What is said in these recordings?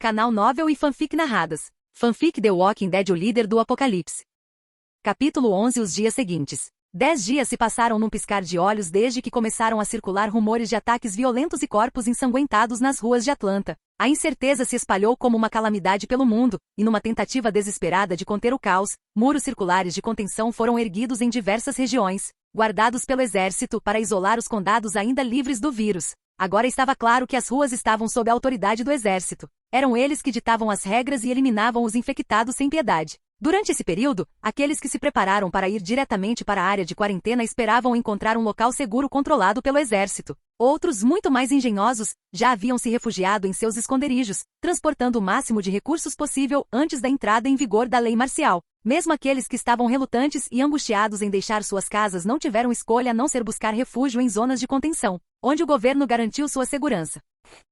Canal Novel e Fanfic narradas. Fanfic The Walking Dead, o líder do apocalipse. Capítulo 11. Os dias seguintes. 10 dias se passaram num piscar de olhos desde que começaram a circular rumores de ataques violentos e corpos ensanguentados nas ruas de Atlanta. A incerteza se espalhou como uma calamidade pelo mundo, e numa tentativa desesperada de conter o caos, muros circulares de contenção foram erguidos em diversas regiões, guardados pelo exército para isolar os condados ainda livres do vírus. Agora estava claro que as ruas estavam sob a autoridade do exército. Eram eles que ditavam as regras e eliminavam os infectados sem piedade. Durante esse período, aqueles que se prepararam para ir diretamente para a área de quarentena esperavam encontrar um local seguro controlado pelo exército. Outros, muito mais engenhosos, já haviam se refugiado em seus esconderijos, transportando o máximo de recursos possível antes da entrada em vigor da lei marcial. Mesmo aqueles que estavam relutantes e angustiados em deixar suas casas não tiveram escolha a não ser buscar refúgio em zonas de contenção, onde o governo garantiu sua segurança.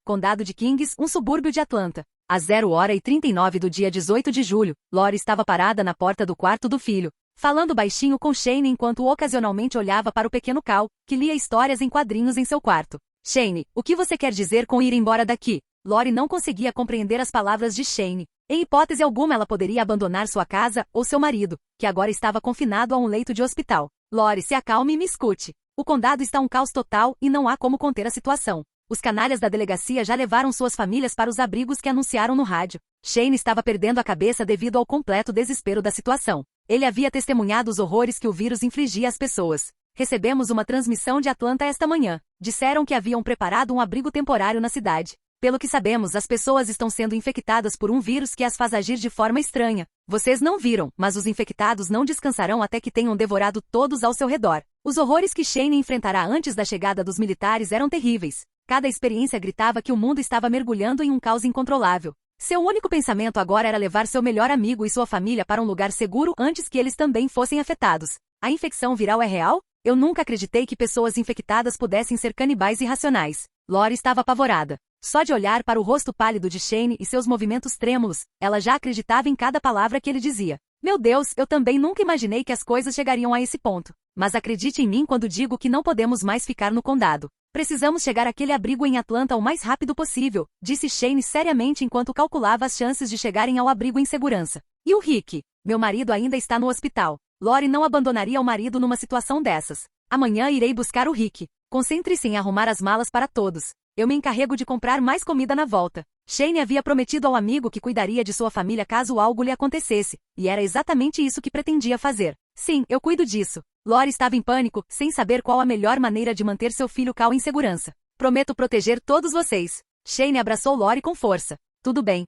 Condado de Kings, um subúrbio de Atlanta. Às 0h39 do dia 18 de julho, Lori estava parada na porta do quarto do filho, falando baixinho com Shane enquanto ocasionalmente olhava para o pequeno Cal, que lia histórias em quadrinhos em seu quarto. Shane, o que você quer dizer com ir embora daqui? Lori não conseguia compreender as palavras de Shane. Em hipótese alguma ela poderia abandonar sua casa ou seu marido, que agora estava confinado a um leito de hospital. Lori, se acalme e me escute. O condado está um caos total e não há como conter a situação. Os canalhas da delegacia já levaram suas famílias para os abrigos que anunciaram no rádio. Shane estava perdendo a cabeça devido ao completo desespero da situação. Ele havia testemunhado os horrores que o vírus infligia às pessoas. Recebemos uma transmissão de Atlanta esta manhã. Disseram que haviam preparado um abrigo temporário na cidade. Pelo que sabemos, as pessoas estão sendo infectadas por um vírus que as faz agir de forma estranha. Vocês não viram, mas os infectados não descansarão até que tenham devorado todos ao seu redor. Os horrores que Shane enfrentará antes da chegada dos militares eram terríveis. Cada experiência gritava que o mundo estava mergulhando em um caos incontrolável. Seu único pensamento agora era levar seu melhor amigo e sua família para um lugar seguro antes que eles também fossem afetados. A infecção viral é real? Eu nunca acreditei que pessoas infectadas pudessem ser canibais irracionais. Lori estava apavorada. Só de olhar para o rosto pálido de Shane e seus movimentos trêmulos, ela já acreditava em cada palavra que ele dizia. Meu Deus, eu também nunca imaginei que as coisas chegariam a esse ponto. Mas acredite em mim quando digo que não podemos mais ficar no condado. Precisamos chegar àquele abrigo em Atlanta o mais rápido possível, disse Shane seriamente enquanto calculava as chances de chegarem ao abrigo em segurança. E o Rick? Meu marido ainda está no hospital. Lori não abandonaria o marido numa situação dessas. Amanhã irei buscar o Rick. Concentre-se em arrumar as malas para todos. Eu me encarrego de comprar mais comida na volta. Shane havia prometido ao amigo que cuidaria de sua família caso algo lhe acontecesse, e era exatamente isso que pretendia fazer. Sim, eu cuido disso. Lori estava em pânico, sem saber qual a melhor maneira de manter seu filho Cal em segurança. Prometo proteger todos vocês. Shane abraçou Lori com força. Tudo bem.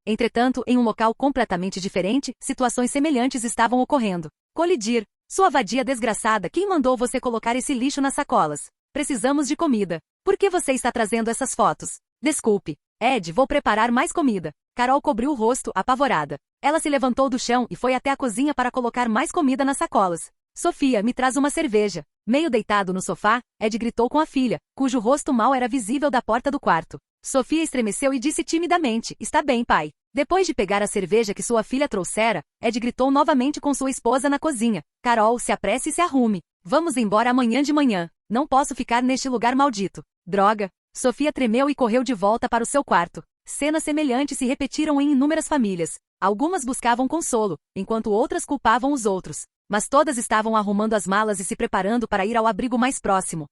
Entretanto, em um local completamente diferente, situações semelhantes estavam ocorrendo. Colidir. Sua vadia desgraçada, quem mandou você colocar esse lixo nas sacolas? Precisamos de comida. Por que você está trazendo essas fotos? Desculpe. Ed, vou preparar mais comida. Carol cobriu o rosto, apavorada. Ela se levantou do chão e foi até a cozinha para colocar mais comida nas sacolas. Sofia, me traz uma cerveja. Meio deitado no sofá, Ed gritou com a filha, cujo rosto mal era visível da porta do quarto. Sofia estremeceu e disse timidamente, está bem, pai. Depois de pegar a cerveja que sua filha trouxera, Ed gritou novamente com sua esposa na cozinha. Carol, se apresse e se arrume. Vamos embora amanhã de manhã. Não posso ficar neste lugar maldito. Droga. Sofia tremeu e correu de volta para o seu quarto. Cenas semelhantes se repetiram em inúmeras famílias. Algumas buscavam consolo, enquanto outras culpavam os outros. Mas todas estavam arrumando as malas e se preparando para ir ao abrigo mais próximo.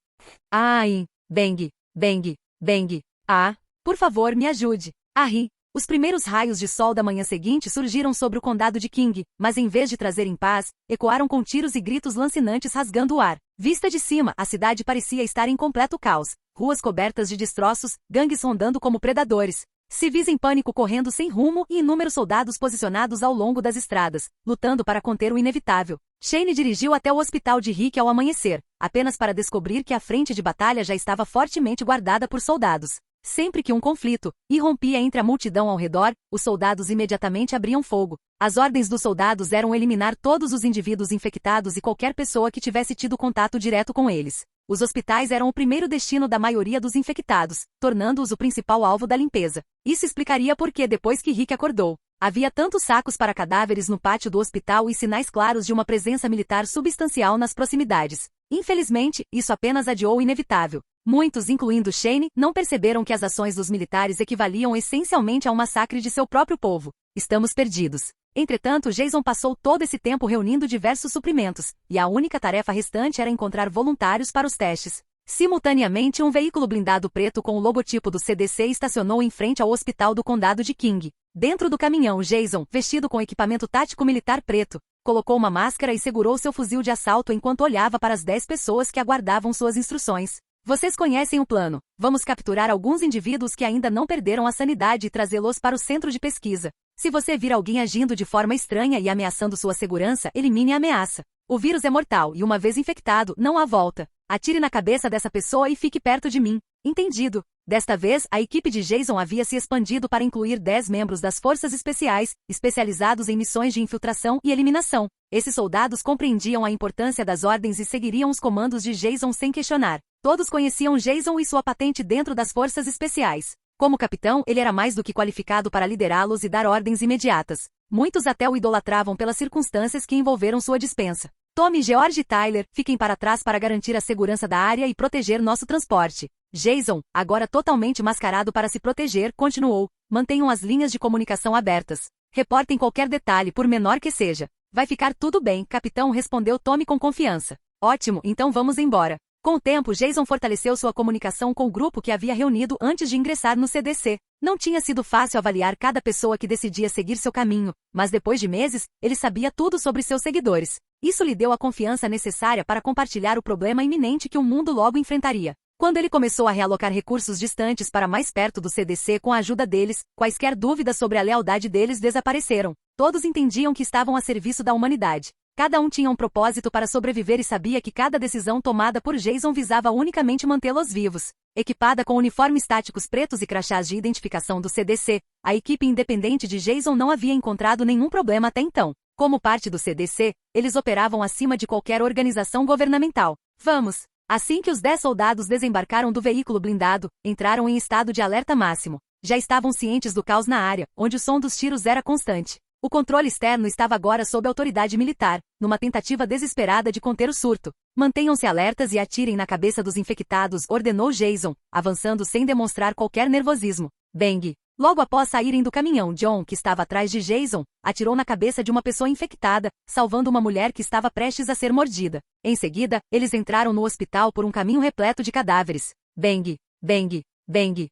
Ai, bang, bang, bang. Ah, por favor, me ajude. Ri. Os primeiros raios de sol da manhã seguinte surgiram sobre o condado de King, mas em vez de trazerem paz, ecoaram com tiros e gritos lancinantes rasgando o ar. Vista de cima, a cidade parecia estar em completo caos. Ruas cobertas de destroços, gangues rondando como predadores. Civis em pânico correndo sem rumo e inúmeros soldados posicionados ao longo das estradas, lutando para conter o inevitável. Shane dirigiu até o hospital de Rick ao amanhecer, apenas para descobrir que a frente de batalha já estava fortemente guardada por soldados. Sempre que um conflito irrompia entre a multidão ao redor, os soldados imediatamente abriam fogo. As ordens dos soldados eram eliminar todos os indivíduos infectados e qualquer pessoa que tivesse tido contato direto com eles. Os hospitais eram o primeiro destino da maioria dos infectados, tornando-os o principal alvo da limpeza. Isso explicaria por que, depois que Rick acordou, havia tantos sacos para cadáveres no pátio do hospital e sinais claros de uma presença militar substancial nas proximidades. Infelizmente, isso apenas adiou o inevitável. Muitos, incluindo Shane, não perceberam que as ações dos militares equivaliam essencialmente a um massacre de seu próprio povo. Estamos perdidos. Entretanto, Jason passou todo esse tempo reunindo diversos suprimentos, e a única tarefa restante era encontrar voluntários para os testes. Simultaneamente, um veículo blindado preto com o logotipo do CDC estacionou em frente ao hospital do condado de King. Dentro do caminhão, Jason, vestido com equipamento tático militar preto, colocou uma máscara e segurou seu fuzil de assalto enquanto olhava para as 10 pessoas que aguardavam suas instruções. Vocês conhecem o plano. Vamos capturar alguns indivíduos que ainda não perderam a sanidade e trazê-los para o centro de pesquisa. Se você vir alguém agindo de forma estranha e ameaçando sua segurança, elimine a ameaça. O vírus é mortal e uma vez infectado, não há volta. Atire na cabeça dessa pessoa e fique perto de mim. Entendido. Desta vez, a equipe de Jason havia se expandido para incluir 10 membros das Forças Especiais, especializados em missões de infiltração e eliminação. Esses soldados compreendiam a importância das ordens e seguiriam os comandos de Jason sem questionar. Todos conheciam Jason e sua patente dentro das Forças Especiais. Como capitão, ele era mais do que qualificado para liderá-los e dar ordens imediatas. Muitos até o idolatravam pelas circunstâncias que envolveram sua dispensa. Tommy, George e Tyler, fiquem para trás para garantir a segurança da área e proteger nosso transporte. Jason, agora totalmente mascarado para se proteger, continuou. Mantenham as linhas de comunicação abertas. Reportem qualquer detalhe, por menor que seja. Vai ficar tudo bem, capitão, respondeu Tommy com confiança. Ótimo, então vamos embora. Com o tempo, Jason fortaleceu sua comunicação com o grupo que havia reunido antes de ingressar no CDC. Não tinha sido fácil avaliar cada pessoa que decidia seguir seu caminho, mas depois de meses, ele sabia tudo sobre seus seguidores. Isso lhe deu a confiança necessária para compartilhar o problema iminente que o mundo logo enfrentaria. Quando ele começou a realocar recursos distantes para mais perto do CDC com a ajuda deles, quaisquer dúvidas sobre a lealdade deles desapareceram. Todos entendiam que estavam a serviço da humanidade. Cada um tinha um propósito para sobreviver e sabia que cada decisão tomada por Jason visava unicamente mantê-los vivos. Equipada com uniformes táticos pretos e crachás de identificação do CDC, a equipe independente de Jason não havia encontrado nenhum problema até então. Como parte do CDC, eles operavam acima de qualquer organização governamental. Vamos! Assim que os 10 soldados desembarcaram do veículo blindado, entraram em estado de alerta máximo. Já estavam cientes do caos na área, onde o som dos tiros era constante. O controle externo estava agora sob autoridade militar, numa tentativa desesperada de conter o surto. Mantenham-se alertas e atirem na cabeça dos infectados, ordenou Jason, avançando sem demonstrar qualquer nervosismo. Bang! Logo após saírem do caminhão, John, que estava atrás de Jason, atirou na cabeça de uma pessoa infectada, salvando uma mulher que estava prestes a ser mordida. Em seguida, eles entraram no hospital por um caminho repleto de cadáveres. Bang! Bang! Bang!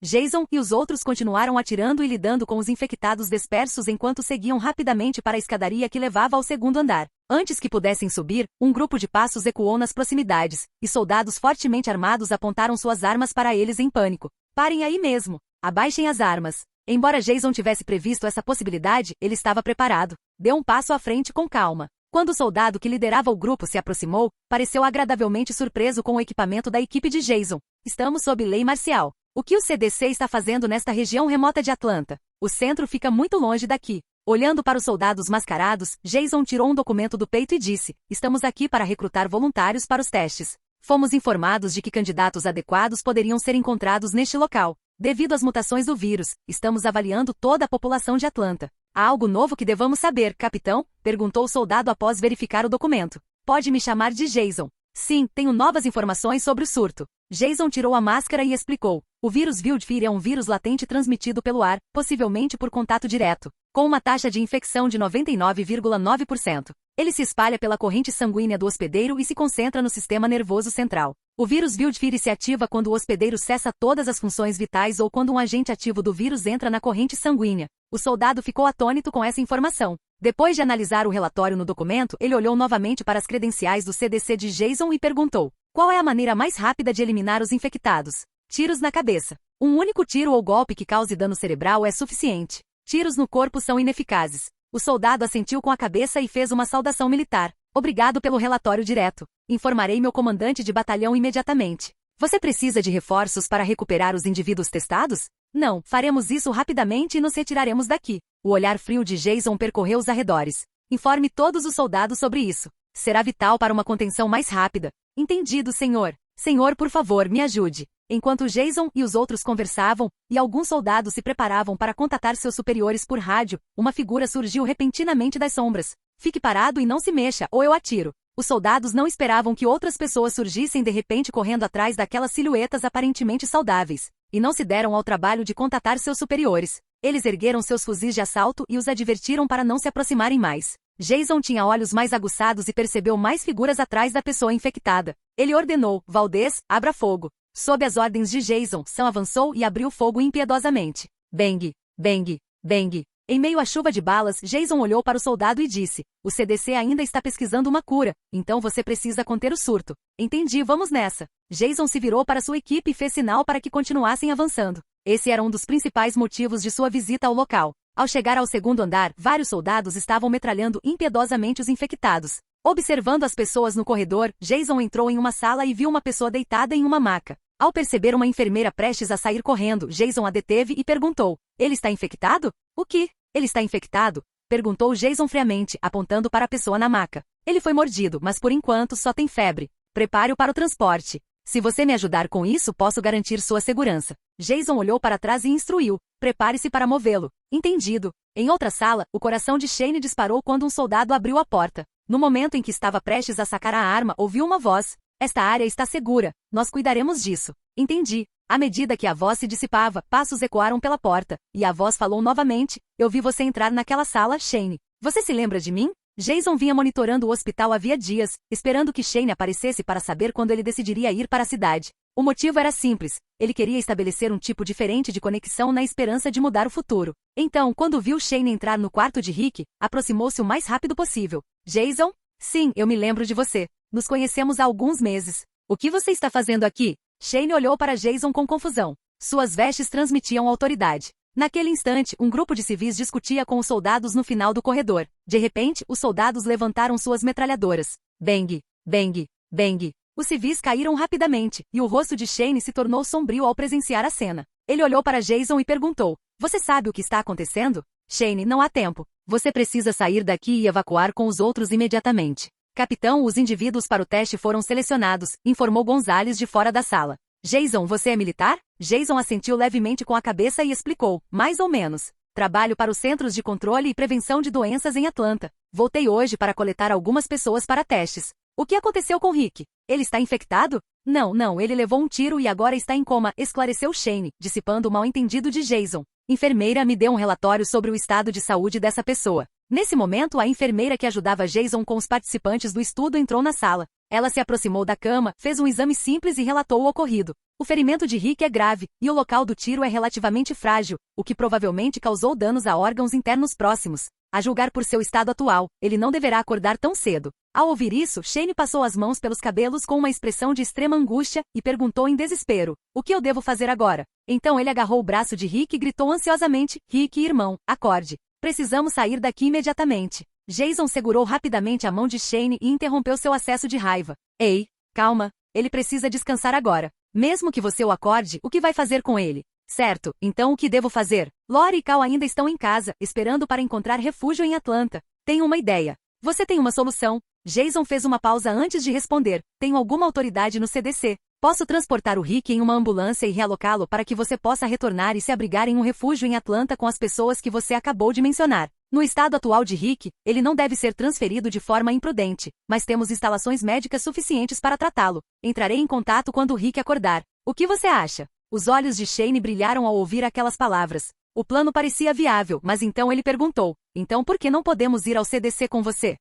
Jason e os outros continuaram atirando e lidando com os infectados dispersos enquanto seguiam rapidamente para a escadaria que levava ao segundo andar. Antes que pudessem subir, um grupo de passos ecoou nas proximidades, e soldados fortemente armados apontaram suas armas para eles em pânico. Parem aí mesmo! Abaixem as armas. Embora Jason tivesse previsto essa possibilidade, ele estava preparado. Deu um passo à frente com calma. Quando o soldado que liderava o grupo se aproximou, pareceu agradavelmente surpreso com o equipamento da equipe de Jason. Estamos sob lei marcial. O que o CDC está fazendo nesta região remota de Atlanta? O centro fica muito longe daqui. Olhando para os soldados mascarados, Jason tirou um documento do peito e disse: estamos aqui para recrutar voluntários para os testes. Fomos informados de que candidatos adequados poderiam ser encontrados neste local. Devido às mutações do vírus, estamos avaliando toda a população de Atlanta. Há algo novo que devamos saber, capitão? Perguntou o soldado após verificar o documento. Pode me chamar de Jason. Sim, tenho novas informações sobre o surto. Jason tirou a máscara e explicou. O vírus Wildfire é um vírus latente transmitido pelo ar, possivelmente por contato direto, com uma taxa de infecção de 99,9%. Ele se espalha pela corrente sanguínea do hospedeiro e se concentra no sistema nervoso central. O vírus Wildfire se ativa quando o hospedeiro cessa todas as funções vitais ou quando um agente ativo do vírus entra na corrente sanguínea. O soldado ficou atônito com essa informação. Depois de analisar o relatório no documento, ele olhou novamente para as credenciais do CDC de Jason e perguntou: qual é a maneira mais rápida de eliminar os infectados? Tiros na cabeça. Um único tiro ou golpe que cause dano cerebral é suficiente. Tiros no corpo são ineficazes. O soldado assentiu com a cabeça e fez uma saudação militar. Obrigado pelo relatório direto. Informarei meu comandante de batalhão imediatamente. Você precisa de reforços para recuperar os indivíduos testados? Não, faremos isso rapidamente e nos retiraremos daqui. O olhar frio de Jason percorreu os arredores. Informe todos os soldados sobre isso. Será vital para uma contenção mais rápida. Entendido, senhor. Senhor, por favor, me ajude. Enquanto Jason e os outros conversavam, e alguns soldados se preparavam para contatar seus superiores por rádio, uma figura surgiu repentinamente das sombras. Fique parado e não se mexa, ou eu atiro. Os soldados não esperavam que outras pessoas surgissem de repente correndo atrás daquelas silhuetas aparentemente saudáveis, e não se deram ao trabalho de contatar seus superiores. Eles ergueram seus fuzis de assalto e os advertiram para não se aproximarem mais. Jason tinha olhos mais aguçados e percebeu mais figuras atrás da pessoa infectada. Ele ordenou: Valdez, abra fogo. Sob as ordens de Jason, Sam avançou e abriu fogo impiedosamente. Bang, bang, bang. Em meio à chuva de balas, Jason olhou para o soldado e disse: o CDC ainda está pesquisando uma cura, então você precisa conter o surto. Entendi, vamos nessa. Jason se virou para sua equipe e fez sinal para que continuassem avançando. Esse era um dos principais motivos de sua visita ao local. Ao chegar ao segundo andar, vários soldados estavam metralhando impiedosamente os infectados. Observando as pessoas no corredor, Jason entrou em uma sala e viu uma pessoa deitada em uma maca. Ao perceber uma enfermeira prestes a sair correndo, Jason a deteve e perguntou: ele está infectado? O que? Ele está infectado? Perguntou Jason friamente, apontando para a pessoa na maca. Ele foi mordido, mas por enquanto só tem febre. Prepare-o para o transporte. Se você me ajudar com isso, posso garantir sua segurança. Jason olhou para trás e instruiu: prepare-se para movê-lo. Entendido. Em outra sala, o coração de Shane disparou quando um soldado abriu a porta. No momento em que estava prestes a sacar a arma, ouviu uma voz: esta área está segura, nós cuidaremos disso. Entendi. À medida que a voz se dissipava, passos ecoaram pela porta, e a voz falou novamente: eu vi você entrar naquela sala, Shane. Você se lembra de mim? Jason vinha monitorando o hospital havia dias, esperando que Shane aparecesse para saber quando ele decidiria ir para a cidade. O motivo era simples: ele queria estabelecer um tipo diferente de conexão na esperança de mudar o futuro. Então, quando viu Shane entrar no quarto de Rick, aproximou-se o mais rápido possível. Jason? Sim, eu me lembro de você. Nos conhecemos há alguns meses. O que você está fazendo aqui? Shane olhou para Jason com confusão. Suas vestes transmitiam autoridade. Naquele instante, um grupo de civis discutia com os soldados no final do corredor. De repente, os soldados levantaram suas metralhadoras. Bang, bang, bang. Os civis caíram rapidamente, e o rosto de Shane se tornou sombrio ao presenciar a cena. Ele olhou para Jason e perguntou: você sabe o que está acontecendo? Shane, não há tempo. Você precisa sair daqui e evacuar com os outros imediatamente. Capitão, os indivíduos para o teste foram selecionados, informou Gonzalez de fora da sala. Jason, você é militar? Jason assentiu levemente com a cabeça e explicou: mais ou menos. Trabalho para os Centros de Controle e Prevenção de Doenças em Atlanta. Voltei hoje para coletar algumas pessoas para testes. O que aconteceu com Rick? Ele está infectado? Não, ele levou um tiro e agora está em coma, esclareceu Shane, dissipando o mal-entendido de Jason. Enfermeira me deu um relatório sobre o estado de saúde dessa pessoa. Nesse momento, a enfermeira que ajudava Jason com os participantes do estudo entrou na sala. Ela se aproximou da cama, fez um exame simples e relatou o ocorrido. O ferimento de Rick é grave, e o local do tiro é relativamente frágil, o que provavelmente causou danos a órgãos internos próximos. A julgar por seu estado atual, ele não deverá acordar tão cedo. Ao ouvir isso, Shane passou as mãos pelos cabelos com uma expressão de extrema angústia e perguntou em desespero: o que eu devo fazer agora? Então ele agarrou o braço de Rick e gritou ansiosamente: Rick, irmão, acorde. Precisamos sair daqui imediatamente. Jason segurou rapidamente a mão de Shane e interrompeu seu acesso de raiva. Ei, calma, ele precisa descansar agora. Mesmo que você o acorde, o que vai fazer com ele? Certo, então o que devo fazer? Lori e Cal ainda estão em casa, esperando para encontrar refúgio em Atlanta. Tenho uma ideia. Você tem uma solução? Jason fez uma pausa antes de responder. Tenho alguma autoridade no CDC. Posso transportar o Rick em uma ambulância e realocá-lo para que você possa retornar e se abrigar em um refúgio em Atlanta com as pessoas que você acabou de mencionar. No estado atual de Rick, ele não deve ser transferido de forma imprudente, mas temos instalações médicas suficientes para tratá-lo. Entrarei em contato quando o Rick acordar. O que você acha? Os olhos de Shane brilharam ao ouvir aquelas palavras. O plano parecia viável, mas então ele perguntou: então por que não podemos ir ao CDC com você?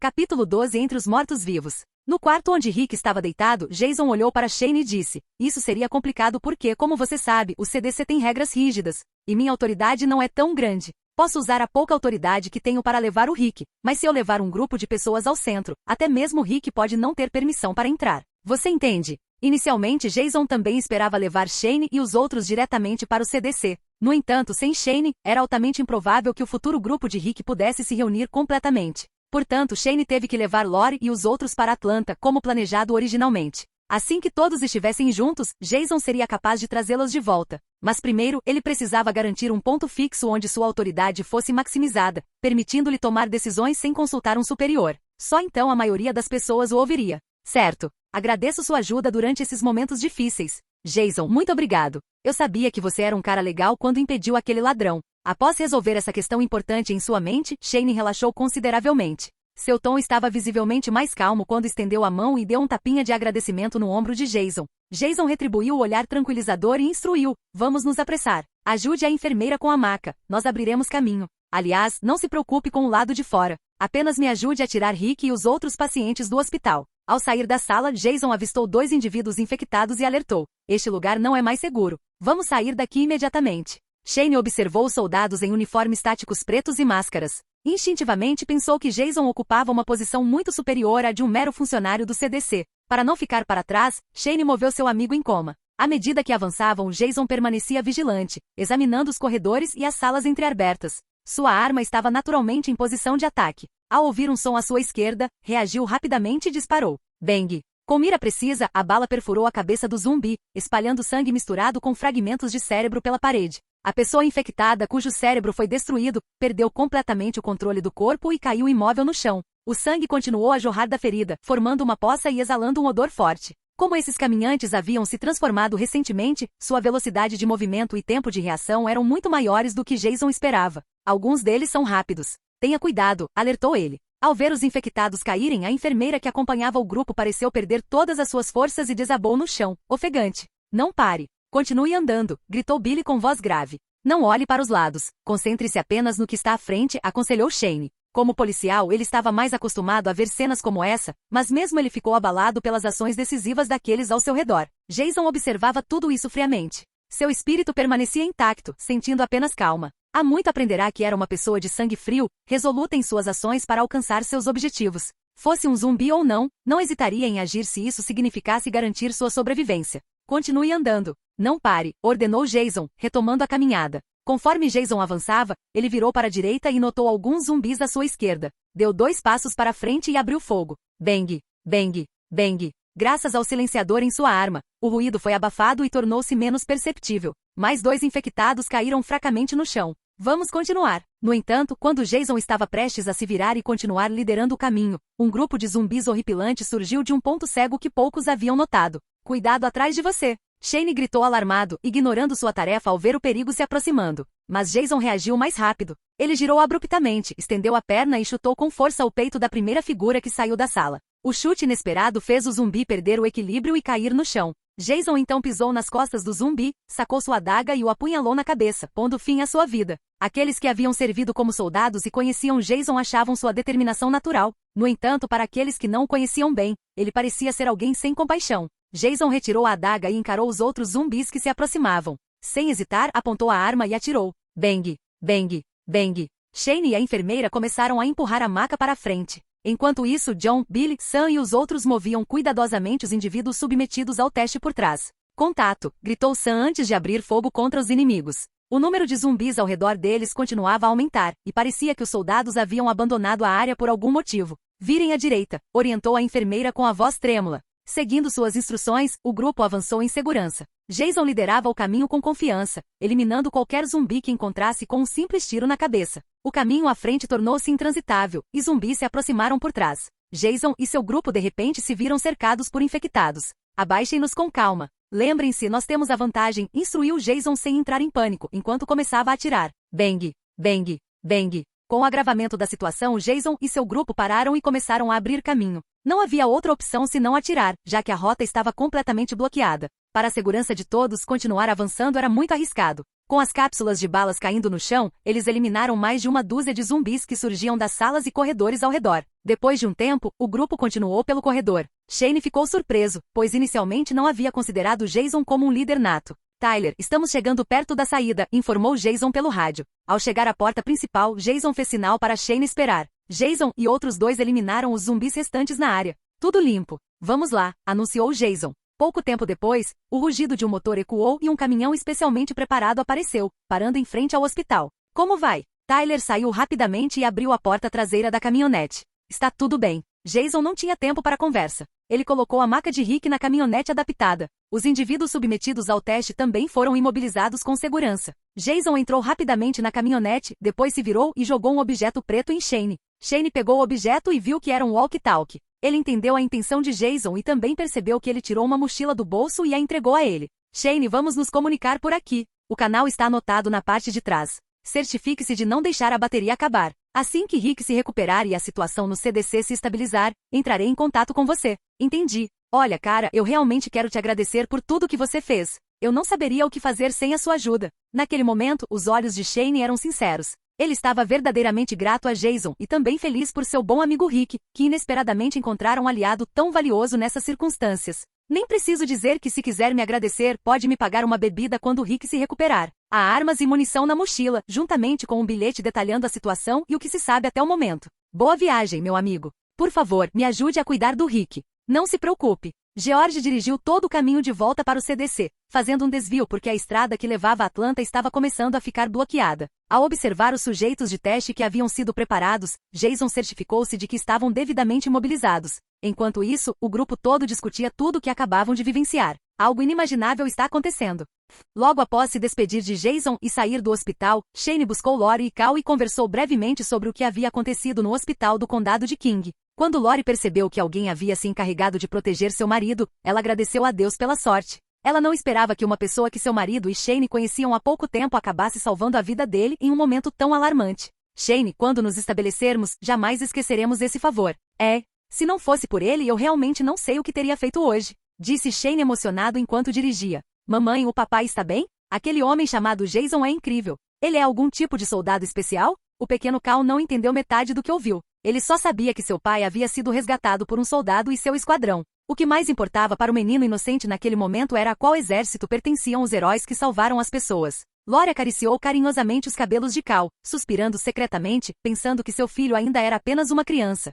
Capítulo 12 Entre os mortos-vivos. No quarto onde Rick estava deitado, Jason olhou para Shane e disse: isso seria complicado porque, como você sabe, o CDC tem regras rígidas, e minha autoridade não é tão grande. Posso usar a pouca autoridade que tenho para levar o Rick, mas se eu levar um grupo de pessoas ao centro, até mesmo Rick pode não ter permissão para entrar. Você entende? Inicialmente, Jason também esperava levar Shane e os outros diretamente para o CDC. No entanto, sem Shane, era altamente improvável que o futuro grupo de Rick pudesse se reunir completamente. Portanto, Shane teve que levar Lori e os outros para Atlanta, como planejado originalmente. Assim que todos estivessem juntos, Jason seria capaz de trazê-los de volta. Mas primeiro, ele precisava garantir um ponto fixo onde sua autoridade fosse maximizada, permitindo-lhe tomar decisões sem consultar um superior. Só então a maioria das pessoas o ouviria. Certo. Agradeço sua ajuda durante esses momentos difíceis. Jason, muito obrigado. Eu sabia que você era um cara legal quando impediu aquele ladrão. Após resolver essa questão importante em sua mente, Shane relaxou consideravelmente. Seu tom estava visivelmente mais calmo quando estendeu a mão e deu um tapinha de agradecimento no ombro de Jason. Jason retribuiu o olhar tranquilizador e instruiu: vamos nos apressar. Ajude a enfermeira com a maca, nós abriremos caminho. Aliás, não se preocupe com o lado de fora. Apenas me ajude a tirar Rick e os outros pacientes do hospital. Ao sair da sala, Jason avistou 2 indivíduos infectados e alertou: este lugar não é mais seguro. Vamos sair daqui imediatamente. Shane observou os soldados em uniformes táticos pretos e máscaras. Instintivamente pensou que Jason ocupava uma posição muito superior à de um mero funcionário do CDC. Para não ficar para trás, Shane moveu seu amigo em coma. À medida que avançavam, Jason permanecia vigilante, examinando os corredores e as salas entreabertas. Sua arma estava naturalmente em posição de ataque. Ao ouvir um som à sua esquerda, reagiu rapidamente e disparou. Bang! Com mira precisa, a bala perfurou a cabeça do zumbi, espalhando sangue misturado com fragmentos de cérebro pela parede. A pessoa infectada, cujo cérebro foi destruído, perdeu completamente o controle do corpo e caiu imóvel no chão. O sangue continuou a jorrar da ferida, formando uma poça e exalando um odor forte. Como esses caminhantes haviam se transformado recentemente, sua velocidade de movimento e tempo de reação eram muito maiores do que Jason esperava. Alguns deles são rápidos. Tenha cuidado, alertou ele. Ao ver os infectados caírem, a enfermeira que acompanhava o grupo pareceu perder todas as suas forças e desabou no chão, ofegante. Não pare. Continue andando, gritou Billy com voz grave. Não olhe para os lados. Concentre-se apenas no que está à frente, aconselhou Shane. Como policial, ele estava mais acostumado a ver cenas como essa, mas mesmo ele ficou abalado pelas ações decisivas daqueles ao seu redor. Jason observava tudo isso friamente. Seu espírito permanecia intacto, sentindo apenas calma. Há muito aprenderá que era uma pessoa de sangue frio, resoluta em suas ações para alcançar seus objetivos. Fosse um zumbi ou não, não hesitaria em agir se isso significasse garantir sua sobrevivência. Continue andando. Não pare, ordenou Jason, retomando a caminhada. Conforme Jason avançava, ele virou para a direita e notou alguns zumbis à sua esquerda. Deu 2 passos para frente e abriu fogo. Bang, bang, bang. Graças ao silenciador em sua arma, o ruído foi abafado e tornou-se menos perceptível. Mais 2 infectados caíram fracamente no chão. Vamos continuar. No entanto, quando Jason estava prestes a se virar e continuar liderando o caminho, um grupo de zumbis horripilantes surgiu de um ponto cego que poucos haviam notado. Cuidado atrás de você! Shane gritou alarmado, ignorando sua tarefa ao ver o perigo se aproximando. Mas Jason reagiu mais rápido. Ele girou abruptamente, estendeu a perna e chutou com força o peito da primeira figura que saiu da sala. O chute inesperado fez o zumbi perder o equilíbrio e cair no chão. Jason então pisou nas costas do zumbi, sacou sua adaga e o apunhalou na cabeça, pondo fim à sua vida. Aqueles que haviam servido como soldados e conheciam Jason achavam sua determinação natural. No entanto, para aqueles que não o conheciam bem, ele parecia ser alguém sem compaixão. Jason retirou a adaga e encarou os outros zumbis que se aproximavam. Sem hesitar, apontou a arma e atirou. Bang, bang, bang. Shane e a enfermeira começaram a empurrar a maca para a frente. Enquanto isso, John, Billy, Sam e os outros moviam cuidadosamente os indivíduos submetidos ao teste por trás. Contato, gritou Sam antes de abrir fogo contra os inimigos. O número de zumbis ao redor deles continuava a aumentar, e parecia que os soldados haviam abandonado a área por algum motivo. Virem à direita, orientou a enfermeira com a voz trêmula. Seguindo suas instruções, o grupo avançou em segurança. Jason liderava o caminho com confiança, eliminando qualquer zumbi que encontrasse com um simples tiro na cabeça. O caminho à frente tornou-se intransitável, e zumbis se aproximaram por trás. Jason e seu grupo de repente se viram cercados por infectados. Abaixem-nos com calma. Lembrem-se, nós temos a vantagem, instruiu Jason sem entrar em pânico, enquanto começava a atirar. Bang, bang, bang. Com o agravamento da situação, Jason e seu grupo pararam e começaram a abrir caminho. Não havia outra opção senão atirar, já que a rota estava completamente bloqueada. Para a segurança de todos, continuar avançando era muito arriscado. Com as cápsulas de balas caindo no chão, eles eliminaram mais de uma dúzia de zumbis que surgiam das salas e corredores ao redor. Depois de um tempo, o grupo continuou pelo corredor. Shane ficou surpreso, pois inicialmente não havia considerado Jason como um líder nato. Tyler, estamos chegando perto da saída, informou Jason pelo rádio. Ao chegar à porta principal, Jason fez sinal para Shane esperar. Jason e outros 2 eliminaram os zumbis restantes na área. Tudo limpo. Vamos lá, anunciou Jason. Pouco tempo depois, o rugido de um motor ecoou e um caminhão especialmente preparado apareceu, parando em frente ao hospital. Como vai? Tyler saiu rapidamente e abriu a porta traseira da caminhonete. Está tudo bem. Jason não tinha tempo para conversa. Ele colocou a maca de Rick na caminhonete adaptada. Os indivíduos submetidos ao teste também foram imobilizados com segurança. Jason entrou rapidamente na caminhonete, depois se virou e jogou um objeto preto em Shane. Shane pegou o objeto e viu que era um walkie-talkie. Ele entendeu a intenção de Jason e também percebeu que ele tirou uma mochila do bolso e a entregou a ele. Shane, vamos nos comunicar por aqui. O canal está anotado na parte de trás. Certifique-se de não deixar a bateria acabar. Assim que Rick se recuperar e a situação no CDC se estabilizar, entrarei em contato com você. Entendi. Olha, cara, eu realmente quero te agradecer por tudo que você fez. Eu não saberia o que fazer sem a sua ajuda. Naquele momento, os olhos de Shane eram sinceros. Ele estava verdadeiramente grato a Jason e também feliz por seu bom amigo Rick, que inesperadamente encontrara um aliado tão valioso nessas circunstâncias. Nem preciso dizer que se quiser me agradecer, pode me pagar uma bebida quando Rick se recuperar. Há armas e munição na mochila, juntamente com um bilhete detalhando a situação e o que se sabe até o momento. Boa viagem, meu amigo. Por favor, me ajude a cuidar do Rick. Não se preocupe. George dirigiu todo o caminho de volta para o CDC, fazendo um desvio porque a estrada que levava a Atlanta estava começando a ficar bloqueada. Ao observar os sujeitos de teste que haviam sido preparados, Jason certificou-se de que estavam devidamente imobilizados. Enquanto isso, o grupo todo discutia tudo o que acabavam de vivenciar. Algo inimaginável está acontecendo. Logo após se despedir de Jason e sair do hospital, Shane buscou Lori e Cal e conversou brevemente sobre o que havia acontecido no hospital do condado de King. Quando Lori percebeu que alguém havia se encarregado de proteger seu marido, ela agradeceu a Deus pela sorte. Ela não esperava que uma pessoa que seu marido e Shane conheciam há pouco tempo acabasse salvando a vida dele em um momento tão alarmante. Shane, quando nos estabelecermos, jamais esqueceremos esse favor. Se não fosse por ele, eu realmente não sei o que teria feito hoje, disse Shane emocionado enquanto dirigia. Mamãe, o papai está bem? Aquele homem chamado Jason é incrível. Ele é algum tipo de soldado especial? O pequeno Cal não entendeu metade do que ouviu. Ele só sabia que seu pai havia sido resgatado por um soldado e seu esquadrão. O que mais importava para o menino inocente naquele momento era a qual exército pertenciam os heróis que salvaram as pessoas. Lori acariciou carinhosamente os cabelos de Cal, suspirando secretamente, pensando que seu filho ainda era apenas uma criança.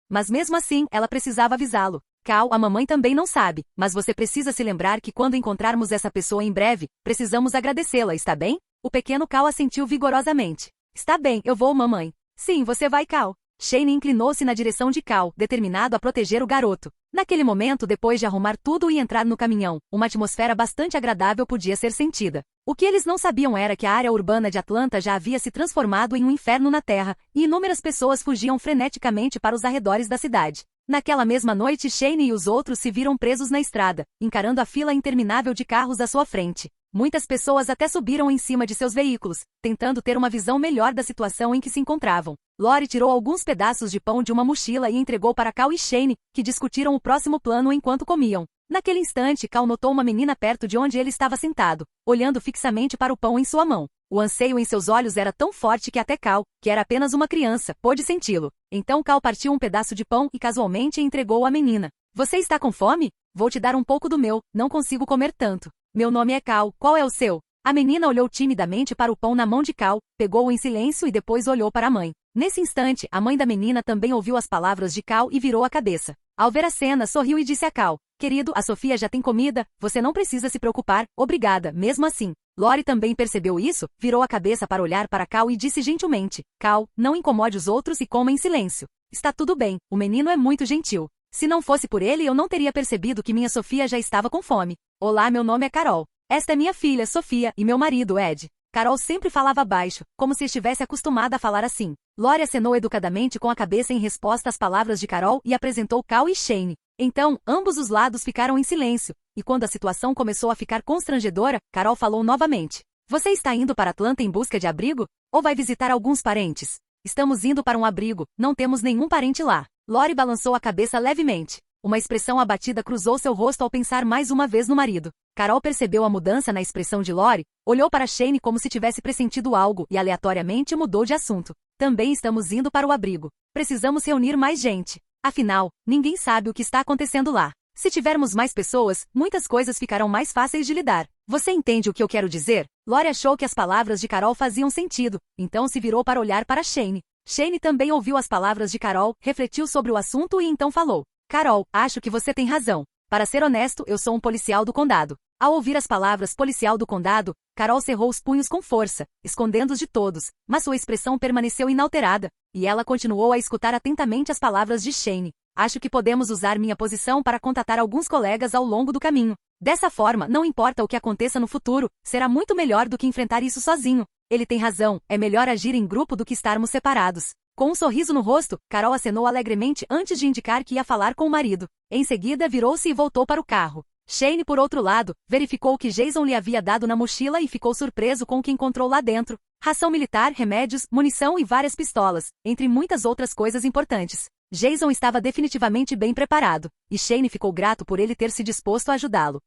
Mas mesmo assim, ela precisava avisá-lo. Cal, a mamãe também não sabe, mas você precisa se lembrar que quando encontrarmos essa pessoa em breve, precisamos agradecê-la, está bem? O pequeno Cal assentiu vigorosamente. Está bem, eu vou, mamãe. Sim, você vai, Cal. Shane inclinou-se na direção de Cal, determinado a proteger o garoto. Naquele momento, depois de arrumar tudo e entrar no caminhão, uma atmosfera bastante agradável podia ser sentida. O que eles não sabiam era que a área urbana de Atlanta já havia se transformado em um inferno na terra, e inúmeras pessoas fugiam freneticamente para os arredores da cidade. Naquela mesma noite, Shane e os outros se viram presos na estrada, encarando a fila interminável de carros à sua frente. Muitas pessoas até subiram em cima de seus veículos, tentando ter uma visão melhor da situação em que se encontravam. Lori tirou alguns pedaços de pão de uma mochila e entregou para Cal e Shane, que discutiram o próximo plano enquanto comiam. Naquele instante, Cal notou uma menina perto de onde ele estava sentado, olhando fixamente para o pão em sua mão. O anseio em seus olhos era tão forte que até Cal, que era apenas uma criança, pôde senti-lo. Então Cal partiu um pedaço de pão e casualmente entregou à menina. Você está com fome? Vou te dar um pouco do meu, não consigo comer tanto. Meu nome é Cal, qual é o seu? A menina olhou timidamente para o pão na mão de Cal, pegou-o em silêncio e depois olhou para a mãe. Nesse instante, a mãe da menina também ouviu as palavras de Cal e virou a cabeça. Ao ver a cena, sorriu e disse a Cal, querido, a Sofia já tem comida, você não precisa se preocupar, obrigada, mesmo assim. Lori também percebeu isso, virou a cabeça para olhar para Cal e disse gentilmente, Cal, não incomode os outros e coma em silêncio. Está tudo bem, o menino é muito gentil. Se não fosse por ele eu não teria percebido que minha Sofia já estava com fome. Olá, meu nome é Carol. Esta é minha filha, Sofia, e meu marido, Ed. Carol sempre falava baixo, como se estivesse acostumada a falar assim. Lori acenou educadamente com a cabeça em resposta às palavras de Carol e apresentou Cal e Shane. Então, ambos os lados ficaram em silêncio, e quando a situação começou a ficar constrangedora, Carol falou novamente. Você está indo para Atlanta em busca de abrigo? Ou vai visitar alguns parentes? Estamos indo para um abrigo, não temos nenhum parente lá. Lori balançou a cabeça levemente. Uma expressão abatida cruzou seu rosto ao pensar mais uma vez no marido. Carol percebeu a mudança na expressão de Lori, olhou para Shane como se tivesse pressentido algo e aleatoriamente mudou de assunto. Também estamos indo para o abrigo. Precisamos reunir mais gente. Afinal, ninguém sabe o que está acontecendo lá. Se tivermos mais pessoas, muitas coisas ficarão mais fáceis de lidar. Você entende o que eu quero dizer? Lori achou que as palavras de Carol faziam sentido, então se virou para olhar para Shane. Shane também ouviu as palavras de Carol, refletiu sobre o assunto e então falou. Carol, acho que você tem razão. Para ser honesto, eu sou um policial do condado. Ao ouvir as palavras policial do condado, Carol cerrou os punhos com força, escondendo-os de todos, mas sua expressão permaneceu inalterada, e ela continuou a escutar atentamente as palavras de Shane. Acho que podemos usar minha posição para contatar alguns colegas ao longo do caminho. Dessa forma, não importa o que aconteça no futuro, será muito melhor do que enfrentar isso sozinho. Ele tem razão, é melhor agir em grupo do que estarmos separados. Com um sorriso no rosto, Carol acenou alegremente antes de indicar que ia falar com o marido. Em seguida, virou-se e voltou para o carro. Shane, por outro lado, verificou o que Jason lhe havia dado na mochila e ficou surpreso com o que encontrou lá dentro. Ração militar, remédios, munição e várias pistolas, entre muitas outras coisas importantes. Jason estava definitivamente bem preparado, e Shane ficou grato por ele ter se disposto a ajudá-lo.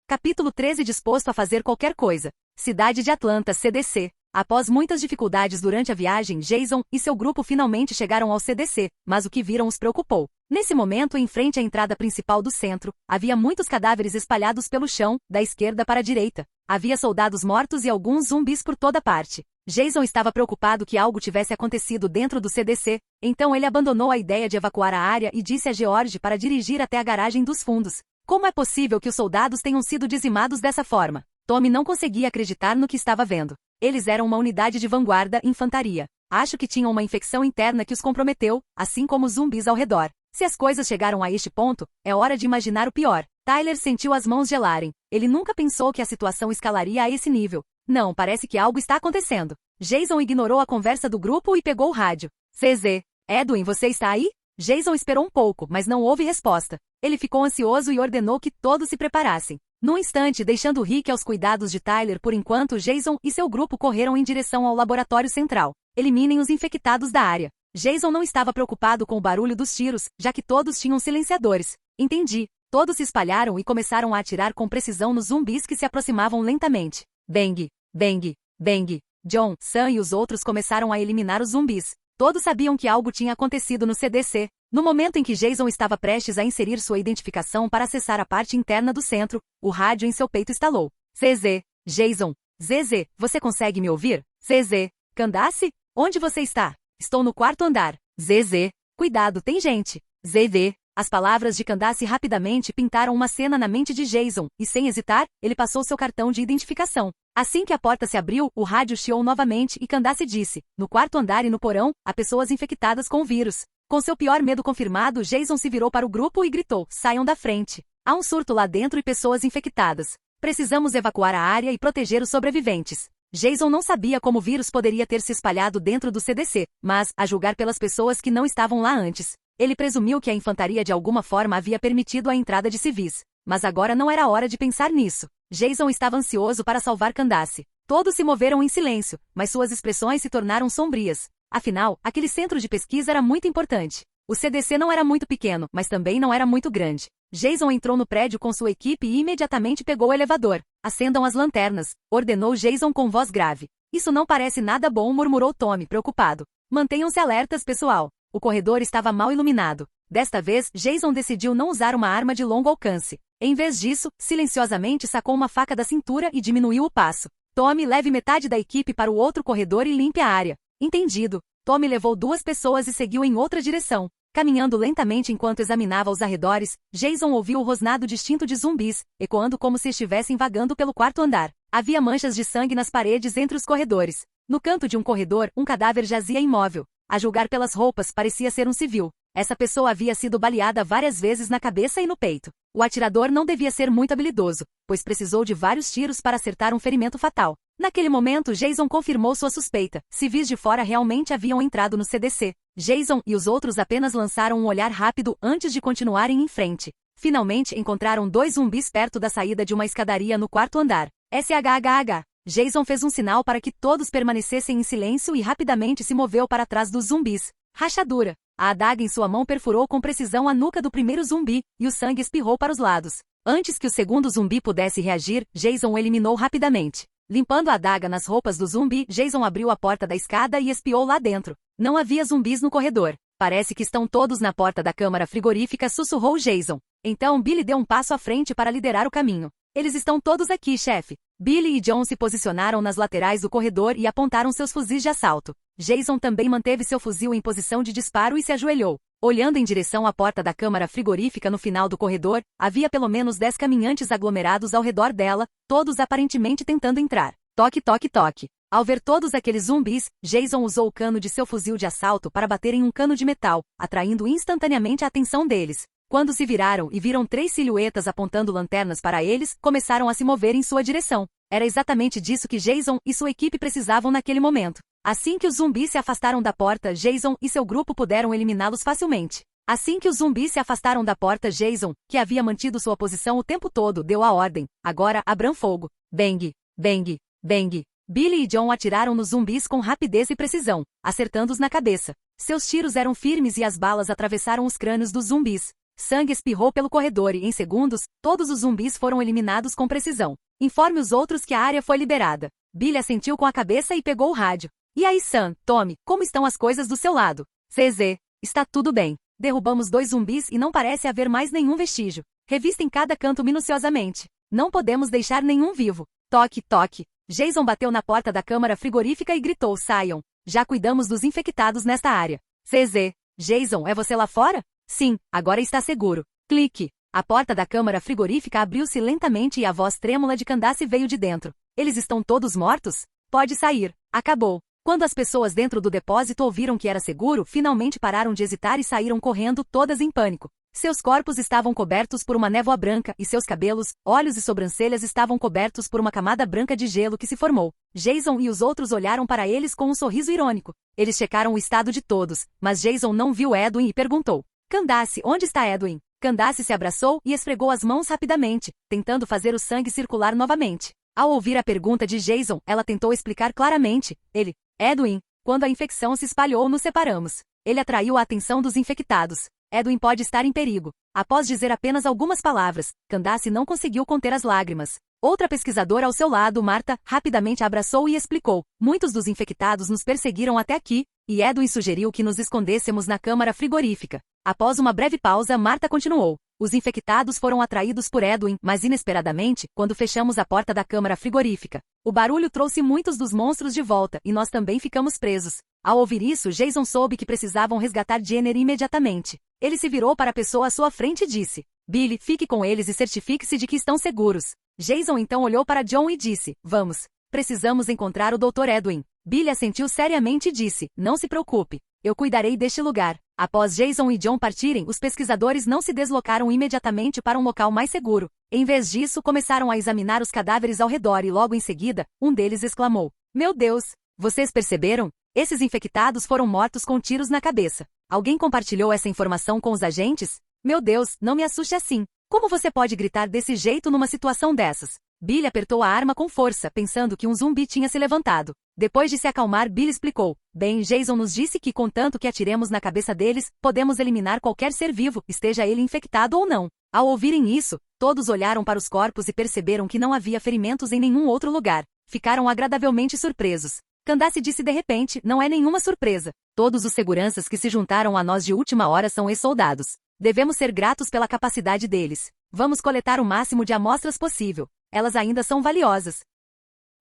Capítulo 13. Disposto a fazer qualquer coisa. Cidade de Atlanta, CDC. Após muitas dificuldades durante a viagem, Jason e seu grupo finalmente chegaram ao CDC, mas o que viram os preocupou. Nesse momento, em frente à entrada principal do centro, havia muitos cadáveres espalhados pelo chão, da esquerda para a direita. Havia soldados mortos e alguns zumbis por toda parte. Jason estava preocupado que algo tivesse acontecido dentro do CDC, então ele abandonou a ideia de evacuar a área e disse a George para dirigir até a garagem dos fundos. Como é possível que os soldados tenham sido dizimados dessa forma? Tommy não conseguia acreditar no que estava vendo. Eles eram uma unidade de vanguarda, infantaria. Acho que tinham uma infecção interna que os comprometeu, assim como os zumbis ao redor. Se as coisas chegaram a este ponto, é hora de imaginar o pior. Tyler sentiu as mãos gelarem. Ele nunca pensou que a situação escalaria a esse nível. Não, parece que algo está acontecendo. Jason ignorou a conversa do grupo e pegou o rádio. CZ. Edwin, você está aí? Jason esperou um pouco, mas não houve resposta. Ele ficou ansioso e ordenou que todos se preparassem. Num instante, deixando Rick aos cuidados de Tyler por enquanto, Jason e seu grupo correram em direção ao laboratório central. Eliminem os infectados da área. Jason não estava preocupado com o barulho dos tiros, já que todos tinham silenciadores. Entendi. Todos se espalharam e começaram a atirar com precisão nos zumbis que se aproximavam lentamente. Bang, bang, bang. John, Sam e os outros começaram a eliminar os zumbis. Todos sabiam que algo tinha acontecido no CDC. No momento em que Jason estava prestes a inserir sua identificação para acessar a parte interna do centro, o rádio em seu peito estalou. CZ. Jason. ZZ, você consegue me ouvir? CZ. Candace? Onde você está? Estou no quarto andar. ZZ. Cuidado, tem gente. ZD. As palavras de Candace rapidamente pintaram uma cena na mente de Jason, e sem hesitar, ele passou seu cartão de identificação. Assim que a porta se abriu, o rádio chiou novamente e Candace disse: no quarto andar e no porão, há pessoas infectadas com o vírus. Com seu pior medo confirmado, Jason se virou para o grupo e gritou: saiam da frente. Há um surto lá dentro e pessoas infectadas. Precisamos evacuar a área e proteger os sobreviventes. Jason não sabia como o vírus poderia ter se espalhado dentro do CDC, mas, a julgar pelas pessoas que não estavam lá antes, ele presumiu que a infantaria de alguma forma havia permitido a entrada de civis. Mas agora não era hora de pensar nisso. Jason estava ansioso para salvar Candace. Todos se moveram em silêncio, mas suas expressões se tornaram sombrias. Afinal, aquele centro de pesquisa era muito importante. O CDC não era muito pequeno, mas também não era muito grande. Jason entrou no prédio com sua equipe e imediatamente pegou o elevador. Acendam as lanternas, ordenou Jason com voz grave. Isso não parece nada bom, murmurou Tommy, preocupado. Mantenham-se alertas, pessoal. O corredor estava mal iluminado. Desta vez, Jason decidiu não usar uma arma de longo alcance. Em vez disso, silenciosamente sacou uma faca da cintura e diminuiu o passo. Tommy, leve metade da equipe para o outro corredor e limpe a área. Entendido. Tommy levou 2 pessoas e seguiu em outra direção. Caminhando lentamente enquanto examinava os arredores, Jason ouviu o rosnado distinto de zumbis, ecoando como se estivessem vagando pelo quarto andar. Havia manchas de sangue nas paredes entre os corredores. No canto de um corredor, um cadáver jazia imóvel. A julgar pelas roupas, parecia ser um civil. Essa pessoa havia sido baleada várias vezes na cabeça e no peito. O atirador não devia ser muito habilidoso, pois precisou de vários tiros para acertar um ferimento fatal. Naquele momento, Jason confirmou sua suspeita. Civis de fora realmente haviam entrado no CDC. Jason e os outros apenas lançaram um olhar rápido antes de continuarem em frente. Finalmente encontraram 2 zumbis perto da saída de uma escadaria no quarto andar. SHHH. Jason fez um sinal para que todos permanecessem em silêncio e rapidamente se moveu para trás dos zumbis. Rachadura. A adaga em sua mão perfurou com precisão a nuca do primeiro zumbi, e o sangue espirrou para os lados. Antes que o segundo zumbi pudesse reagir, Jason o eliminou rapidamente. Limpando a adaga nas roupas do zumbi, Jason abriu a porta da escada e espiou lá dentro. Não havia zumbis no corredor. Parece que estão todos na porta da câmara frigorífica, sussurrou Jason. Então Billy deu um passo à frente para liderar o caminho. Eles estão todos aqui, chefe. Billy e John se posicionaram nas laterais do corredor e apontaram seus fuzis de assalto. Jason também manteve seu fuzil em posição de disparo e se ajoelhou. Olhando em direção à porta da câmara frigorífica no final do corredor, havia pelo menos 10 caminhantes aglomerados ao redor dela, todos aparentemente tentando entrar. Toque, toque, toque. Ao ver todos aqueles zumbis, Jason usou o cano de seu fuzil de assalto para bater em um cano de metal, atraindo instantaneamente a atenção deles. Quando se viraram e viram 3 silhuetas apontando lanternas para eles, começaram a se mover em sua direção. Era exatamente disso que Jason e sua equipe precisavam naquele momento. Assim que os zumbis se afastaram da porta, Jason e seu grupo puderam eliminá-los facilmente. Assim que os zumbis se afastaram da porta, Jason, que havia mantido sua posição o tempo todo, deu a ordem. Agora, abram fogo. Bang, bang, bang. Billy e John atiraram nos zumbis com rapidez e precisão, acertando-os na cabeça. Seus tiros eram firmes e as balas atravessaram os crânios dos zumbis. Sangue espirrou pelo corredor e, em segundos, todos os zumbis foram eliminados com precisão. Informe os outros que a área foi liberada. Billy assentiu com a cabeça e pegou o rádio. E aí, Sam, Tommy, como estão as coisas do seu lado? CZ, está tudo bem. Derrubamos 2 zumbis e não parece haver mais nenhum vestígio. Revistem cada canto minuciosamente. Não podemos deixar nenhum vivo. Toque, toque. Jason bateu na porta da câmara frigorífica e gritou: saiam. Já cuidamos dos infectados nesta área. CZ. Jason, é você lá fora? Sim, agora está seguro. Clique. A porta da câmara frigorífica abriu-se lentamente e a voz trêmula de Candace veio de dentro. Eles estão todos mortos? Pode sair. Acabou. Quando as pessoas dentro do depósito ouviram que era seguro, finalmente pararam de hesitar e saíram correndo, todas em pânico. Seus corpos estavam cobertos por uma névoa branca e seus cabelos, olhos e sobrancelhas estavam cobertos por uma camada branca de gelo que se formou. Jason e os outros olharam para eles com um sorriso irônico. Eles checaram o estado de todos, mas Jason não viu Edwin e perguntou: Candace, onde está Edwin? Candace se abraçou e esfregou as mãos rapidamente, tentando fazer o sangue circular novamente. Ao ouvir a pergunta de Jason, ela tentou explicar claramente. Edwin, quando a infecção se espalhou, nos separamos. Ele atraiu a atenção dos infectados. Edwin pode estar em perigo. Após dizer apenas algumas palavras, Candace não conseguiu conter as lágrimas. Outra pesquisadora ao seu lado, Marta, rapidamente a abraçou e explicou: muitos dos infectados nos perseguiram até aqui, e Edwin sugeriu que nos escondêssemos na câmara frigorífica. Após uma breve pausa, Marta continuou: os infectados foram atraídos por Edwin, mas inesperadamente, quando fechamos a porta da câmara frigorífica, o barulho trouxe muitos dos monstros de volta, e nós também ficamos presos. Ao ouvir isso, Jason soube que precisavam resgatar Jenner imediatamente. Ele se virou para a pessoa à sua frente e disse: Billy, fique com eles e certifique-se de que estão seguros. Jason então olhou para John e disse: vamos. Precisamos encontrar o Dr. Edwin. Billy assentiu seriamente e disse: não se preocupe. Eu cuidarei deste lugar. Após Jason e John partirem, os pesquisadores não se deslocaram imediatamente para um local mais seguro. Em vez disso, começaram a examinar os cadáveres ao redor e logo em seguida, um deles exclamou: meu Deus! Vocês perceberam? Esses infectados foram mortos com tiros na cabeça. Alguém compartilhou essa informação com os agentes? Meu Deus, não me assuste assim. Como você pode gritar desse jeito numa situação dessas? Billy apertou a arma com força, pensando que um zumbi tinha se levantado. Depois de se acalmar, Billy explicou: bem, Jason nos disse que contanto que atiremos na cabeça deles, podemos eliminar qualquer ser vivo, esteja ele infectado ou não. Ao ouvirem isso, todos olharam para os corpos e perceberam que não havia ferimentos em nenhum outro lugar. Ficaram agradavelmente surpresos. Candace disse de repente: não é nenhuma surpresa. Todos os seguranças que se juntaram a nós de última hora são ex-soldados. Devemos ser gratos pela capacidade deles. Vamos coletar o máximo de amostras possível. Elas ainda são valiosas.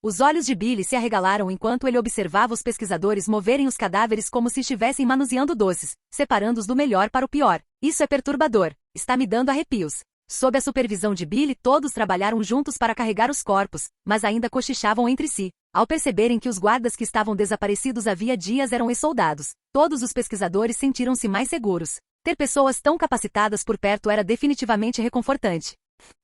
Os olhos de Billy se arregalaram enquanto ele observava os pesquisadores moverem os cadáveres como se estivessem manuseando doces, separando-os do melhor para o pior. Isso é perturbador. Está me dando arrepios. Sob a supervisão de Billy, todos trabalharam juntos para carregar os corpos, mas ainda cochichavam entre si. Ao perceberem que os guardas que estavam desaparecidos havia dias eram ex-soldados, todos os pesquisadores sentiram-se mais seguros. Ter pessoas tão capacitadas por perto era definitivamente reconfortante.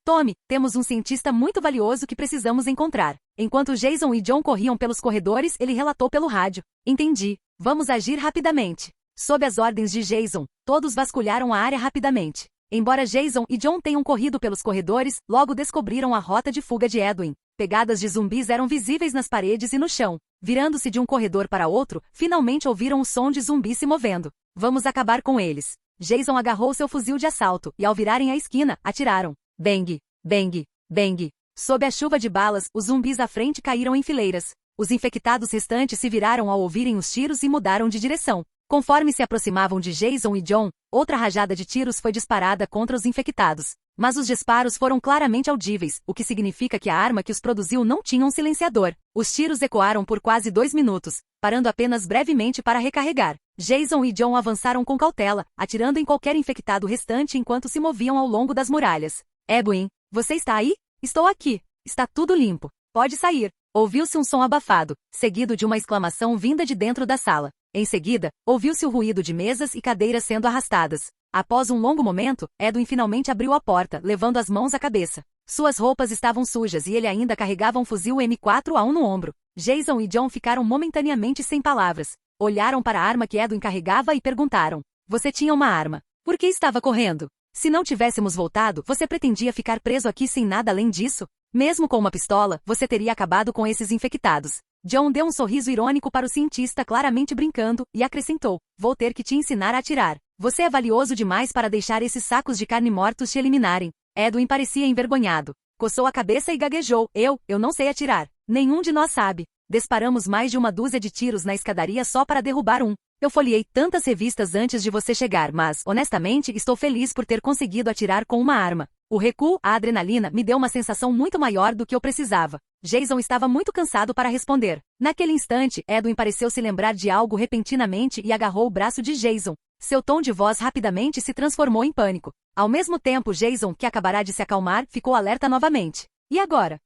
Tommy, temos um cientista muito valioso que precisamos encontrar. Enquanto Jason e John corriam pelos corredores, ele relatou pelo rádio: entendi. Vamos agir rapidamente. Sob as ordens de Jason, todos vasculharam a área rapidamente. Embora Jason e John tenham corrido pelos corredores, logo descobriram a rota de fuga de Edwin. Pegadas de zumbis eram visíveis nas paredes e no chão. Virando-se de um corredor para outro, finalmente ouviram o som de zumbis se movendo. Vamos acabar com eles. Jason agarrou seu fuzil de assalto e, ao virarem a esquina, atiraram. Bang, bang, bang. Sob a chuva de balas, os zumbis à frente caíram em fileiras. Os infectados restantes se viraram ao ouvirem os tiros e mudaram de direção. Conforme se aproximavam de Jason e John, outra rajada de tiros foi disparada contra os infectados. Mas os disparos foram claramente audíveis, o que significa que a arma que os produziu não tinha um silenciador. Os tiros ecoaram por quase 2 minutos, parando apenas brevemente para recarregar. Jason e John avançaram com cautela, atirando em qualquer infectado restante enquanto se moviam ao longo das muralhas. Edwin, você está aí? Estou aqui. Está tudo limpo. Pode sair. Ouviu-se um som abafado, seguido de uma exclamação vinda de dentro da sala. Em seguida, ouviu-se o ruído de mesas e cadeiras sendo arrastadas. Após um longo momento, Edwin finalmente abriu a porta, levando as mãos à cabeça. Suas roupas estavam sujas e ele ainda carregava um fuzil M4A1 no ombro. Jason e John ficaram momentaneamente sem palavras. Olharam para a arma que Edwin carregava e perguntaram: você tinha uma arma? Por que estava correndo? Se não tivéssemos voltado, você pretendia ficar preso aqui sem nada além disso? Mesmo com uma pistola, você teria acabado com esses infectados. John deu um sorriso irônico para o cientista, claramente brincando, e acrescentou: vou ter que te ensinar a atirar. Você é valioso demais para deixar esses sacos de carne mortos te eliminarem. Edwin parecia envergonhado. Coçou a cabeça e gaguejou: eu não sei atirar. Nenhum de nós sabe. Disparamos mais de uma dúzia de tiros na escadaria só para derrubar um. Eu folheei tantas revistas antes de você chegar, mas, honestamente, estou feliz por ter conseguido atirar com uma arma. O recuo, a adrenalina, me deu uma sensação muito maior do que eu precisava. Jason estava muito cansado para responder. Naquele instante, Edwin pareceu se lembrar de algo repentinamente e agarrou o braço de Jason. Seu tom de voz rapidamente se transformou em pânico. Ao mesmo tempo, Jason, que acabará de se acalmar, ficou alerta novamente. E agora?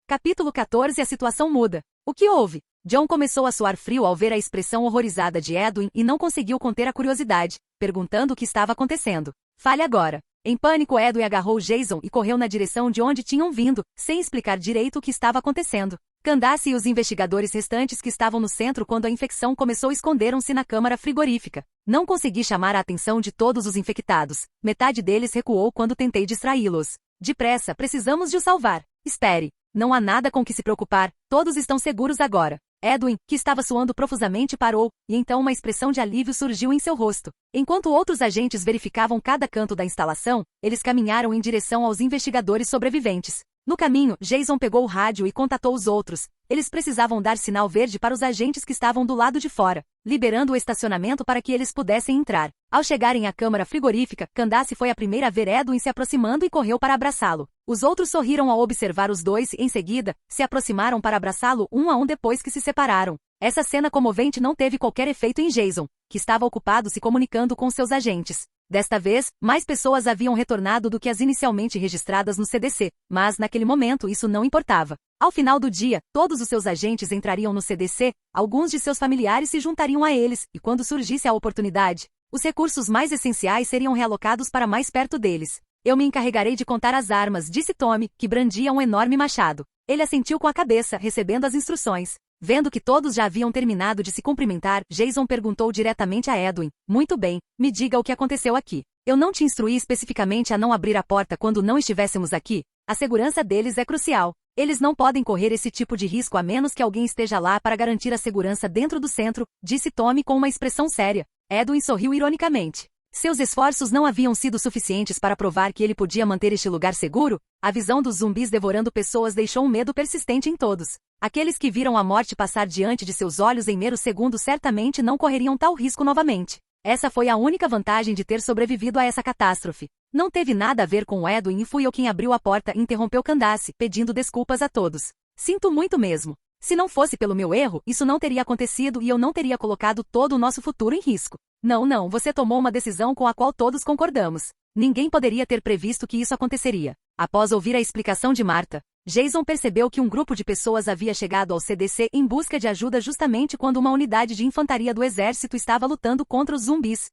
Capítulo 14. A situação muda. O que houve? John começou a suar frio ao ver a expressão horrorizada de Edwin e não conseguiu conter a curiosidade, perguntando o que estava acontecendo. Fale agora. Em pânico, Edwin agarrou Jason e correu na direção de onde tinham vindo, sem explicar direito o que estava acontecendo. Candace e os investigadores restantes que estavam no centro quando a infecção começou esconderam-se na câmara frigorífica. Não consegui chamar a atenção de todos os infectados. Metade deles recuou quando tentei distraí-los. Depressa, precisamos de o salvar. Espere. Não há nada com que se preocupar, todos estão seguros agora. Edwin, que estava suando profusamente, parou, e então uma expressão de alívio surgiu em seu rosto. Enquanto outros agentes verificavam cada canto da instalação, eles caminharam em direção aos investigadores sobreviventes. No caminho, Jason pegou o rádio e contatou os outros. Eles precisavam dar sinal verde para os agentes que estavam do lado de fora, liberando o estacionamento para que eles pudessem entrar. Ao chegarem à câmara frigorífica, Candace foi a primeira a ver Edwin se aproximando e correu para abraçá-lo. Os outros sorriram ao observar os dois e, em seguida, se aproximaram para abraçá-lo um a um depois que se separaram. Essa cena comovente não teve qualquer efeito em Jason, que estava ocupado se comunicando com seus agentes. Desta vez, mais pessoas haviam retornado do que as inicialmente registradas no CDC, mas naquele momento isso não importava. Ao final do dia, todos os seus agentes entrariam no CDC, alguns de seus familiares se juntariam a eles, e quando surgisse a oportunidade, os recursos mais essenciais seriam realocados para mais perto deles. Eu me encarregarei de contar as armas, disse Tommy, que brandia um enorme machado. Ele assentiu com a cabeça, recebendo as instruções. Vendo que todos já haviam terminado de se cumprimentar, Jason perguntou diretamente a Edwin: muito bem, me diga o que aconteceu aqui. Eu não te instruí especificamente a não abrir a porta quando não estivéssemos aqui? A segurança deles é crucial. Eles não podem correr esse tipo de risco a menos que alguém esteja lá para garantir a segurança dentro do centro, disse Tommy com uma expressão séria. Edwin sorriu ironicamente. Seus esforços não haviam sido suficientes para provar que ele podia manter este lugar seguro? A visão dos zumbis devorando pessoas deixou um medo persistente em todos. Aqueles que viram a morte passar diante de seus olhos em meros segundos certamente não correriam tal risco novamente. Essa foi a única vantagem de ter sobrevivido a essa catástrofe. Não teve nada a ver com o Edwin e fui eu quem abriu a porta, interrompeu Candace, pedindo desculpas a todos. Sinto muito mesmo. Se não fosse pelo meu erro, isso não teria acontecido e eu não teria colocado todo o nosso futuro em risco. Não, você tomou uma decisão com a qual todos concordamos. Ninguém poderia ter previsto que isso aconteceria. Após ouvir a explicação de Martha, Jason percebeu que um grupo de pessoas havia chegado ao CDC em busca de ajuda justamente quando uma unidade de infantaria do exército estava lutando contra os zumbis.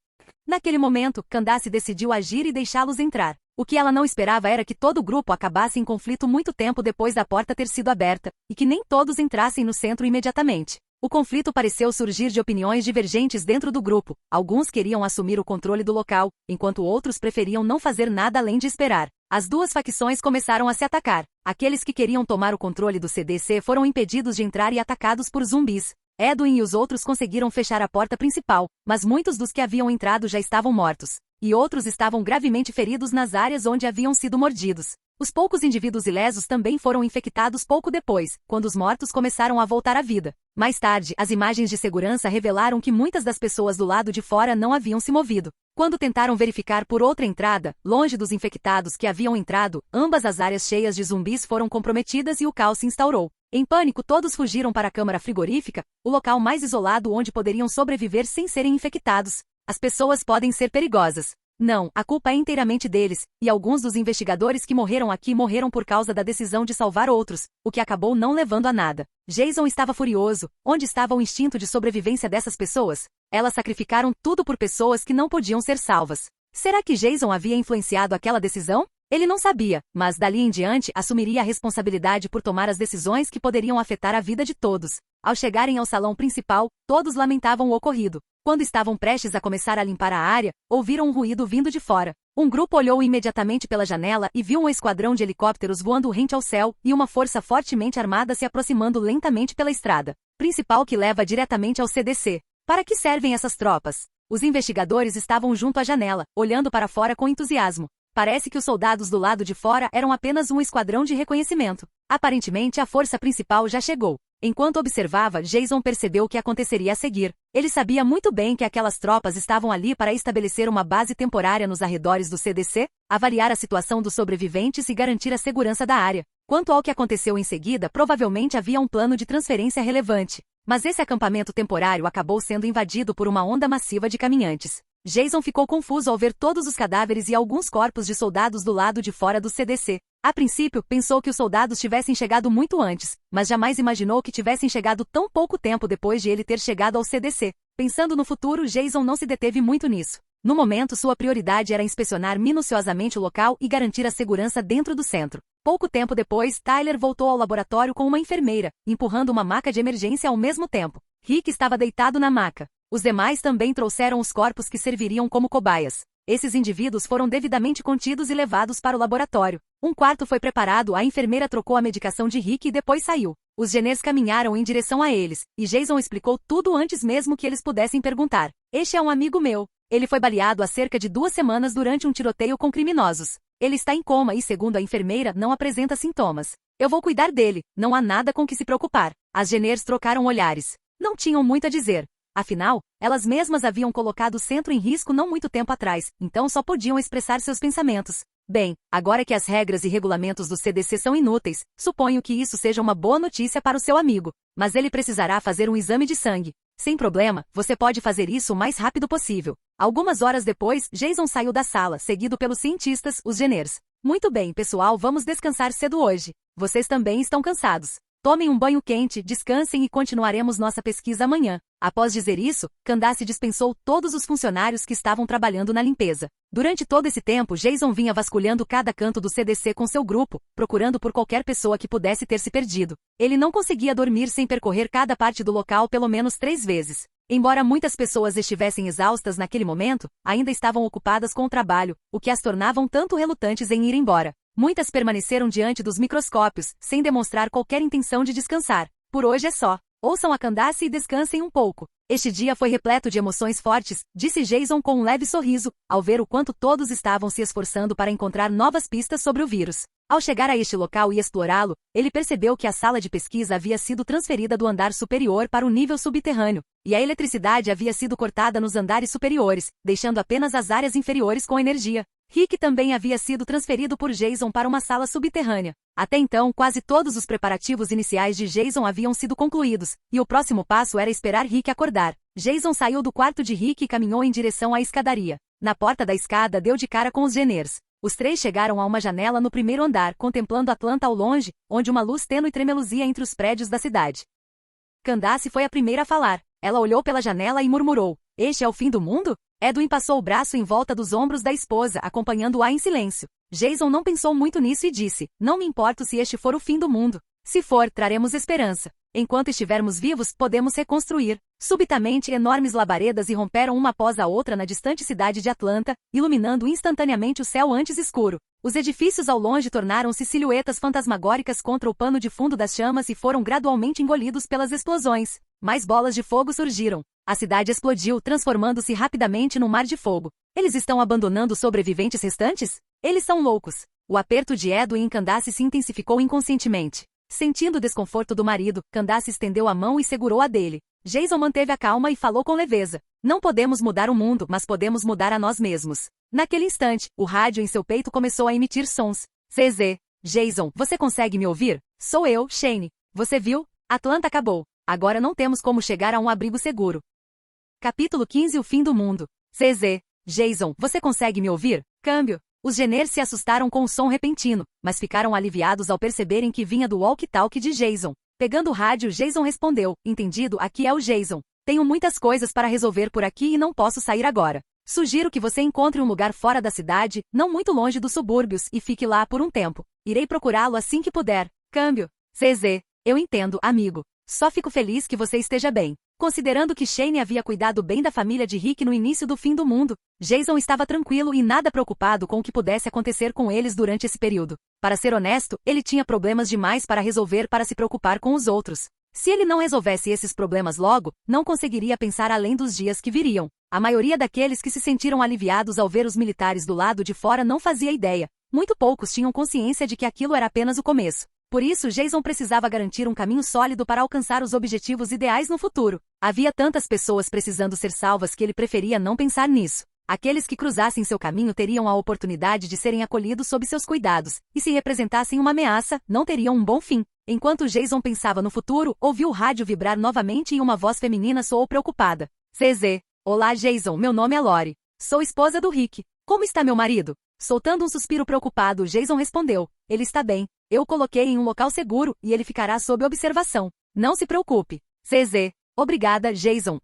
Naquele momento, Candace decidiu agir e deixá-los entrar. O que ela não esperava era que todo o grupo acabasse em conflito muito tempo depois da porta ter sido aberta, e que nem todos entrassem no centro imediatamente. O conflito pareceu surgir de opiniões divergentes dentro do grupo. Alguns queriam assumir o controle do local, enquanto outros preferiam não fazer nada além de esperar. As duas facções começaram a se atacar. Aqueles que queriam tomar o controle do CDC foram impedidos de entrar e atacados por zumbis. Edwin e os outros conseguiram fechar a porta principal, mas muitos dos que haviam entrado já estavam mortos. E outros estavam gravemente feridos nas áreas onde haviam sido mordidos. Os poucos indivíduos ilesos também foram infectados pouco depois, quando os mortos começaram a voltar à vida. Mais tarde, as imagens de segurança revelaram que muitas das pessoas do lado de fora não haviam se movido. Quando tentaram verificar por outra entrada, longe dos infectados que haviam entrado, ambas as áreas cheias de zumbis foram comprometidas e o caos se instaurou. Em pânico, todos fugiram para a câmara frigorífica, o local mais isolado onde poderiam sobreviver sem serem infectados. As pessoas podem ser perigosas. Não, a culpa é inteiramente deles, e alguns dos investigadores que morreram aqui morreram por causa da decisão de salvar outros, o que acabou não levando a nada. Jason estava furioso. Onde estava o instinto de sobrevivência dessas pessoas? Elas sacrificaram tudo por pessoas que não podiam ser salvas. Será que Jason havia influenciado aquela decisão? Ele não sabia, mas dali em diante assumiria a responsabilidade por tomar as decisões que poderiam afetar a vida de todos. Ao chegarem ao salão principal, todos lamentavam o ocorrido. Quando estavam prestes a começar a limpar a área, ouviram um ruído vindo de fora. Um grupo olhou imediatamente pela janela e viu um esquadrão de helicópteros voando rente ao céu e uma força fortemente armada se aproximando lentamente pela estrada principal que leva diretamente ao CDC. Para que servem essas tropas? Os investigadores estavam junto à janela, olhando para fora com entusiasmo. Parece que os soldados do lado de fora eram apenas um esquadrão de reconhecimento. Aparentemente a força principal já chegou. Enquanto observava, Jason percebeu o que aconteceria a seguir. Ele sabia muito bem que aquelas tropas estavam ali para estabelecer uma base temporária nos arredores do CDC, avaliar a situação dos sobreviventes e garantir a segurança da área. Quanto ao que aconteceu em seguida, provavelmente havia um plano de transferência relevante. Mas esse acampamento temporário acabou sendo invadido por uma onda massiva de caminhantes. Jason ficou confuso ao ver todos os cadáveres e alguns corpos de soldados do lado de fora do CDC. A princípio, pensou que os soldados tivessem chegado muito antes, mas jamais imaginou que tivessem chegado tão pouco tempo depois de ele ter chegado ao CDC. Pensando no futuro, Jason não se deteve muito nisso. No momento, sua prioridade era inspecionar minuciosamente o local e garantir a segurança dentro do centro. Pouco tempo depois, Tyler voltou ao laboratório com uma enfermeira, empurrando uma maca de emergência ao mesmo tempo. Rick estava deitado na maca. Os demais também trouxeram os corpos que serviriam como cobaias. Esses indivíduos foram devidamente contidos e levados para o laboratório. Um quarto foi preparado, a enfermeira trocou a medicação de Rick e depois saiu. Os Jenners caminharam em direção a eles, e Jason explicou tudo antes mesmo que eles pudessem perguntar. Este é um amigo meu. Ele foi baleado há cerca de 2 semanas durante um tiroteio com criminosos. Ele está em coma e, segundo a enfermeira, não apresenta sintomas. Eu vou cuidar dele, não há nada com que se preocupar. As Jenners trocaram olhares. Não tinham muito a dizer. Afinal, elas mesmas haviam colocado o centro em risco não muito tempo atrás, então só podiam expressar seus pensamentos. Bem, agora que as regras e regulamentos do CDC são inúteis, suponho que isso seja uma boa notícia para o seu amigo. Mas ele precisará fazer um exame de sangue. Sem problema, você pode fazer isso o mais rápido possível. Algumas horas depois, Jason saiu da sala, seguido pelos cientistas, os Jenners. Muito bem, pessoal, vamos descansar cedo hoje. Vocês também estão cansados. Tomem um banho quente, descansem e continuaremos nossa pesquisa amanhã. Após dizer isso, Candace dispensou todos os funcionários que estavam trabalhando na limpeza. Durante todo esse tempo, Jason vinha vasculhando cada canto do CDC com seu grupo, procurando por qualquer pessoa que pudesse ter se perdido. Ele não conseguia dormir sem percorrer cada parte do local pelo menos 3 vezes. Embora muitas pessoas estivessem exaustas naquele momento, ainda estavam ocupadas com o trabalho, o que as tornavam tanto relutantes em ir embora. Muitas permaneceram diante dos microscópios, sem demonstrar qualquer intenção de descansar. Por hoje é só. Ouçam a Candace e descansem um pouco. Este dia foi repleto de emoções fortes, disse Jason com um leve sorriso, ao ver o quanto todos estavam se esforçando para encontrar novas pistas sobre o vírus. Ao chegar a este local e explorá-lo, ele percebeu que a sala de pesquisa havia sido transferida do andar superior para o nível subterrâneo, e a eletricidade havia sido cortada nos andares superiores, deixando apenas as áreas inferiores com energia. Rick também havia sido transferido por Jason para uma sala subterrânea. Até então, quase todos os preparativos iniciais de Jason haviam sido concluídos, e o próximo passo era esperar Rick acordar. Jason saiu do quarto de Rick e caminhou em direção à escadaria. Na porta da escada deu de cara com os Jenners. Os 3 chegaram a uma janela no primeiro andar, contemplando Atlanta ao longe, onde uma luz tênue tremeluzia entre os prédios da cidade. Candace foi a primeira a falar. Ela olhou pela janela e murmurou: "Este é o fim do mundo?" Edwin passou o braço em volta dos ombros da esposa, acompanhando-a em silêncio. Jason não pensou muito nisso e disse: "Não me importo se este for o fim do mundo. Se for, traremos esperança. Enquanto estivermos vivos, podemos reconstruir." Subitamente, enormes labaredas irromperam uma após a outra na distante cidade de Atlanta, iluminando instantaneamente o céu antes escuro. Os edifícios ao longe tornaram-se silhuetas fantasmagóricas contra o pano de fundo das chamas e foram gradualmente engolidos pelas explosões. Mais bolas de fogo surgiram. A cidade explodiu, transformando-se rapidamente num mar de fogo. Eles estão abandonando os sobreviventes restantes? Eles são loucos. O aperto de Edwin em Candace se intensificou inconscientemente. Sentindo o desconforto do marido, Candace estendeu a mão e segurou a dele. Jason manteve a calma e falou com leveza: "Não podemos mudar o mundo, mas podemos mudar a nós mesmos." Naquele instante, o rádio em seu peito começou a emitir sons. "CZ. Jason, você consegue me ouvir? Sou eu, Shane. Você viu? Atlanta acabou. Agora não temos como chegar a um abrigo seguro." Capítulo 15 O fim do mundo. CZ. Jason, você consegue me ouvir? Câmbio. Os Jenners se assustaram com o som repentino, mas ficaram aliviados ao perceberem que vinha do walkie-talkie de Jason. Pegando o rádio, Jason respondeu: "Entendido, aqui é o Jason. Tenho muitas coisas para resolver por aqui e não posso sair agora. Sugiro que você encontre um lugar fora da cidade, não muito longe dos subúrbios, e fique lá por um tempo. Irei procurá-lo assim que puder. Câmbio. CZ. Eu entendo, amigo. Só fico feliz que você esteja bem. Considerando que Shane havia cuidado bem da família de Rick no início do fim do mundo, Jason estava tranquilo e nada preocupado com o que pudesse acontecer com eles durante esse período. Para ser honesto, ele tinha problemas demais para resolver para se preocupar com os outros. Se ele não resolvesse esses problemas logo, não conseguiria pensar além dos dias que viriam. A maioria daqueles que se sentiram aliviados ao ver os militares do lado de fora não fazia ideia. Muito poucos tinham consciência de que aquilo era apenas o começo. Por isso, Jason precisava garantir um caminho sólido para alcançar os objetivos ideais no futuro. Havia tantas pessoas precisando ser salvas que ele preferia não pensar nisso. Aqueles que cruzassem seu caminho teriam a oportunidade de serem acolhidos sob seus cuidados, e se representassem uma ameaça, não teriam um bom fim. Enquanto Jason pensava no futuro, ouviu o rádio vibrar novamente e uma voz feminina soou preocupada. CZ. Olá, Jason, meu nome é Lori. Sou esposa do Rick. Como está meu marido? Soltando um suspiro preocupado, Jason respondeu. Ele está bem. Eu o coloquei em um local seguro e ele ficará sob observação. Não se preocupe. CZ. Obrigada, Jason.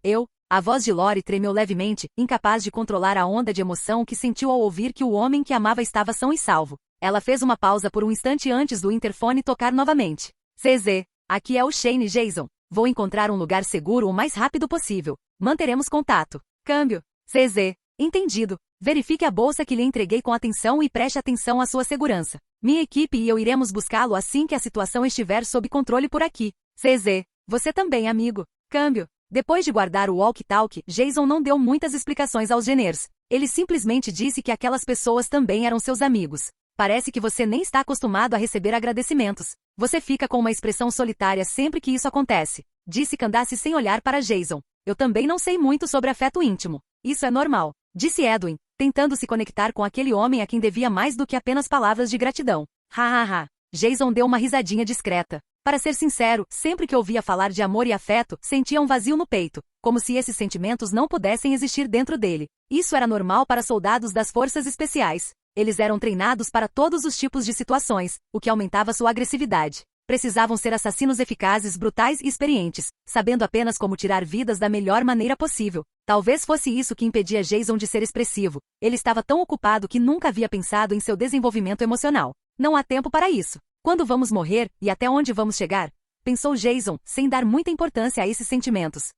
A voz de Lori tremeu levemente, incapaz de controlar a onda de emoção que sentiu ao ouvir que o homem que amava estava são e salvo. Ela fez uma pausa por um instante antes do interfone tocar novamente. CZ. Aqui é o Shane, Jason. Vou encontrar um lugar seguro o mais rápido possível. Manteremos contato. Câmbio. CZ. Entendido. Verifique a bolsa que lhe entreguei com atenção e preste atenção à sua segurança. Minha equipe e eu iremos buscá-lo assim que a situação estiver sob controle por aqui. CZ. Você também, amigo. Câmbio. Depois de guardar o walkie-talkie, Jason não deu muitas explicações aos Jenners. Ele simplesmente disse que aquelas pessoas também eram seus amigos. Parece que você nem está acostumado a receber agradecimentos. Você fica com uma expressão solitária sempre que isso acontece. Disse Candace sem olhar para Jason. Eu também não sei muito sobre afeto íntimo. Isso é normal. Disse Edwin, tentando se conectar com aquele homem a quem devia mais do que apenas palavras de gratidão. Ha. Jason deu uma risadinha discreta. Para ser sincero, sempre que ouvia falar de amor e afeto, sentia um vazio no peito, como se esses sentimentos não pudessem existir dentro dele. Isso era normal para soldados das forças especiais. Eles eram treinados para todos os tipos de situações, o que aumentava sua agressividade. Precisavam ser assassinos eficazes, brutais e experientes, sabendo apenas como tirar vidas da melhor maneira possível. Talvez fosse isso que impedia Jason de ser expressivo. Ele estava tão ocupado que nunca havia pensado em seu desenvolvimento emocional. Não há tempo para isso. Quando vamos morrer, e até onde vamos chegar? Pensou Jason, sem dar muita importância a esses sentimentos.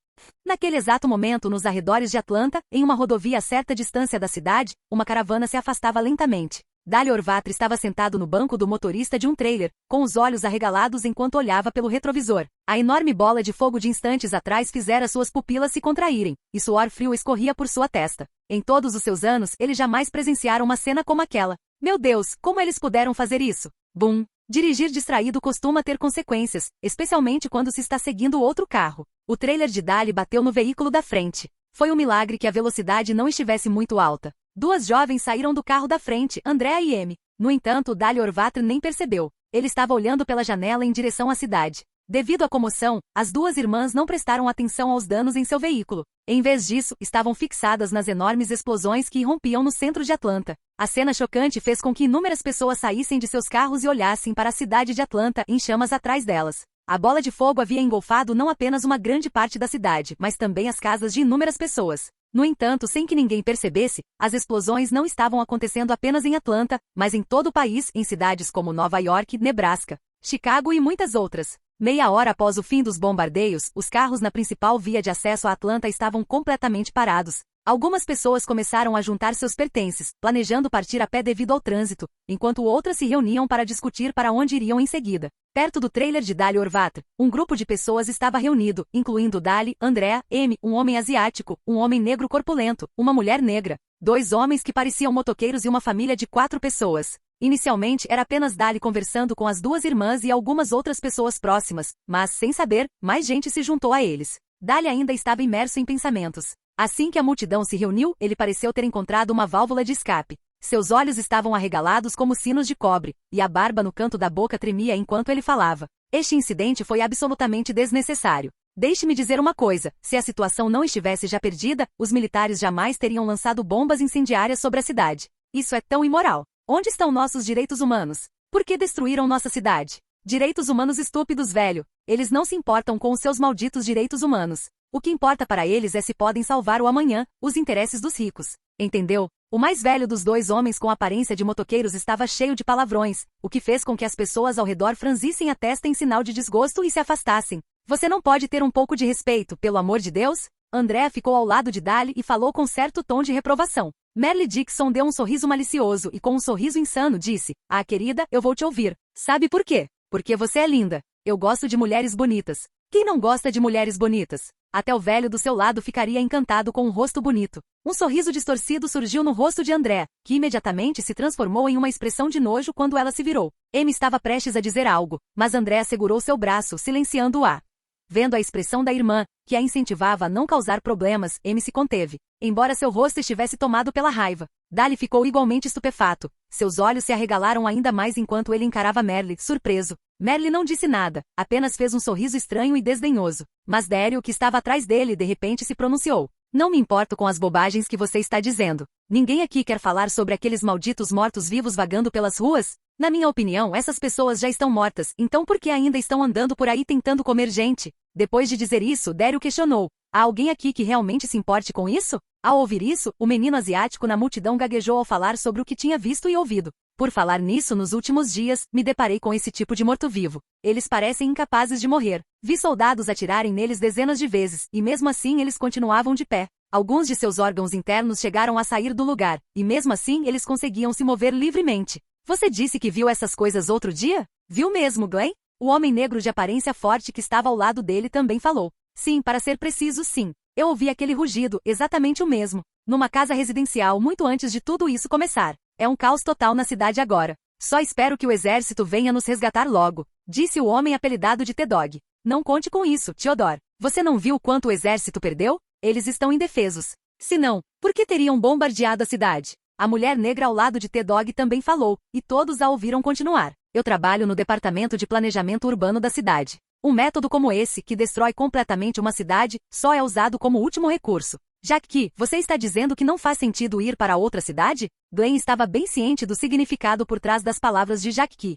Naquele exato momento, nos arredores de Atlanta, em uma rodovia a certa distância da cidade, uma caravana se afastava lentamente. Dali Orvatra estava sentado no banco do motorista de um trailer, com os olhos arregalados enquanto olhava pelo retrovisor. A enorme bola de fogo de instantes atrás fizera suas pupilas se contraírem, e suor frio escorria por sua testa. Em todos os seus anos, ele jamais presenciara uma cena como aquela. Meu Deus, como eles puderam fazer isso? Bum! Dirigir distraído costuma ter consequências, especialmente quando se está seguindo outro carro. O trailer de Dali bateu no veículo da frente. Foi um milagre que a velocidade não estivesse muito alta. Duas jovens saíram do carro da frente, Andrea e Amy. No entanto, Dali Orvatra nem percebeu. Ele estava olhando pela janela em direção à cidade. Devido à comoção, as duas irmãs não prestaram atenção aos danos em seu veículo. Em vez disso, estavam fixadas nas enormes explosões que irrompiam no centro de Atlanta. A cena chocante fez com que inúmeras pessoas saíssem de seus carros e olhassem para a cidade de Atlanta em chamas atrás delas. A bola de fogo havia engolfado não apenas uma grande parte da cidade, mas também as casas de inúmeras pessoas. No entanto, sem que ninguém percebesse, as explosões não estavam acontecendo apenas em Atlanta, mas em todo o país, em cidades como Nova York, Nebraska, Chicago e muitas outras. Meia hora após o fim dos bombardeios, os carros na principal via de acesso a Atlanta estavam completamente parados. Algumas pessoas começaram a juntar seus pertences, planejando partir a pé devido ao trânsito, enquanto outras se reuniam para discutir para onde iriam em seguida. Perto do trailer de Dali Orvatra, um grupo de pessoas estava reunido, incluindo Dali, Andrea, Amy, um homem asiático, um homem negro corpulento, uma mulher negra, dois homens que pareciam motoqueiros e uma família de 4 pessoas. Inicialmente era apenas Dali conversando com as duas irmãs e algumas outras pessoas próximas, mas, sem saber, mais gente se juntou a eles. Dali ainda estava imerso em pensamentos. Assim que a multidão se reuniu, ele pareceu ter encontrado uma válvula de escape. Seus olhos estavam arregalados como sinos de cobre, e a barba no canto da boca tremia enquanto ele falava. Este incidente foi absolutamente desnecessário. Deixe-me dizer uma coisa, se a situação não estivesse já perdida, os militares jamais teriam lançado bombas incendiárias sobre a cidade. Isso é tão imoral. Onde estão nossos direitos humanos? Por que destruíram nossa cidade? Direitos humanos estúpidos, velho. Eles não se importam com os seus malditos direitos humanos. O que importa para eles é se podem salvar o amanhã, os interesses dos ricos. Entendeu? O mais velho dos dois homens com aparência de motoqueiros estava cheio de palavrões, o que fez com que as pessoas ao redor franzissem a testa em sinal de desgosto e se afastassem. Você não pode ter um pouco de respeito, pelo amor de Deus? Andrea ficou ao lado de Dali e falou com certo tom de reprovação. Merle Dixon deu um sorriso malicioso e com um sorriso insano disse, ah, querida, eu vou te ouvir. Sabe por quê? Porque você é linda. Eu gosto de mulheres bonitas. Quem não gosta de mulheres bonitas? Até o velho do seu lado ficaria encantado com um rosto bonito. Um sorriso distorcido surgiu no rosto de Andrea, que imediatamente se transformou em uma expressão de nojo quando ela se virou. Amy estava prestes a dizer algo, mas Andrea segurou seu braço, silenciando-a. Vendo a expressão da irmã, que a incentivava a não causar problemas, Amy se conteve. Embora seu rosto estivesse tomado pela raiva, Dali ficou igualmente estupefato. Seus olhos se arregalaram ainda mais enquanto ele encarava Merle, surpreso. Merle não disse nada, apenas fez um sorriso estranho e desdenhoso. Mas Daryl, que estava atrás dele, de repente se pronunciou. Não me importo com as bobagens que você está dizendo. Ninguém aqui quer falar sobre aqueles malditos mortos-vivos vagando pelas ruas? Na minha opinião, essas pessoas já estão mortas, então por que ainda estão andando por aí tentando comer gente? Depois de dizer isso, Daryl questionou. Há alguém aqui que realmente se importe com isso? Ao ouvir isso, o menino asiático na multidão gaguejou ao falar sobre o que tinha visto e ouvido. Por falar nisso, nos últimos dias, me deparei com esse tipo de morto-vivo. Eles parecem incapazes de morrer. Vi soldados atirarem neles dezenas de vezes, e mesmo assim eles continuavam de pé. Alguns de seus órgãos internos chegaram a sair do lugar, e mesmo assim eles conseguiam se mover livremente. Você disse que viu essas coisas outro dia? Viu mesmo, Glenn? O homem negro de aparência forte que estava ao lado dele também falou. Sim, para ser preciso, sim. Eu ouvi aquele rugido, exatamente o mesmo. Numa casa residencial muito antes de tudo isso começar. É um caos total na cidade agora. Só espero que o exército venha nos resgatar logo, disse o homem apelidado de T-Dog. Não conte com isso, Theodore. Você não viu quanto o exército perdeu? Eles estão indefesos. Se não, por que teriam bombardeado a cidade? A mulher negra ao lado de T-Dog também falou, e todos a ouviram continuar. Eu trabalho no departamento de planejamento urbano da cidade. Um método como esse, que destrói completamente uma cidade, só é usado como último recurso. Já que, você está dizendo que não faz sentido ir para outra cidade? Glenn estava bem ciente do significado por trás das palavras de Jack.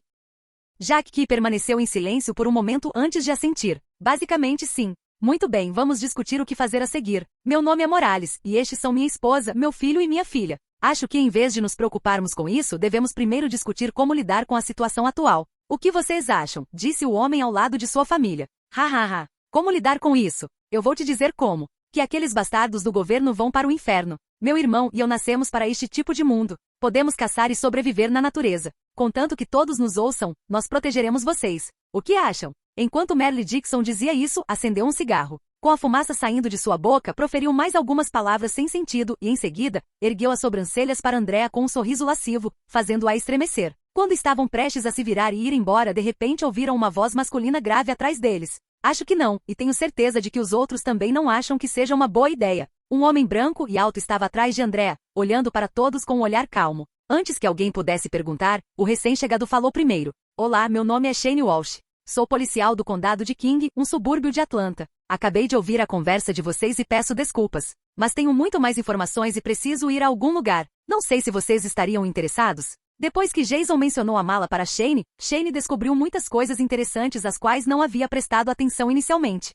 Jack permaneceu em silêncio por um momento antes de assentir. Basicamente sim. Muito bem, vamos discutir o que fazer a seguir. Meu nome é Morales, e estes são minha esposa, meu filho e minha filha. Acho que em vez de nos preocuparmos com isso, devemos primeiro discutir como lidar com a situação atual. O que vocês acham? Disse o homem ao lado de sua família. Ha. Como lidar com isso? Eu vou te dizer como. Que aqueles bastardos do governo vão para o inferno. Meu irmão e eu nascemos para este tipo de mundo. Podemos caçar e sobreviver na natureza. Contanto que todos nos ouçam, nós protegeremos vocês. O que acham? Enquanto Merle Dixon dizia isso, acendeu um cigarro. Com a fumaça saindo de sua boca, proferiu mais algumas palavras sem sentido e, em seguida, ergueu as sobrancelhas para Andrea com um sorriso lascivo, fazendo-a estremecer. Quando estavam prestes a se virar e ir embora, de repente ouviram uma voz masculina grave atrás deles. Acho que não, e tenho certeza de que os outros também não acham que seja uma boa ideia. Um homem branco e alto estava atrás de Andrea, olhando para todos com um olhar calmo. Antes que alguém pudesse perguntar, o recém-chegado falou primeiro. Olá, meu nome é Shane Walsh. Sou policial do condado de King, um subúrbio de Atlanta. Acabei de ouvir a conversa de vocês e peço desculpas. Mas tenho muito mais informações e preciso ir a algum lugar. Não sei se vocês estariam interessados. Depois que Jason mencionou a mala para Shane, Shane descobriu muitas coisas interessantes às quais não havia prestado atenção inicialmente.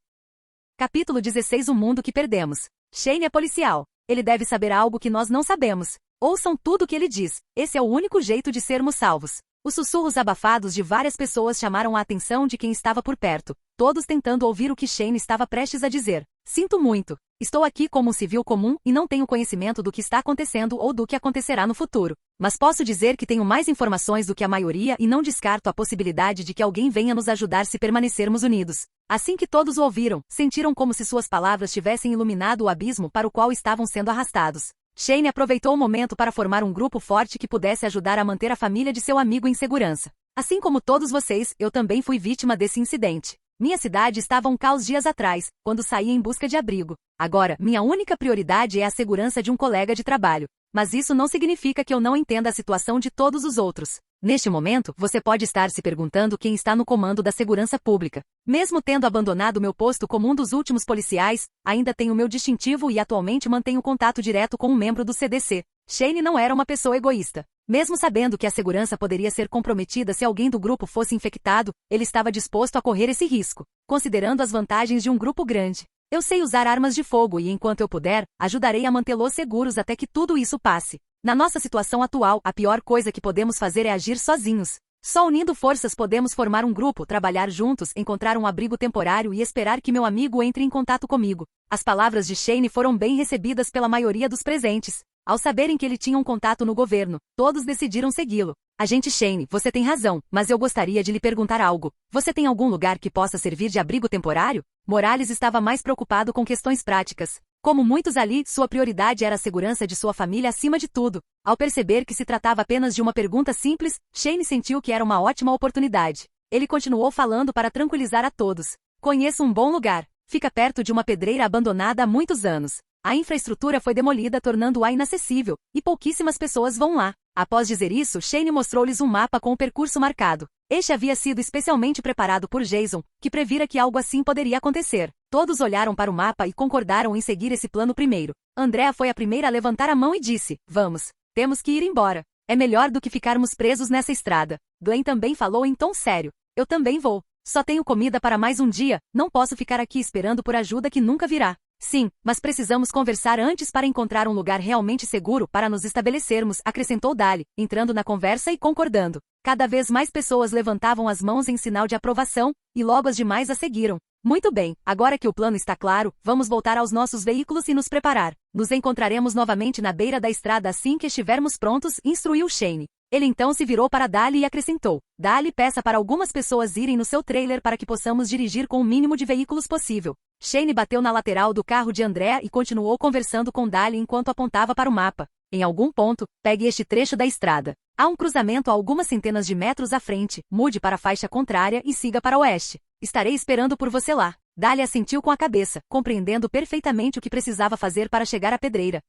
Capítulo 16 O mundo que perdemos. Shane é policial. Ele deve saber algo que nós não sabemos. Ouçam tudo o que ele diz. Esse é o único jeito de sermos salvos. Os sussurros abafados de várias pessoas chamaram a atenção de quem estava por perto, todos tentando ouvir o que Shane estava prestes a dizer. Sinto muito. Estou aqui como um civil comum e não tenho conhecimento do que está acontecendo ou do que acontecerá no futuro. Mas posso dizer que tenho mais informações do que a maioria e não descarto a possibilidade de que alguém venha nos ajudar se permanecermos unidos. Assim que todos o ouviram, sentiram como se suas palavras tivessem iluminado o abismo para o qual estavam sendo arrastados. Shane aproveitou o momento para formar um grupo forte que pudesse ajudar a manter a família de seu amigo em segurança. Assim como todos vocês, eu também fui vítima desse incidente. Minha cidade estava um caos dias atrás, quando saí em busca de abrigo. Agora, minha única prioridade é a segurança de um colega de trabalho. Mas isso não significa que eu não entenda a situação de todos os outros. Neste momento, você pode estar se perguntando quem está no comando da segurança pública. Mesmo tendo abandonado meu posto como um dos últimos policiais, ainda tenho meu distintivo e atualmente mantenho contato direto com um membro do CDC. Shane não era uma pessoa egoísta. Mesmo sabendo que a segurança poderia ser comprometida se alguém do grupo fosse infectado, ele estava disposto a correr esse risco, considerando as vantagens de um grupo grande. Eu sei usar armas de fogo e, enquanto eu puder, ajudarei a mantê-los seguros até que tudo isso passe. Na nossa situação atual, a pior coisa que podemos fazer é agir sozinhos. Só unindo forças podemos formar um grupo, trabalhar juntos, encontrar um abrigo temporário e esperar que meu amigo entre em contato comigo. As palavras de Shane foram bem recebidas pela maioria dos presentes. Ao saberem que ele tinha um contato no governo, todos decidiram segui-lo. Agente Shane, você tem razão, mas eu gostaria de lhe perguntar algo. Você tem algum lugar que possa servir de abrigo temporário? Morales estava mais preocupado com questões práticas. Como muitos ali, sua prioridade era a segurança de sua família acima de tudo. Ao perceber que se tratava apenas de uma pergunta simples, Shane sentiu que era uma ótima oportunidade. Ele continuou falando para tranquilizar a todos. Conheço um bom lugar. Fica perto de uma pedreira abandonada há muitos anos. A infraestrutura foi demolida, tornando-a inacessível, e pouquíssimas pessoas vão lá. Após dizer isso, Shane mostrou-lhes um mapa com o percurso marcado. Este havia sido especialmente preparado por Jason, que previra que algo assim poderia acontecer. Todos olharam para o mapa e concordaram em seguir esse plano primeiro. Andrea foi a primeira a levantar a mão e disse: Vamos, temos que ir embora. É melhor do que ficarmos presos nessa estrada. Glenn também falou em tom sério. Eu também vou. Só tenho comida para mais um dia, não posso ficar aqui esperando por ajuda que nunca virá. Sim, mas precisamos conversar antes para encontrar um lugar realmente seguro para nos estabelecermos, acrescentou Dali, entrando na conversa e concordando. Cada vez mais pessoas levantavam as mãos em sinal de aprovação, e logo as demais a seguiram. Muito bem, agora que o plano está claro, vamos voltar aos nossos veículos e nos preparar. Nos encontraremos novamente na beira da estrada assim que estivermos prontos, instruiu Shane. Ele então se virou para Dali e acrescentou: Dali, peça para algumas pessoas irem no seu trailer para que possamos dirigir com o mínimo de veículos possível. Shane bateu na lateral do carro de Andrea e continuou conversando com Dali enquanto apontava para o mapa. Em algum ponto, pegue este trecho da estrada. Há um cruzamento a algumas centenas de metros à frente, mude para a faixa contrária e siga para o oeste. Estarei esperando por você lá. Dali assentiu com a cabeça, compreendendo perfeitamente o que precisava fazer para chegar à pedreira.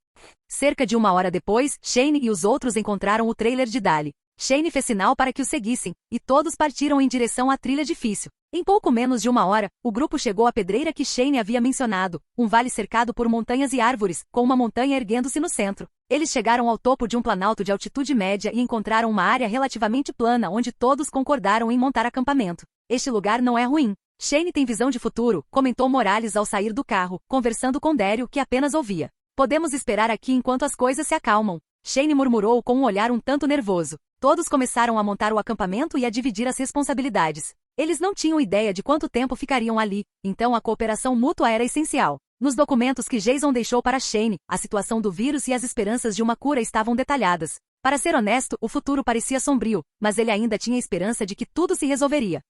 Cerca de 1 hora depois, Shane e os outros encontraram o trailer de Dali. Shane fez sinal para que o seguissem, e todos partiram em direção à trilha difícil. Em pouco menos de 1 hora, o grupo chegou à pedreira que Shane havia mencionado, um vale cercado por montanhas e árvores, com uma montanha erguendo-se no centro. Eles chegaram ao topo de um planalto de altitude média e encontraram uma área relativamente plana onde todos concordaram em montar acampamento. Este lugar não é ruim. Shane tem visão de futuro, comentou Morales ao sair do carro, conversando com Daryl, que apenas ouvia. Podemos esperar aqui enquanto as coisas se acalmam. Shane murmurou com um olhar um tanto nervoso. Todos começaram a montar o acampamento e a dividir as responsabilidades. Eles não tinham ideia de quanto tempo ficariam ali, então a cooperação mútua era essencial. Nos documentos que Jason deixou para Shane, a situação do vírus e as esperanças de uma cura estavam detalhadas. Para ser honesto, o futuro parecia sombrio, mas ele ainda tinha esperança de que tudo se resolveria.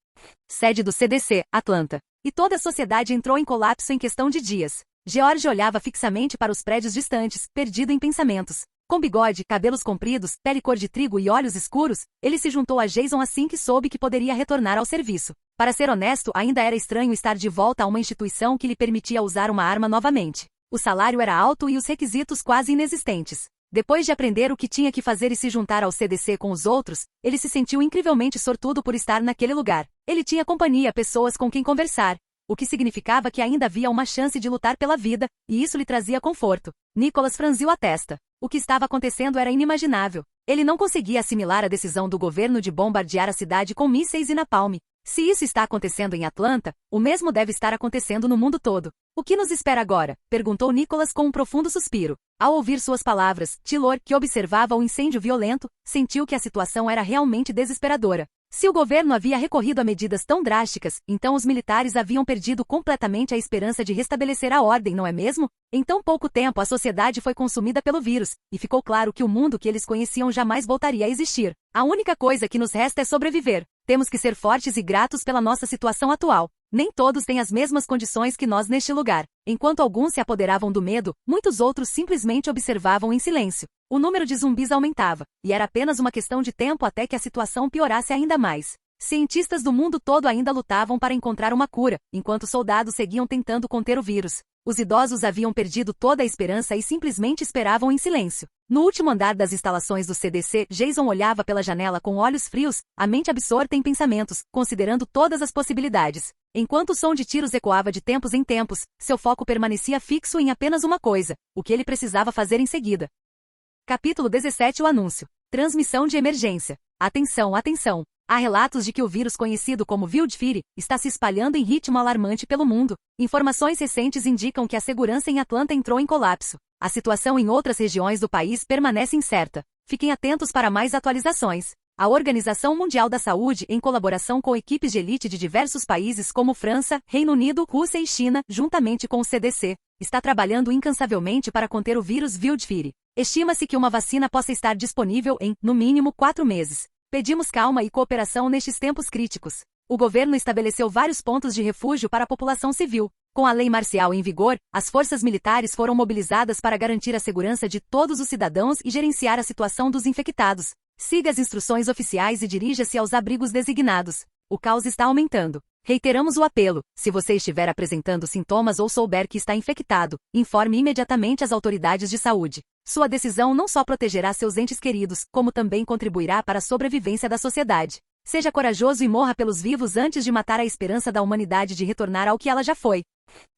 Sede do CDC, Atlanta. E toda a sociedade entrou em colapso em questão de dias. George olhava fixamente para os prédios distantes, perdido em pensamentos. Com bigode, cabelos compridos, pele cor de trigo e olhos escuros, ele se juntou a Jason assim que soube que poderia retornar ao serviço. Para ser honesto, ainda era estranho estar de volta a uma instituição que lhe permitia usar uma arma novamente. O salário era alto e os requisitos quase inexistentes. Depois de aprender o que tinha que fazer e se juntar ao CDC com os outros, ele se sentiu incrivelmente sortudo por estar naquele lugar. Ele tinha companhia, pessoas com quem conversar, o que significava que ainda havia uma chance de lutar pela vida, e isso lhe trazia conforto. Nicholas franziu a testa. O que estava acontecendo era inimaginável. Ele não conseguia assimilar a decisão do governo de bombardear a cidade com mísseis e napalm. Se isso está acontecendo em Atlanta, o mesmo deve estar acontecendo no mundo todo. O que nos espera agora? Perguntou Nicholas com um profundo suspiro. Ao ouvir suas palavras, Tylor, que observava o incêndio violento, sentiu que a situação era realmente desesperadora. Se o governo havia recorrido a medidas tão drásticas, então os militares haviam perdido completamente a esperança de restabelecer a ordem, não é mesmo? Em tão pouco tempo a sociedade foi consumida pelo vírus, e ficou claro que o mundo que eles conheciam jamais voltaria a existir. A única coisa que nos resta é sobreviver. Temos que ser fortes e gratos pela nossa situação atual. Nem todos têm as mesmas condições que nós neste lugar. Enquanto alguns se apoderavam do medo, muitos outros simplesmente observavam em silêncio. O número de zumbis aumentava, e era apenas uma questão de tempo até que a situação piorasse ainda mais. Cientistas do mundo todo ainda lutavam para encontrar uma cura, enquanto soldados seguiam tentando conter o vírus. Os idosos haviam perdido toda a esperança e simplesmente esperavam em silêncio. No último andar das instalações do CDC, Jason olhava pela janela com olhos frios, a mente absorta em pensamentos, considerando todas as possibilidades. Enquanto o som de tiros ecoava de tempos em tempos, seu foco permanecia fixo em apenas uma coisa: o que ele precisava fazer em seguida. Capítulo 17. O anúncio. Transmissão de emergência. Atenção, atenção! Há relatos de que o vírus conhecido como Wildfire está se espalhando em ritmo alarmante pelo mundo. Informações recentes indicam que a segurança em Atlanta entrou em colapso. A situação em outras regiões do país permanece incerta. Fiquem atentos para mais atualizações. A Organização Mundial da Saúde, em colaboração com equipes de elite de diversos países como França, Reino Unido, Rússia e China, juntamente com o CDC, está trabalhando incansavelmente para conter o vírus Wildfire. Estima-se que uma vacina possa estar disponível em, no mínimo, 4 meses. Pedimos calma e cooperação nestes tempos críticos. O governo estabeleceu vários pontos de refúgio para a população civil. Com a lei marcial em vigor, as forças militares foram mobilizadas para garantir a segurança de todos os cidadãos e gerenciar a situação dos infectados. Siga as instruções oficiais e dirija-se aos abrigos designados. O caos está aumentando. Reiteramos o apelo: se você estiver apresentando sintomas ou souber que está infectado, informe imediatamente as autoridades de saúde. Sua decisão não só protegerá seus entes queridos, como também contribuirá para a sobrevivência da sociedade. Seja corajoso e morra pelos vivos antes de matar a esperança da humanidade de retornar ao que ela já foi.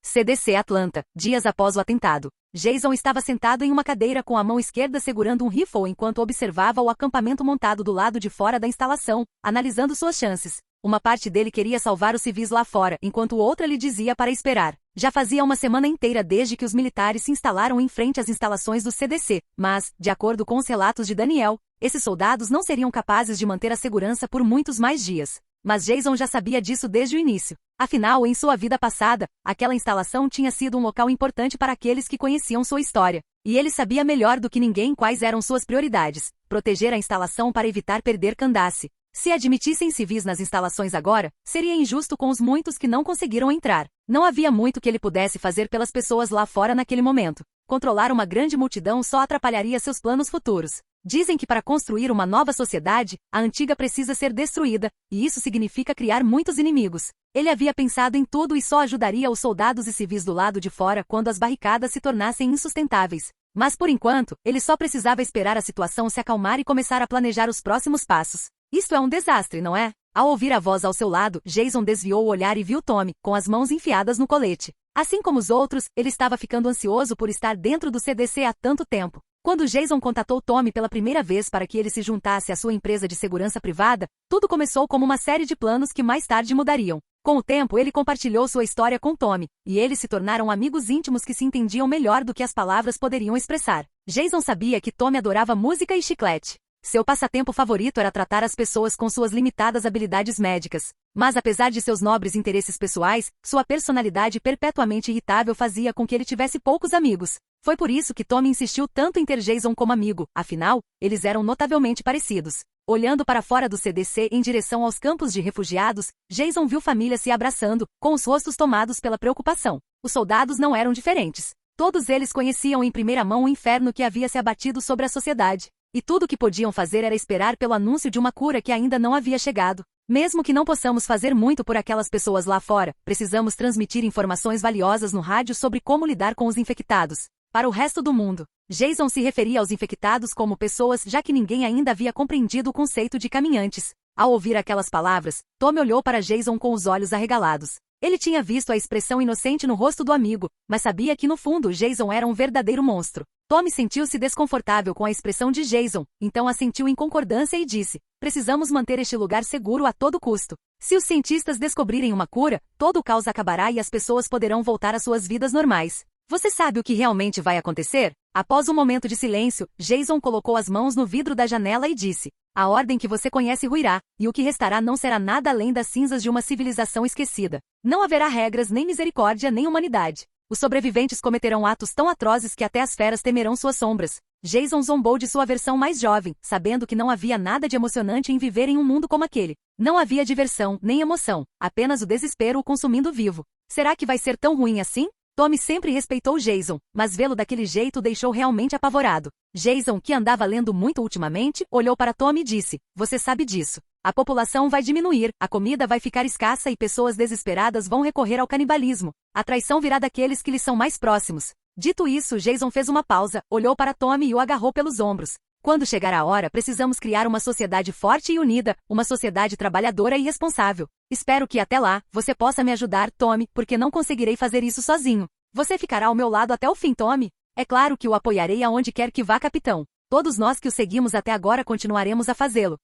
CDC Atlanta, dias após o atentado. Jason estava sentado em uma cadeira com a mão esquerda segurando um rifle enquanto observava o acampamento montado do lado de fora da instalação, analisando suas chances. Uma parte dele queria salvar os civis lá fora, enquanto outra lhe dizia para esperar. Já fazia uma semana inteira desde que os militares se instalaram em frente às instalações do CDC, mas, de acordo com os relatos de Daniel, esses soldados não seriam capazes de manter a segurança por muitos mais dias. Mas Jason já sabia disso desde o início. Afinal, em sua vida passada, aquela instalação tinha sido um local importante para aqueles que conheciam sua história. E ele sabia melhor do que ninguém quais eram suas prioridades: proteger a instalação para evitar perder Candace. Se admitissem civis nas instalações agora, seria injusto com os muitos que não conseguiram entrar. Não havia muito que ele pudesse fazer pelas pessoas lá fora naquele momento. Controlar uma grande multidão só atrapalharia seus planos futuros. Dizem que para construir uma nova sociedade, a antiga precisa ser destruída, e isso significa criar muitos inimigos. Ele havia pensado em tudo e só ajudaria os soldados e civis do lado de fora quando as barricadas se tornassem insustentáveis. Mas por enquanto, ele só precisava esperar a situação se acalmar e começar a planejar os próximos passos. Isto é um desastre, não é? Ao ouvir a voz ao seu lado, Jason desviou o olhar e viu Tommy, com as mãos enfiadas no colete. Assim como os outros, ele estava ficando ansioso por estar dentro do CDC há tanto tempo. Quando Jason contatou Tommy pela primeira vez para que ele se juntasse à sua empresa de segurança privada, tudo começou como uma série de planos que mais tarde mudariam. Com o tempo, ele compartilhou sua história com Tommy, e eles se tornaram amigos íntimos que se entendiam melhor do que as palavras poderiam expressar. Jason sabia que Tommy adorava música e chiclete. Seu passatempo favorito era tratar as pessoas com suas limitadas habilidades médicas. Mas apesar de seus nobres interesses pessoais, sua personalidade perpetuamente irritável fazia com que ele tivesse poucos amigos. Foi por isso que Tommy insistiu tanto em ter Jason como amigo, afinal, eles eram notavelmente parecidos. Olhando para fora do CDC em direção aos campos de refugiados, Jason viu famílias se abraçando, com os rostos tomados pela preocupação. Os soldados não eram diferentes. Todos eles conheciam em primeira mão o inferno que havia se abatido sobre a sociedade. E tudo o que podiam fazer era esperar pelo anúncio de uma cura que ainda não havia chegado. Mesmo que não possamos fazer muito por aquelas pessoas lá fora, precisamos transmitir informações valiosas no rádio sobre como lidar com os infectados. Para o resto do mundo, Jason se referia aos infectados como pessoas, já que ninguém ainda havia compreendido o conceito de caminhantes. Ao ouvir aquelas palavras, Tommy olhou para Jason com os olhos arregalados. Ele tinha visto a expressão inocente no rosto do amigo, mas sabia que no fundo Jason era um verdadeiro monstro. Tommy sentiu-se desconfortável com a expressão de Jason, então assentiu em concordância e disse: precisamos manter este lugar seguro a todo custo. Se os cientistas descobrirem uma cura, todo o caos acabará e as pessoas poderão voltar às suas vidas normais. Você sabe o que realmente vai acontecer? Após um momento de silêncio, Jason colocou as mãos no vidro da janela e disse: a ordem que você conhece ruirá, e o que restará não será nada além das cinzas de uma civilização esquecida. Não haverá regras, nem misericórdia, nem humanidade. Os sobreviventes cometerão atos tão atrozes que até as feras temerão suas sombras. Jason zombou de sua versão mais jovem, sabendo que não havia nada de emocionante em viver em um mundo como aquele. Não havia diversão, nem emoção, apenas o desespero o consumindo vivo. Será que vai ser tão ruim assim? Tommy sempre respeitou Jason, mas vê-lo daquele jeito o deixou realmente apavorado. Jason, que andava lendo muito ultimamente, olhou para Tommy e disse: você sabe disso. A população vai diminuir, a comida vai ficar escassa e pessoas desesperadas vão recorrer ao canibalismo. A traição virá daqueles que lhes são mais próximos. Dito isso, Jason fez uma pausa, olhou para Tommy e o agarrou pelos ombros. Quando chegar a hora, precisamos criar uma sociedade forte e unida, uma sociedade trabalhadora e responsável. Espero que até lá, você possa me ajudar, Tommy, porque não conseguirei fazer isso sozinho. Você ficará ao meu lado até o fim, Tommy? É claro que o apoiarei aonde quer que vá, capitão. Todos nós que o seguimos até agora continuaremos a fazê-lo.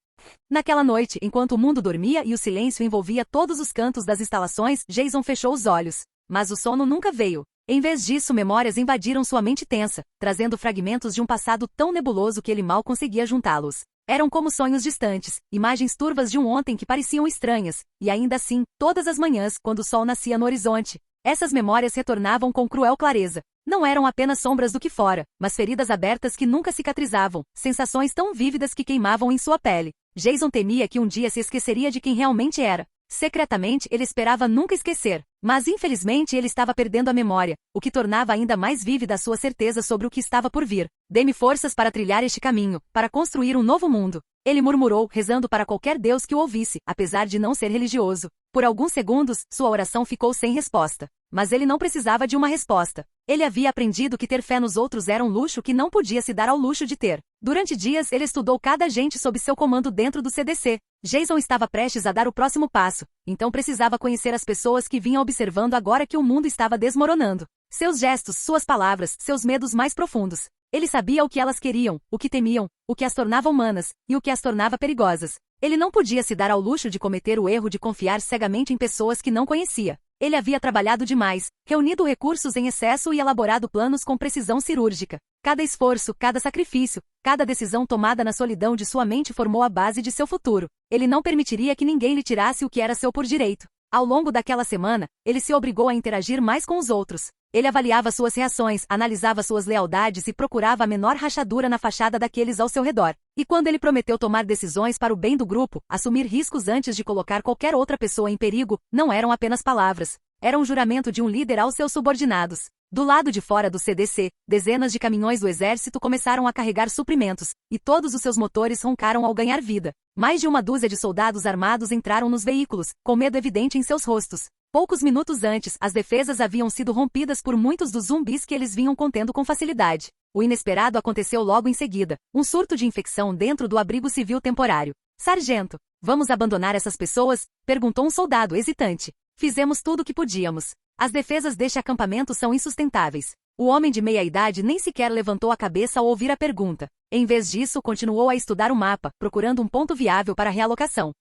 Naquela noite, enquanto o mundo dormia e o silêncio envolvia todos os cantos das instalações, Jason fechou os olhos. Mas o sono nunca veio. Em vez disso, memórias invadiram sua mente tensa, trazendo fragmentos de um passado tão nebuloso que ele mal conseguia juntá-los. Eram como sonhos distantes, imagens turvas de um ontem que pareciam estranhas, e ainda assim, todas as manhãs, quando o sol nascia no horizonte, essas memórias retornavam com cruel clareza. Não eram apenas sombras do que fora, mas feridas abertas que nunca cicatrizavam, sensações tão vívidas que queimavam em sua pele. Jason temia que um dia se esqueceria de quem realmente era. Secretamente, ele esperava nunca esquecer, mas infelizmente ele estava perdendo a memória, o que tornava ainda mais vívida a sua certeza sobre o que estava por vir. Dê-me forças para trilhar este caminho, para construir um novo mundo. Ele murmurou, rezando para qualquer Deus que o ouvisse, apesar de não ser religioso. Por alguns segundos, sua oração ficou sem resposta. Mas ele não precisava de uma resposta. Ele havia aprendido que ter fé nos outros era um luxo que não podia se dar ao luxo de ter. Durante dias, ele estudou cada agente sob seu comando dentro do CDC. Jason estava prestes a dar o próximo passo, então precisava conhecer as pessoas que vinham observando agora que o mundo estava desmoronando. Seus gestos, suas palavras, seus medos mais profundos. Ele sabia o que elas queriam, o que temiam, o que as tornava humanas, e o que as tornava perigosas. Ele não podia se dar ao luxo de cometer o erro de confiar cegamente em pessoas que não conhecia. Ele havia trabalhado demais, reunido recursos em excesso e elaborado planos com precisão cirúrgica. Cada esforço, cada sacrifício, cada decisão tomada na solidão de sua mente formou a base de seu futuro. Ele não permitiria que ninguém lhe tirasse o que era seu por direito. Ao longo daquela semana, ele se obrigou a interagir mais com os outros. Ele avaliava suas reações, analisava suas lealdades e procurava a menor rachadura na fachada daqueles ao seu redor. E quando ele prometeu tomar decisões para o bem do grupo, assumir riscos antes de colocar qualquer outra pessoa em perigo, não eram apenas palavras. Era um juramento de um líder aos seus subordinados. Do lado de fora do CDC, dezenas de caminhões do exército começaram a carregar suprimentos, e todos os seus motores roncaram ao ganhar vida. Mais de uma dúzia de soldados armados entraram nos veículos, com medo evidente em seus rostos. Poucos minutos antes, as defesas haviam sido rompidas por muitos dos zumbis que eles vinham contendo com facilidade. O inesperado aconteceu logo em seguida, um surto de infecção dentro do abrigo civil temporário. Sargento, vamos abandonar essas pessoas? Perguntou um soldado hesitante. Fizemos tudo o que podíamos. As defesas deste acampamento são insustentáveis. O homem de meia-idade nem sequer levantou a cabeça ao ouvir a pergunta. Em vez disso, continuou a estudar o mapa, procurando um ponto viável para a realocação.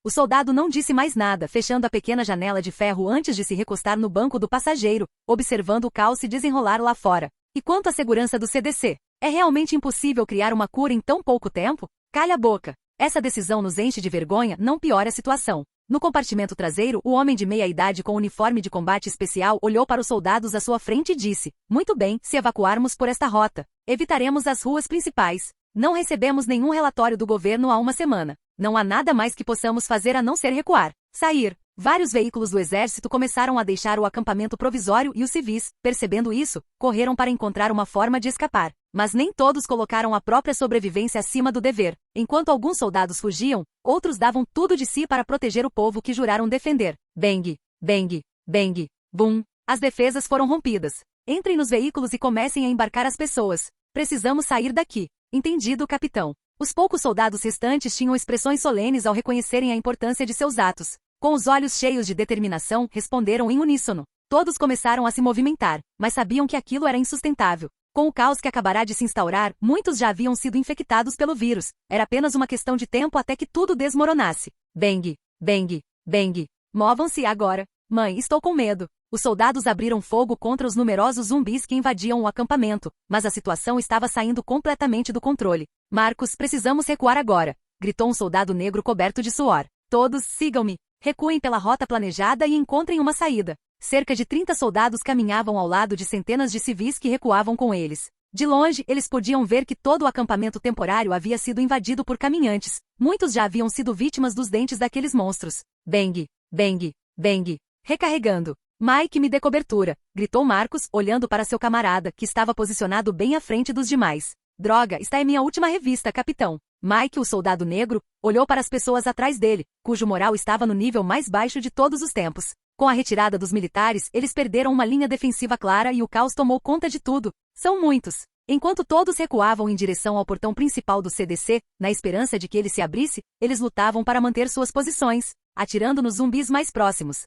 O soldado não disse mais nada, fechando a pequena janela de ferro antes de se recostar no banco do passageiro, observando o caos se desenrolar lá fora. E quanto à segurança do CDC? É realmente impossível criar uma cura em tão pouco tempo? Calha a boca. Essa decisão nos enche de vergonha, não piora a situação. No compartimento traseiro, o homem de meia-idade com uniforme de combate especial olhou para os soldados à sua frente e disse: "Muito bem, se evacuarmos por esta rota, evitaremos as ruas principais. Não recebemos nenhum relatório do governo há uma semana. Não há nada mais que possamos fazer a não ser recuar. Sair." Vários veículos do exército começaram a deixar o acampamento provisório e os civis, percebendo isso, correram para encontrar uma forma de escapar. Mas nem todos colocaram a própria sobrevivência acima do dever. Enquanto alguns soldados fugiam, outros davam tudo de si para proteger o povo que juraram defender. Bang, bang, bang, boom. As defesas foram rompidas. Entrem nos veículos e comecem a embarcar as pessoas. Precisamos sair daqui. Entendido, capitão. Os poucos soldados restantes tinham expressões solenes ao reconhecerem a importância de seus atos. Com os olhos cheios de determinação, responderam em uníssono. Todos começaram a se movimentar, mas sabiam que aquilo era insustentável. Com o caos que acabará de se instaurar, muitos já haviam sido infectados pelo vírus. Era apenas uma questão de tempo até que tudo desmoronasse. Bang, bang, bang. Movam-se agora. Mãe, estou com medo. Os soldados abriram fogo contra os numerosos zumbis que invadiam o acampamento, mas a situação estava saindo completamente do controle. Marcos, precisamos recuar agora, gritou um soldado negro coberto de suor. Todos, sigam-me. Recuem pela rota planejada e encontrem uma saída. Cerca de 30 soldados caminhavam ao lado de centenas de civis que recuavam com eles. De longe, eles podiam ver que todo o acampamento temporário havia sido invadido por caminhantes. Muitos já haviam sido vítimas dos dentes daqueles monstros. Bang, bang, bang. Recarregando. Mike, me dê cobertura, gritou Marcos, olhando para seu camarada, que estava posicionado bem à frente dos demais. Droga, esta é minha última revista, capitão. Mike, o soldado negro, olhou para as pessoas atrás dele, cujo moral estava no nível mais baixo de todos os tempos. Com a retirada dos militares, eles perderam uma linha defensiva clara e o caos tomou conta de tudo. São muitos. Enquanto todos recuavam em direção ao portão principal do CDC, na esperança de que ele se abrisse, eles lutavam para manter suas posições, atirando nos zumbis mais próximos.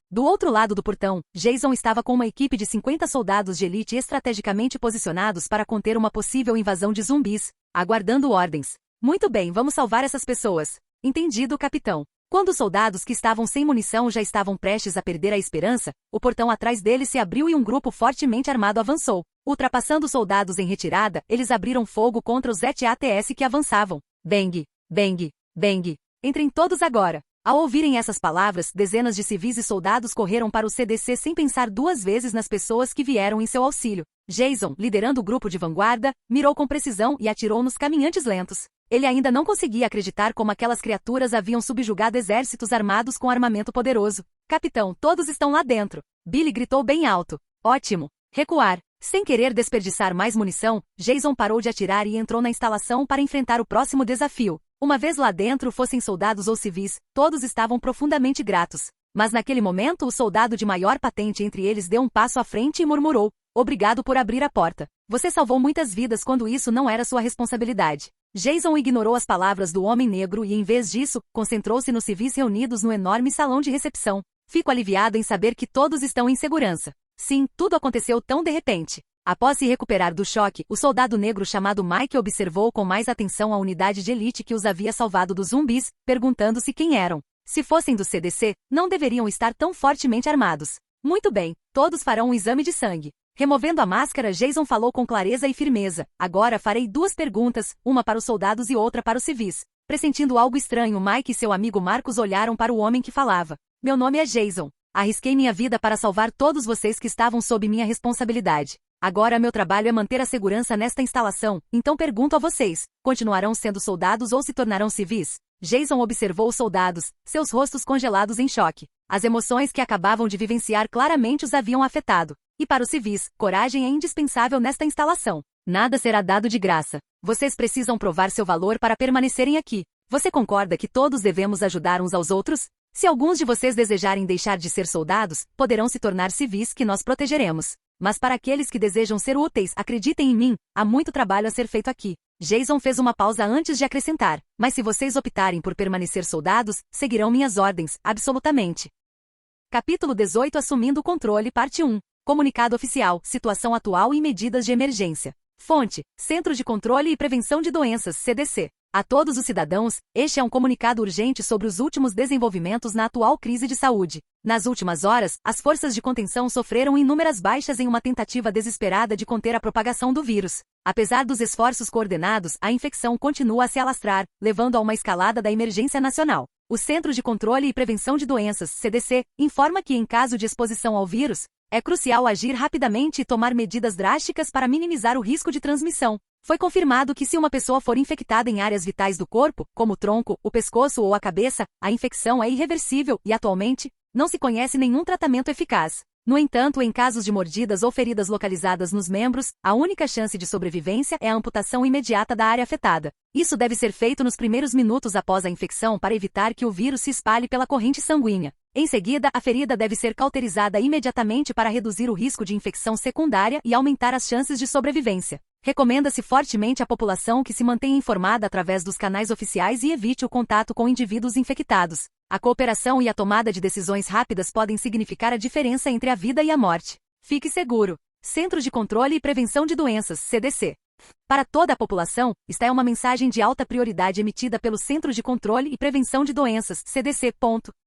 Do outro lado do portão, Jason estava com uma equipe de 50 soldados de elite estrategicamente posicionados para conter uma possível invasão de zumbis, aguardando ordens. Muito bem, vamos salvar essas pessoas. Entendido, capitão. Quando os soldados que estavam sem munição já estavam prestes a perder a esperança, o portão atrás deles se abriu e um grupo fortemente armado avançou. Ultrapassando os soldados em retirada, eles abriram fogo contra os ZATS que avançavam. Bang, bang, bang. Entrem todos agora. Ao ouvirem essas palavras, dezenas de civis e soldados correram para o CDC sem pensar duas vezes nas pessoas que vieram em seu auxílio. Jason, liderando o grupo de vanguarda, mirou com precisão e atirou nos caminhantes lentos. Ele ainda não conseguia acreditar como aquelas criaturas haviam subjugado exércitos armados com armamento poderoso. Capitão, todos estão lá dentro. Billy gritou bem alto. Ótimo. Recuar. Sem querer desperdiçar mais munição, Jason parou de atirar e entrou na instalação para enfrentar o próximo desafio. Uma vez lá dentro, fossem soldados ou civis, todos estavam profundamente gratos. Mas naquele momento, o soldado de maior patente entre eles deu um passo à frente e murmurou: "Obrigado por abrir a porta. Você salvou muitas vidas quando isso não era sua responsabilidade." Jason ignorou as palavras do homem negro e, em vez disso, concentrou-se nos civis reunidos no enorme salão de recepção. Fico aliviado em saber que todos estão em segurança. Sim, tudo aconteceu tão de repente. Após se recuperar do choque, o soldado negro chamado Mike observou com mais atenção a unidade de elite que os havia salvado dos zumbis, perguntando-se quem eram. Se fossem do CDC, não deveriam estar tão fortemente armados. Muito bem, todos farão um exame de sangue. Removendo a máscara, Jason falou com clareza e firmeza. Agora farei duas perguntas, uma para os soldados e outra para os civis. Pressentindo algo estranho, Mike e seu amigo Marcos olharam para o homem que falava. Meu nome é Jason. Arrisquei minha vida para salvar todos vocês que estavam sob minha responsabilidade. Agora meu trabalho é manter a segurança nesta instalação, então pergunto a vocês, continuarão sendo soldados ou se tornarão civis? Jason observou os soldados, seus rostos congelados em choque. As emoções que acabavam de vivenciar claramente os haviam afetado. E para os civis, coragem é indispensável nesta instalação. Nada será dado de graça. Vocês precisam provar seu valor para permanecerem aqui. Você concorda que todos devemos ajudar uns aos outros? Se alguns de vocês desejarem deixar de ser soldados, poderão se tornar civis que nós protegeremos. Mas para aqueles que desejam ser úteis, acreditem em mim, há muito trabalho a ser feito aqui. Jason fez uma pausa antes de acrescentar, mas se vocês optarem por permanecer soldados, seguirão minhas ordens, absolutamente. Capítulo 18 Assumindo o controle, parte 1. Comunicado oficial, situação atual e medidas de emergência. Fonte, Centro de Controle e Prevenção de Doenças, CDC. A todos os cidadãos, este é um comunicado urgente sobre os últimos desenvolvimentos na atual crise de saúde. Nas últimas horas, as forças de contenção sofreram inúmeras baixas em uma tentativa desesperada de conter a propagação do vírus. Apesar dos esforços coordenados, a infecção continua a se alastrar, levando a uma escalada da emergência nacional. O Centro de Controle e Prevenção de Doenças, CDC, informa que, em caso de exposição ao vírus, é crucial agir rapidamente e tomar medidas drásticas para minimizar o risco de transmissão. Foi confirmado que se uma pessoa for infectada em áreas vitais do corpo, como o tronco, o pescoço ou a cabeça, a infecção é irreversível e, atualmente, não se conhece nenhum tratamento eficaz. No entanto, em casos de mordidas ou feridas localizadas nos membros, a única chance de sobrevivência é a amputação imediata da área afetada. Isso deve ser feito nos primeiros minutos após a infecção para evitar que o vírus se espalhe pela corrente sanguínea. Em seguida, a ferida deve ser cauterizada imediatamente para reduzir o risco de infecção secundária e aumentar as chances de sobrevivência. Recomenda-se fortemente à população que se mantenha informada através dos canais oficiais e evite o contato com indivíduos infectados. A cooperação e a tomada de decisões rápidas podem significar a diferença entre a vida e a morte. Fique seguro. Centro de Controle e Prevenção de Doenças, CDC. Para toda a população, esta é uma mensagem de alta prioridade emitida pelo Centro de Controle e Prevenção de Doenças, CDC.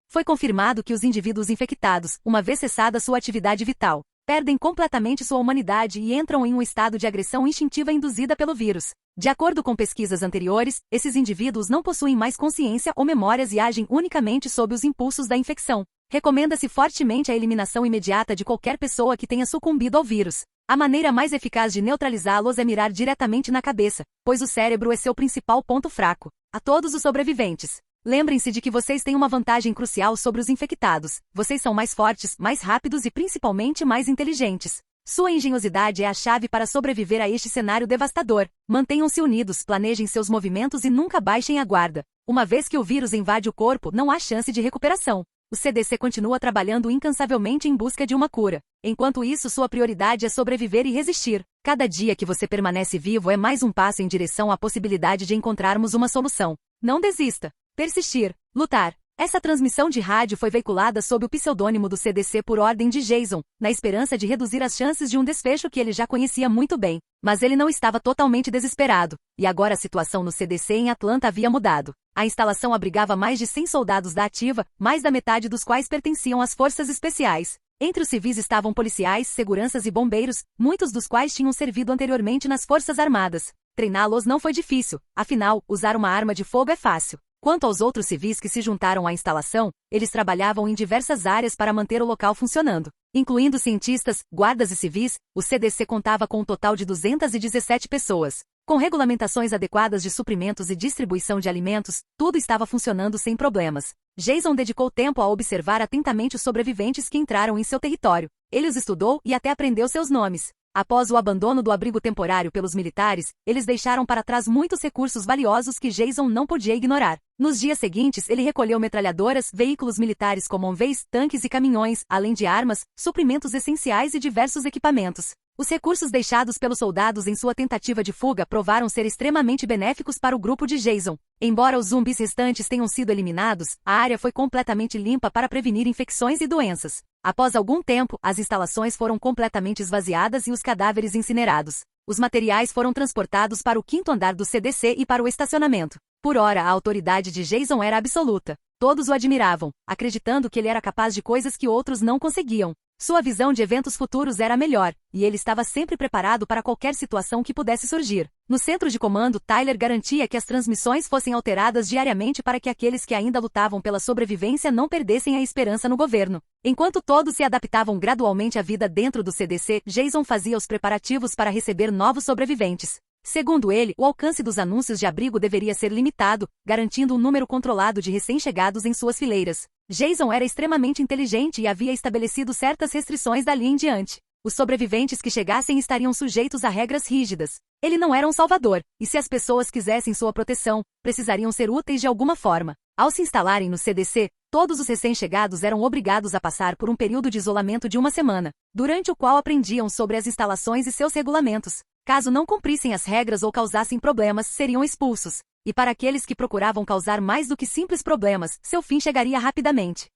Foi confirmado que os indivíduos infectados, uma vez cessada sua atividade vital, perdem completamente sua humanidade e entram em um estado de agressão instintiva induzida pelo vírus. De acordo com pesquisas anteriores, esses indivíduos não possuem mais consciência ou memórias e agem unicamente sob os impulsos da infecção. Recomenda-se fortemente a eliminação imediata de qualquer pessoa que tenha sucumbido ao vírus. A maneira mais eficaz de neutralizá-los é mirar diretamente na cabeça, pois o cérebro é seu principal ponto fraco. A todos os sobreviventes, lembrem-se de que vocês têm uma vantagem crucial sobre os infectados. Vocês são mais fortes, mais rápidos e principalmente mais inteligentes. Sua engenhosidade é a chave para sobreviver a este cenário devastador. Mantenham-se unidos, planejem seus movimentos e nunca baixem a guarda. Uma vez que o vírus invade o corpo, não há chance de recuperação. O CDC continua trabalhando incansavelmente em busca de uma cura. Enquanto isso, sua prioridade é sobreviver e resistir. Cada dia que você permanece vivo é mais um passo em direção à possibilidade de encontrarmos uma solução. Não desista. Persistir. Lutar. Essa transmissão de rádio foi veiculada sob o pseudônimo do CDC por ordem de Jason, na esperança de reduzir as chances de um desfecho que ele já conhecia muito bem. Mas ele não estava totalmente desesperado, e agora a situação no CDC em Atlanta havia mudado. A instalação abrigava mais de 100 soldados da ativa, mais da metade dos quais pertenciam às forças especiais. Entre os civis estavam policiais, seguranças e bombeiros, muitos dos quais tinham servido anteriormente nas forças armadas. Treiná-los não foi difícil, afinal, usar uma arma de fogo é fácil. Quanto aos outros civis que se juntaram à instalação, eles trabalhavam em diversas áreas para manter o local funcionando. Incluindo cientistas, guardas e civis, o CDC contava com um total de 217 pessoas. Com regulamentações adequadas de suprimentos e distribuição de alimentos, tudo estava funcionando sem problemas. Jason dedicou tempo a observar atentamente os sobreviventes que entraram em seu território. Ele os estudou e até aprendeu seus nomes. Após o abandono do abrigo temporário pelos militares, eles deixaram para trás muitos recursos valiosos que Jason não podia ignorar. Nos dias seguintes, ele recolheu metralhadoras, veículos militares como Humvees, tanques e caminhões, além de armas, suprimentos essenciais e diversos equipamentos. Os recursos deixados pelos soldados em sua tentativa de fuga provaram ser extremamente benéficos para o grupo de Jason. Embora os zumbis restantes tenham sido eliminados, a área foi completamente limpa para prevenir infecções e doenças. Após algum tempo, as instalações foram completamente esvaziadas e os cadáveres incinerados. Os materiais foram transportados para o 5º andar do CDC e para o estacionamento. Por ora, a autoridade de Jason era absoluta. Todos o admiravam, acreditando que ele era capaz de coisas que outros não conseguiam. Sua visão de eventos futuros era melhor, e ele estava sempre preparado para qualquer situação que pudesse surgir. No centro de comando, Tyler garantia que as transmissões fossem alteradas diariamente para que aqueles que ainda lutavam pela sobrevivência não perdessem a esperança no governo. Enquanto todos se adaptavam gradualmente à vida dentro do CDC, Jason fazia os preparativos para receber novos sobreviventes. Segundo ele, o alcance dos anúncios de abrigo deveria ser limitado, garantindo um número controlado de recém-chegados em suas fileiras. Jason era extremamente inteligente e havia estabelecido certas restrições dali em diante. Os sobreviventes que chegassem estariam sujeitos a regras rígidas. Ele não era um salvador, e se as pessoas quisessem sua proteção, precisariam ser úteis de alguma forma. Ao se instalarem no CDC, todos os recém-chegados eram obrigados a passar por um período de isolamento de 1 semana, durante o qual aprendiam sobre as instalações e seus regulamentos. Caso não cumprissem as regras ou causassem problemas, seriam expulsos. E para aqueles que procuravam causar mais do que simples problemas, seu fim chegaria rapidamente.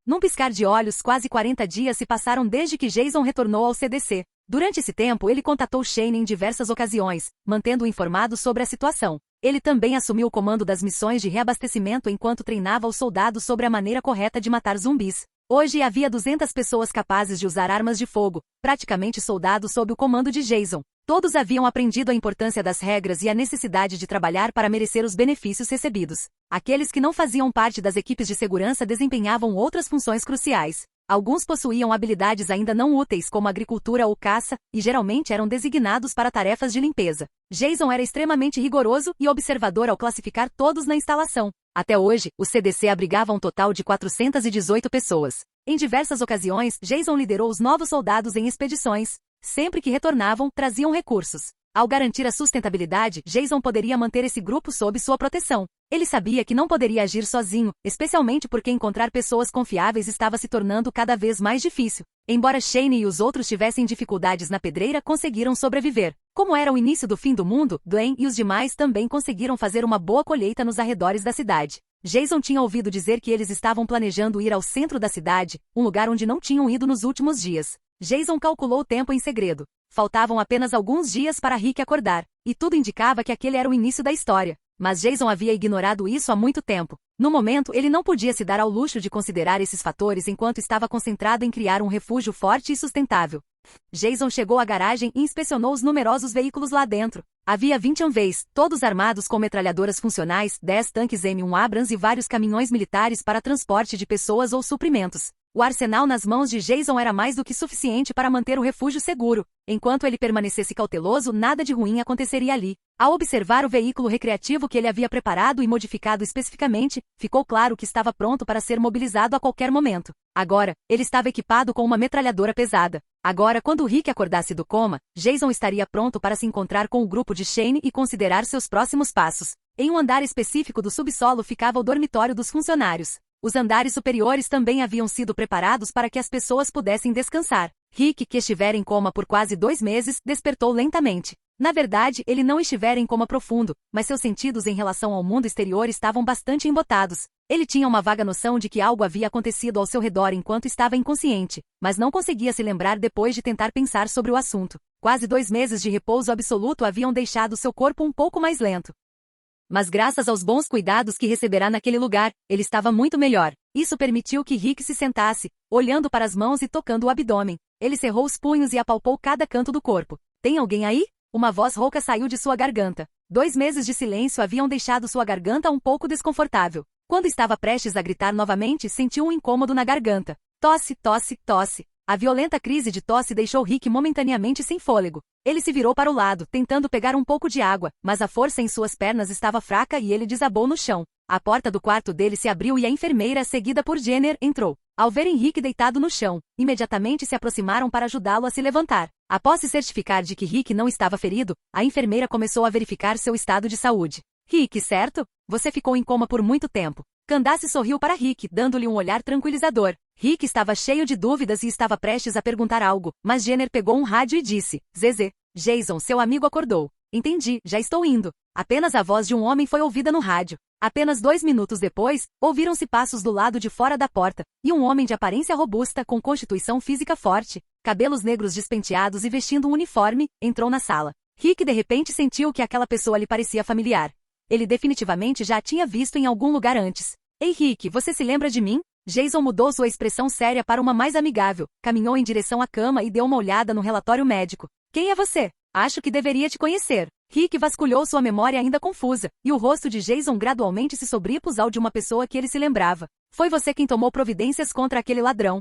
Num piscar de olhos, quase 40 dias se passaram desde que Jason retornou ao CDC. Durante esse tempo, ele contatou Shane em diversas ocasiões, mantendo-o informado sobre a situação. Ele também assumiu o comando das missões de reabastecimento enquanto treinava os soldados sobre a maneira correta de matar zumbis. Hoje havia 200 pessoas capazes de usar armas de fogo, praticamente soldados sob o comando de Jason. Todos haviam aprendido a importância das regras e a necessidade de trabalhar para merecer os benefícios recebidos. Aqueles que não faziam parte das equipes de segurança desempenhavam outras funções cruciais. Alguns possuíam habilidades ainda não úteis como agricultura ou caça, e geralmente eram designados para tarefas de limpeza. Jason era extremamente rigoroso e observador ao classificar todos na instalação. Até hoje, o CDC abrigava um total de 418 pessoas. Em diversas ocasiões, Jason liderou os novos soldados em expedições. Sempre que retornavam, traziam recursos. Ao garantir a sustentabilidade, Jason poderia manter esse grupo sob sua proteção. Ele sabia que não poderia agir sozinho, especialmente porque encontrar pessoas confiáveis estava se tornando cada vez mais difícil. Embora Shane e os outros tivessem dificuldades na pedreira, conseguiram sobreviver. Como era o início do fim do mundo, Glenn e os demais também conseguiram fazer uma boa colheita nos arredores da cidade. Jason tinha ouvido dizer que eles estavam planejando ir ao centro da cidade, um lugar onde não tinham ido nos últimos dias. Jason calculou o tempo em segredo. Faltavam apenas alguns dias para Rick acordar, e tudo indicava que aquele era o início da história. Mas Jason havia ignorado isso há muito tempo. No momento, ele não podia se dar ao luxo de considerar esses fatores enquanto estava concentrado em criar um refúgio forte e sustentável. Jason chegou à garagem e inspecionou os numerosos veículos lá dentro. Havia 20 Humvees, todos armados com metralhadoras funcionais, 10 tanques M1 Abrams e vários caminhões militares para transporte de pessoas ou suprimentos. O arsenal nas mãos de Jason era mais do que suficiente para manter o refúgio seguro. Enquanto ele permanecesse cauteloso, nada de ruim aconteceria ali. Ao observar o veículo recreativo que ele havia preparado e modificado especificamente, ficou claro que estava pronto para ser mobilizado a qualquer momento. Agora, ele estava equipado com uma metralhadora pesada. Agora, quando Rick acordasse do coma, Jason estaria pronto para se encontrar com o grupo de Shane e considerar seus próximos passos. Em um andar específico do subsolo ficava o dormitório dos funcionários. Os andares superiores também haviam sido preparados para que as pessoas pudessem descansar. Rick, que estivera em coma por quase 2 meses, despertou lentamente. Na verdade, ele não estivera em coma profundo, mas seus sentidos em relação ao mundo exterior estavam bastante embotados. Ele tinha uma vaga noção de que algo havia acontecido ao seu redor enquanto estava inconsciente, mas não conseguia se lembrar depois de tentar pensar sobre o assunto. Quase 2 meses de repouso absoluto haviam deixado seu corpo um pouco mais lento. Mas graças aos bons cuidados que receberá naquele lugar, ele estava muito melhor. Isso permitiu que Rick se sentasse, olhando para as mãos e tocando o abdômen. Ele cerrou os punhos e apalpou cada canto do corpo. Tem alguém aí? Uma voz rouca saiu de sua garganta. 2 meses de silêncio haviam deixado sua garganta um pouco desconfortável. Quando estava prestes a gritar novamente, sentiu um incômodo na garganta. Tosse, tosse, tosse. A violenta crise de tosse deixou Rick momentaneamente sem fôlego. Ele se virou para o lado, tentando pegar um pouco de água, mas a força em suas pernas estava fraca e ele desabou no chão. A porta do quarto dele se abriu e a enfermeira, seguida por Jenner, entrou. Ao verem Rick deitado no chão, imediatamente se aproximaram para ajudá-lo a se levantar. Após se certificar de que Rick não estava ferido, a enfermeira começou a verificar seu estado de saúde. Rick, certo? Você ficou em coma por muito tempo. Candace sorriu para Rick, dando-lhe um olhar tranquilizador. Rick estava cheio de dúvidas e estava prestes a perguntar algo, mas Jenner pegou um rádio e disse: Zezé, Jason, seu amigo acordou. Entendi, já estou indo. Apenas a voz de um homem foi ouvida no rádio. Apenas 2 minutos depois, ouviram-se passos do lado de fora da porta, e um homem de aparência robusta, com constituição física forte, cabelos negros despenteados e vestindo um uniforme, entrou na sala. Rick de repente sentiu que aquela pessoa lhe parecia familiar. Ele definitivamente já a tinha visto em algum lugar antes. Ei Rick, você se lembra de mim? Jason mudou sua expressão séria para uma mais amigável, caminhou em direção à cama e deu uma olhada no relatório médico. Quem é você? Acho que deveria te conhecer. Rick vasculhou sua memória ainda confusa, e o rosto de Jason gradualmente se sobrepôs ao de uma pessoa que ele se lembrava. Foi você quem tomou providências contra aquele ladrão.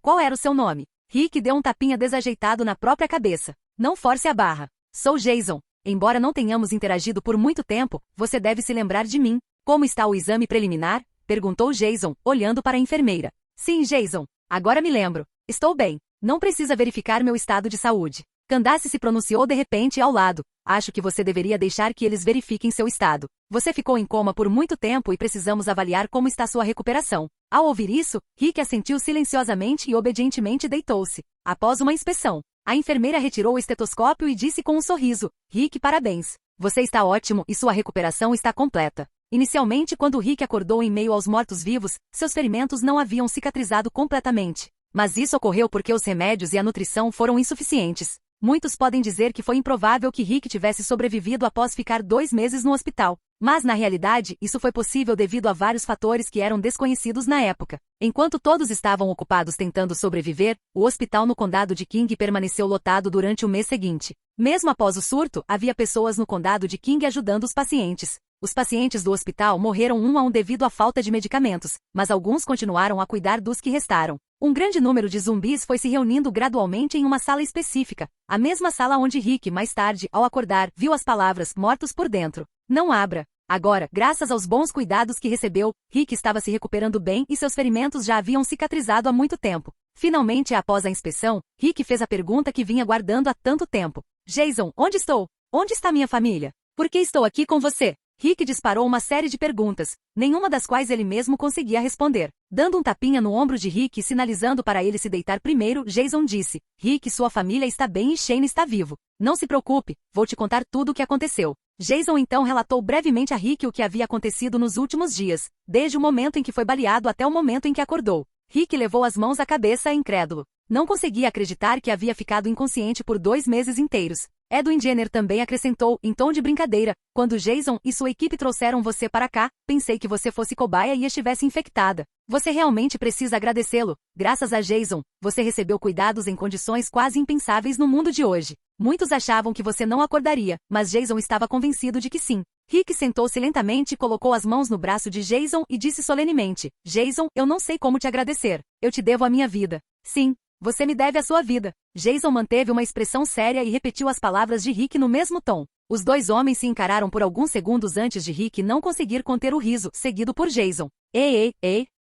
Qual era o seu nome? Rick deu um tapinha desajeitado na própria cabeça. Não force a barra. Sou Jason. Embora não tenhamos interagido por muito tempo, você deve se lembrar de mim. Como está o exame preliminar? Perguntou Jason, olhando para a enfermeira. Sim, Jason. Agora me lembro. Estou bem. Não precisa verificar meu estado de saúde. Candace se pronunciou de repente ao lado. Acho que você deveria deixar que eles verifiquem seu estado. Você ficou em coma por muito tempo e precisamos avaliar como está sua recuperação. Ao ouvir isso, Rick assentiu silenciosamente e obedientemente deitou-se. Após uma inspeção, a enfermeira retirou o estetoscópio e disse com um sorriso: Rick, parabéns. Você está ótimo e sua recuperação está completa. Inicialmente, quando Rick acordou em meio aos mortos-vivos, seus ferimentos não haviam cicatrizado completamente. Mas isso ocorreu porque os remédios e a nutrição foram insuficientes. Muitos podem dizer que foi improvável que Rick tivesse sobrevivido após ficar 2 meses no hospital. Mas na realidade, isso foi possível devido a vários fatores que eram desconhecidos na época. Enquanto todos estavam ocupados tentando sobreviver, o hospital no condado de King permaneceu lotado durante o mês seguinte. Mesmo após o surto, havia pessoas no condado de King ajudando os pacientes. Os pacientes do hospital morreram um a um devido à falta de medicamentos, mas alguns continuaram a cuidar dos que restaram. Um grande número de zumbis foi se reunindo gradualmente em uma sala específica, a mesma sala onde Rick, mais tarde, ao acordar, viu as palavras "mortos por dentro". Não abra. Agora, graças aos bons cuidados que recebeu, Rick estava se recuperando bem e seus ferimentos já haviam cicatrizado há muito tempo. Finalmente, após a inspeção, Rick fez a pergunta que vinha guardando há tanto tempo. Jason, onde estou? Onde está minha família? Por que estou aqui com você? Rick disparou uma série de perguntas, nenhuma das quais ele mesmo conseguia responder. Dando um tapinha no ombro de Rick e sinalizando para ele se deitar primeiro, Jason disse: Rick, sua família está bem e Shane está vivo. Não se preocupe, vou te contar tudo o que aconteceu. Jason então relatou brevemente a Rick o que havia acontecido nos últimos dias, desde o momento em que foi baleado até o momento em que acordou. Rick levou as mãos à cabeça, incrédulo. Não conseguia acreditar que havia ficado inconsciente por 2 meses inteiros. Edwin Jenner também acrescentou, em tom de brincadeira: quando Jason e sua equipe trouxeram você para cá, pensei que você fosse cobaia e estivesse infectada. Você realmente precisa agradecê-lo. Graças a Jason, você recebeu cuidados em condições quase impensáveis no mundo de hoje. Muitos achavam que você não acordaria, mas Jason estava convencido de que sim. Rick sentou-se lentamente, colocou as mãos no braço de Jason e disse solenemente: Jason, eu não sei como te agradecer. Eu te devo a minha vida. Sim. Você me deve a sua vida. Jason manteve uma expressão séria e repetiu as palavras de Rick no mesmo tom. Os 2 homens se encararam por alguns segundos antes de Rick não conseguir conter o riso, seguido por Jason. Ei.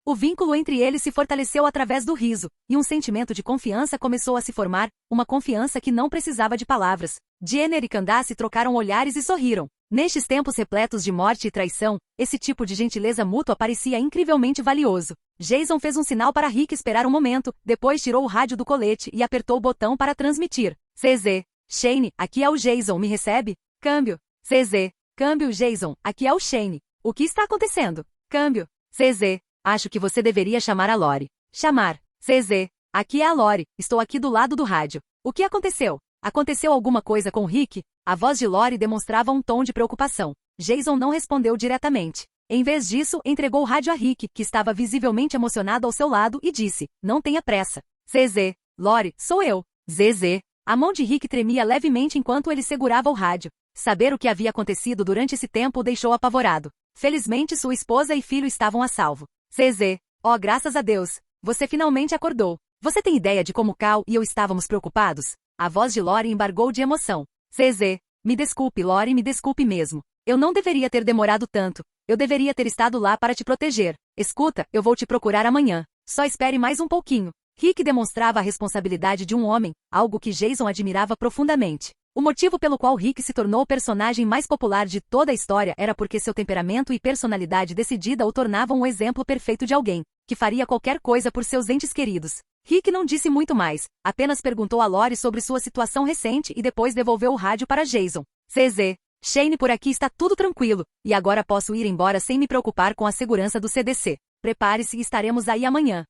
O vínculo entre eles se fortaleceu através do riso, e um sentimento de confiança começou a se formar, uma confiança que não precisava de palavras. Jenner e Candace trocaram olhares e sorriram. Nestes tempos repletos de morte e traição, esse tipo de gentileza mútua parecia incrivelmente valioso. Jason fez um sinal para Rick esperar um momento, depois tirou o rádio do colete e apertou o botão para transmitir. CZ. Shane, aqui é o Jason, me recebe? Câmbio. CZ. Câmbio Jason, aqui é o Shane. O que está acontecendo? Câmbio. CZ. Acho que você deveria chamar a Lori. Chamar. CZ. Aqui é a Lori, estou aqui do lado do rádio. O que aconteceu? Aconteceu alguma coisa com Rick? A voz de Lori demonstrava um tom de preocupação. Jason não respondeu diretamente. Em vez disso, entregou o rádio a Rick, que estava visivelmente emocionado ao seu lado, e disse, não tenha pressa. CZ. Lori, sou eu. ZZ. A mão de Rick tremia levemente enquanto ele segurava o rádio. Saber o que havia acontecido durante esse tempo o deixou apavorado. Felizmente sua esposa e filho estavam a salvo. CZ. Oh, graças a Deus. Você finalmente acordou. Você tem ideia de como Cal e eu estávamos preocupados? A voz de Lori embargou de emoção. CZ. Me desculpe, Lori, me desculpe mesmo. Eu não deveria ter demorado tanto. Eu deveria ter estado lá para te proteger. Escuta, eu vou te procurar amanhã. Só espere mais um pouquinho. Rick demonstrava a responsabilidade de um homem, algo que Jason admirava profundamente. O motivo pelo qual Rick se tornou o personagem mais popular de toda a história era porque seu temperamento e personalidade decidida o tornavam um exemplo perfeito de alguém que faria qualquer coisa por seus entes queridos. Rick não disse muito mais, apenas perguntou a Lori sobre sua situação recente e depois devolveu o rádio para Jason. CZ. Shane, por aqui está tudo tranquilo, e agora posso ir embora sem me preocupar com a segurança do CDC. Prepare-se e estaremos aí amanhã.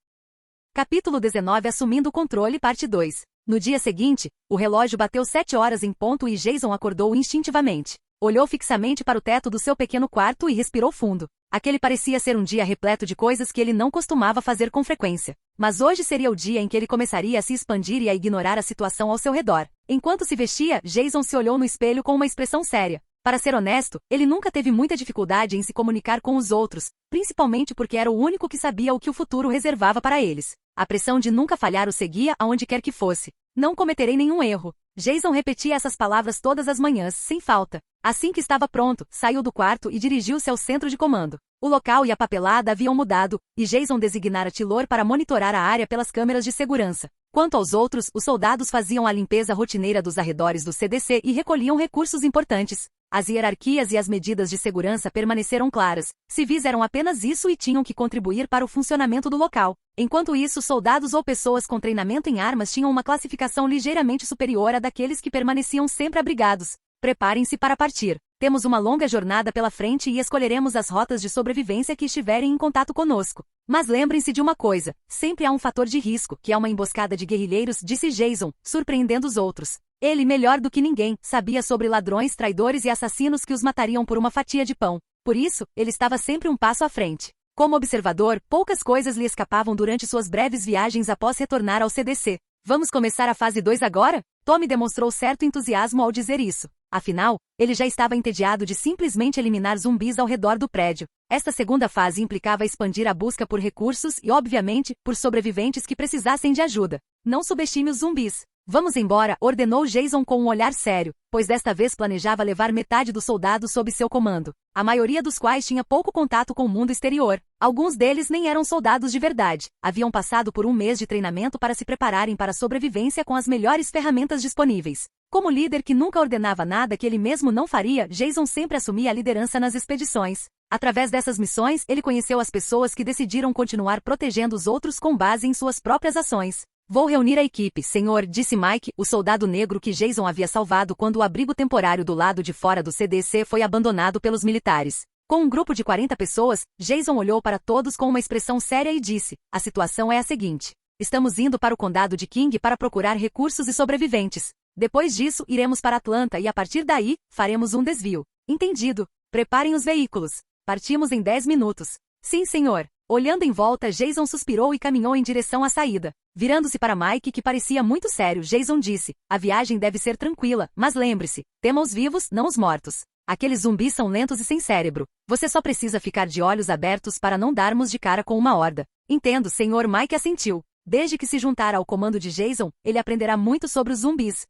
Capítulo 19 Assumindo o controle, parte 2. No dia seguinte, o relógio bateu 7 horas em ponto e Jason acordou instintivamente. Olhou fixamente para o teto do seu pequeno quarto e respirou fundo. Aquele parecia ser um dia repleto de coisas que ele não costumava fazer com frequência. Mas hoje seria o dia em que ele começaria a se expandir e a ignorar a situação ao seu redor. Enquanto se vestia, Jason se olhou no espelho com uma expressão séria. Para ser honesto, ele nunca teve muita dificuldade em se comunicar com os outros, principalmente porque era o único que sabia o que o futuro reservava para eles. A pressão de nunca falhar o seguia aonde quer que fosse. Não cometerei nenhum erro. Jason repetia essas palavras todas as manhãs, sem falta. Assim que estava pronto, saiu do quarto e dirigiu-se ao centro de comando. O local e a papelada haviam mudado, e Jason designara Tylor para monitorar a área pelas câmeras de segurança. Quanto aos outros, os soldados faziam a limpeza rotineira dos arredores do CDC e recolhiam recursos importantes. As hierarquias e as medidas de segurança permaneceram claras. Civis eram apenas isso e tinham que contribuir para o funcionamento do local. Enquanto isso, soldados ou pessoas com treinamento em armas tinham uma classificação ligeiramente superior à daqueles que permaneciam sempre abrigados. Preparem-se para partir. Temos uma longa jornada pela frente e escolheremos as rotas de sobrevivência que estiverem em contato conosco. Mas lembrem-se de uma coisa, sempre há um fator de risco, que é uma emboscada de guerrilheiros, disse Jason, surpreendendo os outros. Ele, melhor do que ninguém, sabia sobre ladrões, traidores e assassinos que os matariam por uma fatia de pão. Por isso, ele estava sempre um passo à frente. Como observador, poucas coisas lhe escapavam durante suas breves viagens após retornar ao CDC. Vamos começar a fase 2 agora? Tommy demonstrou certo entusiasmo ao dizer isso. Afinal, ele já estava entediado de simplesmente eliminar zumbis ao redor do prédio. Esta segunda fase implicava expandir a busca por recursos e, obviamente, por sobreviventes que precisassem de ajuda. Não subestime os zumbis. Vamos embora, ordenou Jason com um olhar sério, pois desta vez planejava levar metade dos soldados sob seu comando, a maioria dos quais tinha pouco contato com o mundo exterior. Alguns deles nem eram soldados de verdade, haviam passado por um mês de treinamento para se prepararem para a sobrevivência com as melhores ferramentas disponíveis. Como líder que nunca ordenava nada que ele mesmo não faria, Jason sempre assumia a liderança nas expedições. Através dessas missões, ele conheceu as pessoas que decidiram continuar protegendo os outros com base em suas próprias ações. Vou reunir a equipe, senhor, disse Mike, o soldado negro que Jason havia salvado quando o abrigo temporário do lado de fora do CDC foi abandonado pelos militares. Com um grupo de 40 pessoas, Jason olhou para todos com uma expressão séria e disse, a situação é a seguinte. Estamos indo para o condado de King para procurar recursos e sobreviventes. Depois disso, iremos para Atlanta e a partir daí, faremos um desvio. Entendido. Preparem os veículos. Partimos em 10 minutos. Sim, senhor. Olhando em volta, Jason suspirou e caminhou em direção à saída. Virando-se para Mike, que parecia muito sério, Jason disse, a viagem deve ser tranquila, mas lembre-se, tema os vivos, não os mortos. Aqueles zumbis são lentos e sem cérebro. Você só precisa ficar de olhos abertos para não darmos de cara com uma horda. Entendo, senhor. Mike assentiu. Desde que se juntara ao comando de Jason, ele aprenderá muito sobre os zumbis.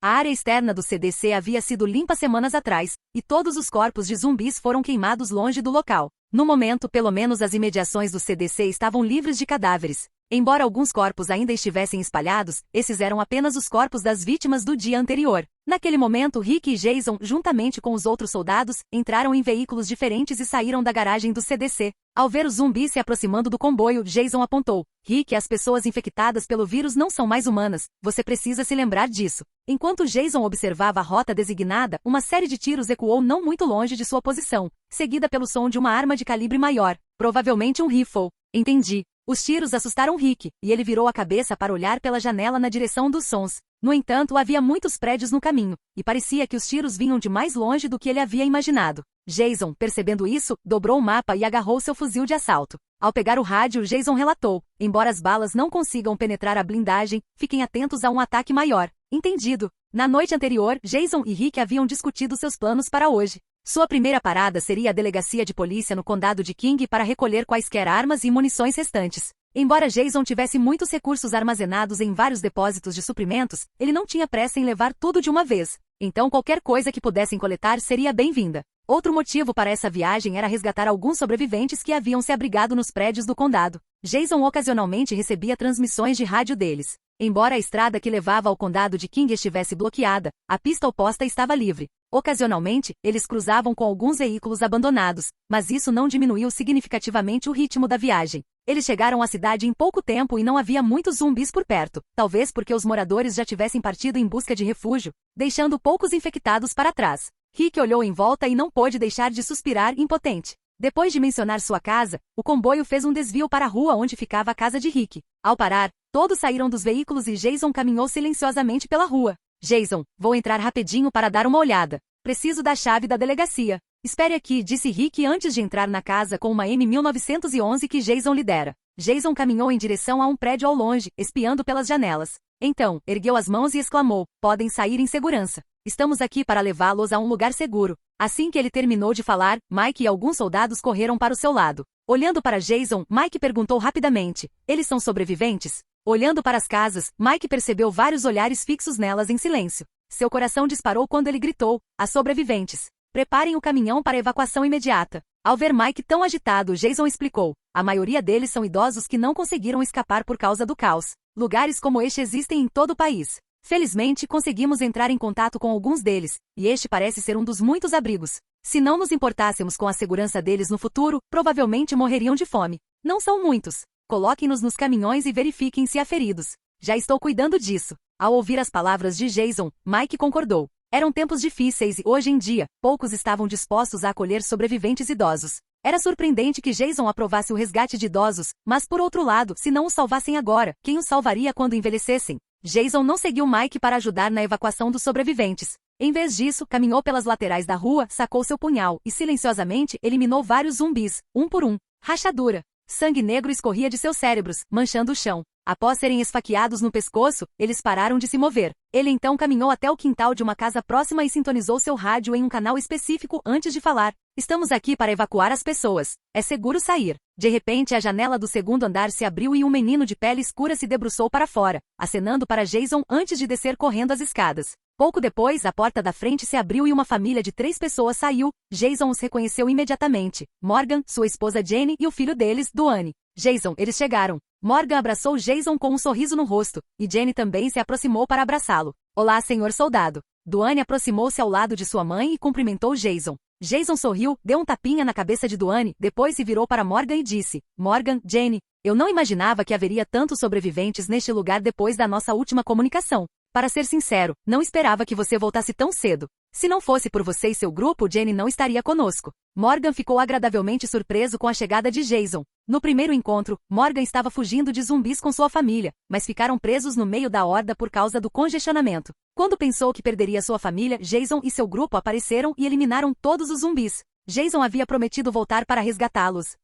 A área externa do CDC havia sido limpa semanas atrás, e todos os corpos de zumbis foram queimados longe do local. No momento, pelo menos as imediações do CDC estavam livres de cadáveres. Embora alguns corpos ainda estivessem espalhados, esses eram apenas os corpos das vítimas do dia anterior. Naquele momento, Rick e Jason, juntamente com os outros soldados, entraram em veículos diferentes e saíram da garagem do CDC. Ao ver os zumbis se aproximando do comboio, Jason apontou: Rick, as pessoas infectadas pelo vírus não são mais humanas, você precisa se lembrar disso. Enquanto Jason observava a rota designada, uma série de tiros ecoou não muito longe de sua posição, seguida pelo som de uma arma de calibre maior, provavelmente um rifle. Entendi. Os tiros assustaram Rick, e ele virou a cabeça para olhar pela janela na direção dos sons. No entanto, havia muitos prédios no caminho, e parecia que os tiros vinham de mais longe do que ele havia imaginado. Jason, percebendo isso, dobrou o mapa e agarrou seu fuzil de assalto. Ao pegar o rádio, Jason relatou: embora as balas não consigam penetrar a blindagem, fiquem atentos a um ataque maior. Entendido. Na noite anterior, Jason e Rick haviam discutido seus planos para hoje. Sua primeira parada seria a delegacia de polícia no condado de King para recolher quaisquer armas e munições restantes. Embora Jason tivesse muitos recursos armazenados em vários depósitos de suprimentos, ele não tinha pressa em levar tudo de uma vez. Então qualquer coisa que pudessem coletar seria bem-vinda. Outro motivo para essa viagem era resgatar alguns sobreviventes que haviam se abrigado nos prédios do condado. Jason ocasionalmente recebia transmissões de rádio deles. Embora a estrada que levava ao condado de King estivesse bloqueada, a pista oposta estava livre. Ocasionalmente, eles cruzavam com alguns veículos abandonados, mas isso não diminuiu significativamente o ritmo da viagem. Eles chegaram à cidade em pouco tempo e não havia muitos zumbis por perto, talvez porque os moradores já tivessem partido em busca de refúgio, deixando poucos infectados para trás. Rick olhou em volta e não pôde deixar de suspirar impotente. Depois de mencionar sua casa, o comboio fez um desvio para a rua onde ficava a casa de Rick. Ao parar, todos saíram dos veículos e Jason caminhou silenciosamente pela rua. Jason, vou entrar rapidinho para dar uma olhada. Preciso da chave da delegacia. Espere aqui, disse Rick antes de entrar na casa com uma M1911 que Jason lidera. Jason caminhou em direção a um prédio ao longe, espiando pelas janelas. Então, ergueu as mãos e exclamou: podem sair em segurança. Estamos aqui para levá-los a um lugar seguro. Assim que ele terminou de falar, Mike e alguns soldados correram para o seu lado. Olhando para Jason, Mike perguntou rapidamente: eles são sobreviventes? Olhando para as casas, Mike percebeu vários olhares fixos nelas em silêncio. Seu coração disparou quando ele gritou: as sobreviventes. Preparem o caminhão para evacuação imediata. Ao ver Mike tão agitado, Jason explicou: a maioria deles são idosos que não conseguiram escapar por causa do caos. Lugares como este existem em todo o país. Felizmente, conseguimos entrar em contato com alguns deles, e este parece ser um dos muitos abrigos. Se não nos importássemos com a segurança deles no futuro, provavelmente morreriam de fome. Não são muitos. Coloquem-nos nos caminhões e verifiquem se há feridos. Já estou cuidando disso. Ao ouvir as palavras de Jason, Mike concordou. Eram tempos difíceis e, hoje em dia, poucos estavam dispostos a acolher sobreviventes idosos. Era surpreendente que Jason aprovasse o resgate de idosos, mas por outro lado, se não os salvassem agora, quem os salvaria quando envelhecessem? Jason não seguiu Mike para ajudar na evacuação dos sobreviventes. Em vez disso, caminhou pelas laterais da rua, sacou seu punhal e silenciosamente eliminou vários zumbis, um por um. Rachadura. Sangue negro escorria de seus cérebros, manchando o chão. Após serem esfaqueados no pescoço, eles pararam de se mover. Ele então caminhou até o quintal de uma casa próxima e sintonizou seu rádio em um canal específico antes de falar. Estamos aqui para evacuar as pessoas. É seguro sair. De repente, a janela do segundo andar se abriu e um menino de pele escura se debruçou para fora, acenando para Jason antes de descer correndo as escadas. Pouco depois, a porta da frente se abriu e uma família de 3 pessoas saiu. Jason os reconheceu imediatamente: Morgan, sua esposa Jenny e o filho deles, Duane. Jason, eles chegaram. Morgan abraçou Jason com um sorriso no rosto, e Jenny também se aproximou para abraçá-lo. Olá, senhor soldado. Duane aproximou-se ao lado de sua mãe e cumprimentou Jason. Jason sorriu, deu um tapinha na cabeça de Duane, depois se virou para Morgan e disse: Morgan, Jenny, eu não imaginava que haveria tantos sobreviventes neste lugar depois da nossa última comunicação. Para ser sincero, não esperava que você voltasse tão cedo. Se não fosse por você e seu grupo, Jenny não estaria conosco. Morgan ficou agradavelmente surpreso com a chegada de Jason. No primeiro encontro, Morgan estava fugindo de zumbis com sua família, mas ficaram presos no meio da horda por causa do congestionamento. Quando pensou que perderia sua família, Jason e seu grupo apareceram e eliminaram todos os zumbis. Jason havia prometido voltar para resgatá-los.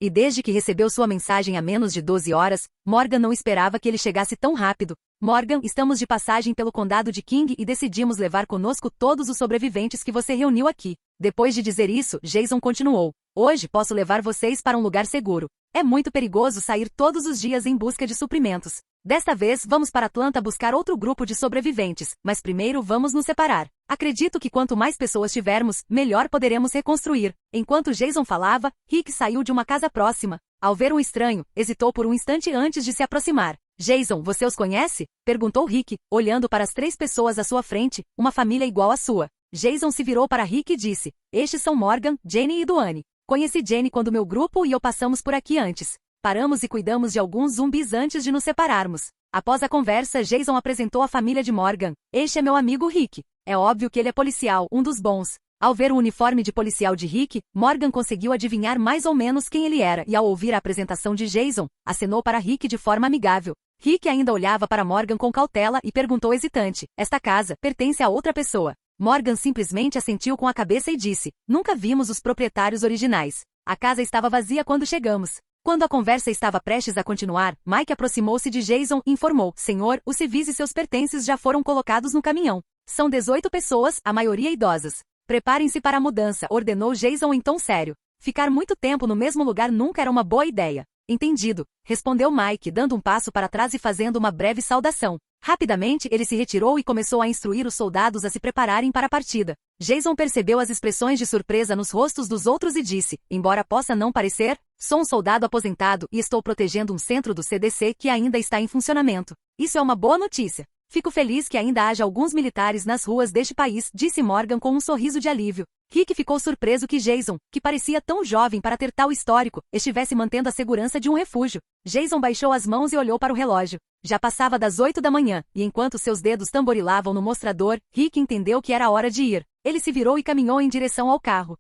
E desde que recebeu sua mensagem há menos de 12 horas, Morgan não esperava que ele chegasse tão rápido. Morgan, estamos de passagem pelo condado de King e decidimos levar conosco todos os sobreviventes que você reuniu aqui. Depois de dizer isso, Jason continuou: hoje posso levar vocês para um lugar seguro. É muito perigoso sair todos os dias em busca de suprimentos. Desta vez vamos para Atlanta buscar outro grupo de sobreviventes, mas primeiro vamos nos separar. Acredito que quanto mais pessoas tivermos, melhor poderemos reconstruir. Enquanto Jason falava, Rick saiu de uma casa próxima. Ao ver um estranho, hesitou por um instante antes de se aproximar. Jason, você os conhece? Perguntou Rick, olhando para as 3 pessoas à sua frente, uma família igual à sua. Jason se virou para Rick e disse, estes são Morgan, Jenny e Duane. Conheci Jenny quando meu grupo e eu passamos por aqui antes. Paramos e cuidamos de alguns zumbis antes de nos separarmos. Após a conversa, Jason apresentou a família de Morgan. Este é meu amigo Rick. É óbvio que ele é policial, um dos bons. Ao ver o uniforme de policial de Rick, Morgan conseguiu adivinhar mais ou menos quem ele era e ao ouvir a apresentação de Jason, acenou para Rick de forma amigável. Rick ainda olhava para Morgan com cautela e perguntou hesitante, esta casa pertence a outra pessoa. Morgan simplesmente assentiu com a cabeça e disse, nunca vimos os proprietários originais. A casa estava vazia quando chegamos. Quando a conversa estava prestes a continuar, Mike aproximou-se de Jason e informou, senhor, os civis e seus pertences já foram colocados no caminhão. São 18 pessoas, a maioria idosas. Preparem-se para a mudança, ordenou Jason em tom sério. Ficar muito tempo no mesmo lugar nunca era uma boa ideia. Entendido, respondeu Mike, dando um passo para trás e fazendo uma breve saudação. Rapidamente, ele se retirou e começou a instruir os soldados a se prepararem para a partida. Jason percebeu as expressões de surpresa nos rostos dos outros e disse, embora possa não parecer, sou um soldado aposentado e estou protegendo um centro do CDC que ainda está em funcionamento. Isso é uma boa notícia. Fico feliz que ainda haja alguns militares nas ruas deste país, disse Morgan com um sorriso de alívio. Rick ficou surpreso que Jason, que parecia tão jovem para ter tal histórico, estivesse mantendo a segurança de um refúgio. Jason baixou as mãos e olhou para o relógio. Já passava das 8 da manhã, e enquanto seus dedos tamborilavam no mostrador, Rick entendeu que era hora de ir. Ele se virou e caminhou em direção ao carro.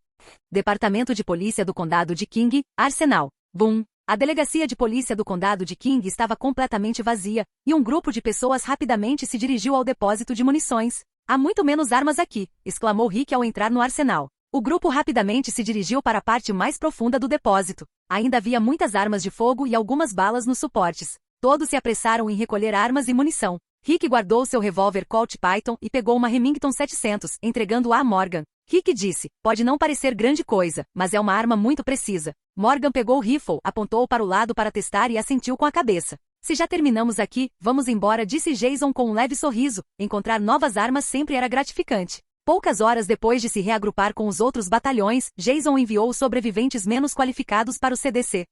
Departamento de Polícia do Condado de King, Arsenal. Boom! A delegacia de polícia do condado de King estava completamente vazia, e um grupo de pessoas rapidamente se dirigiu ao depósito de munições. Há muito menos armas aqui, exclamou Rick ao entrar no arsenal. O grupo rapidamente se dirigiu para a parte mais profunda do depósito. Ainda havia muitas armas de fogo e algumas balas nos suportes. Todos se apressaram em recolher armas e munição. Rick guardou seu revólver Colt Python e pegou uma Remington 700, entregando-a a Morgan. Rick disse, pode não parecer grande coisa, mas é uma arma muito precisa. Morgan pegou o rifle, apontou para o lado para testar e assentiu com a cabeça. Se já terminamos aqui, vamos embora, disse Jason com um leve sorriso. Encontrar novas armas sempre era gratificante. Poucas horas depois de se reagrupar com os outros batalhões, Jason enviou os sobreviventes menos qualificados para o CDC.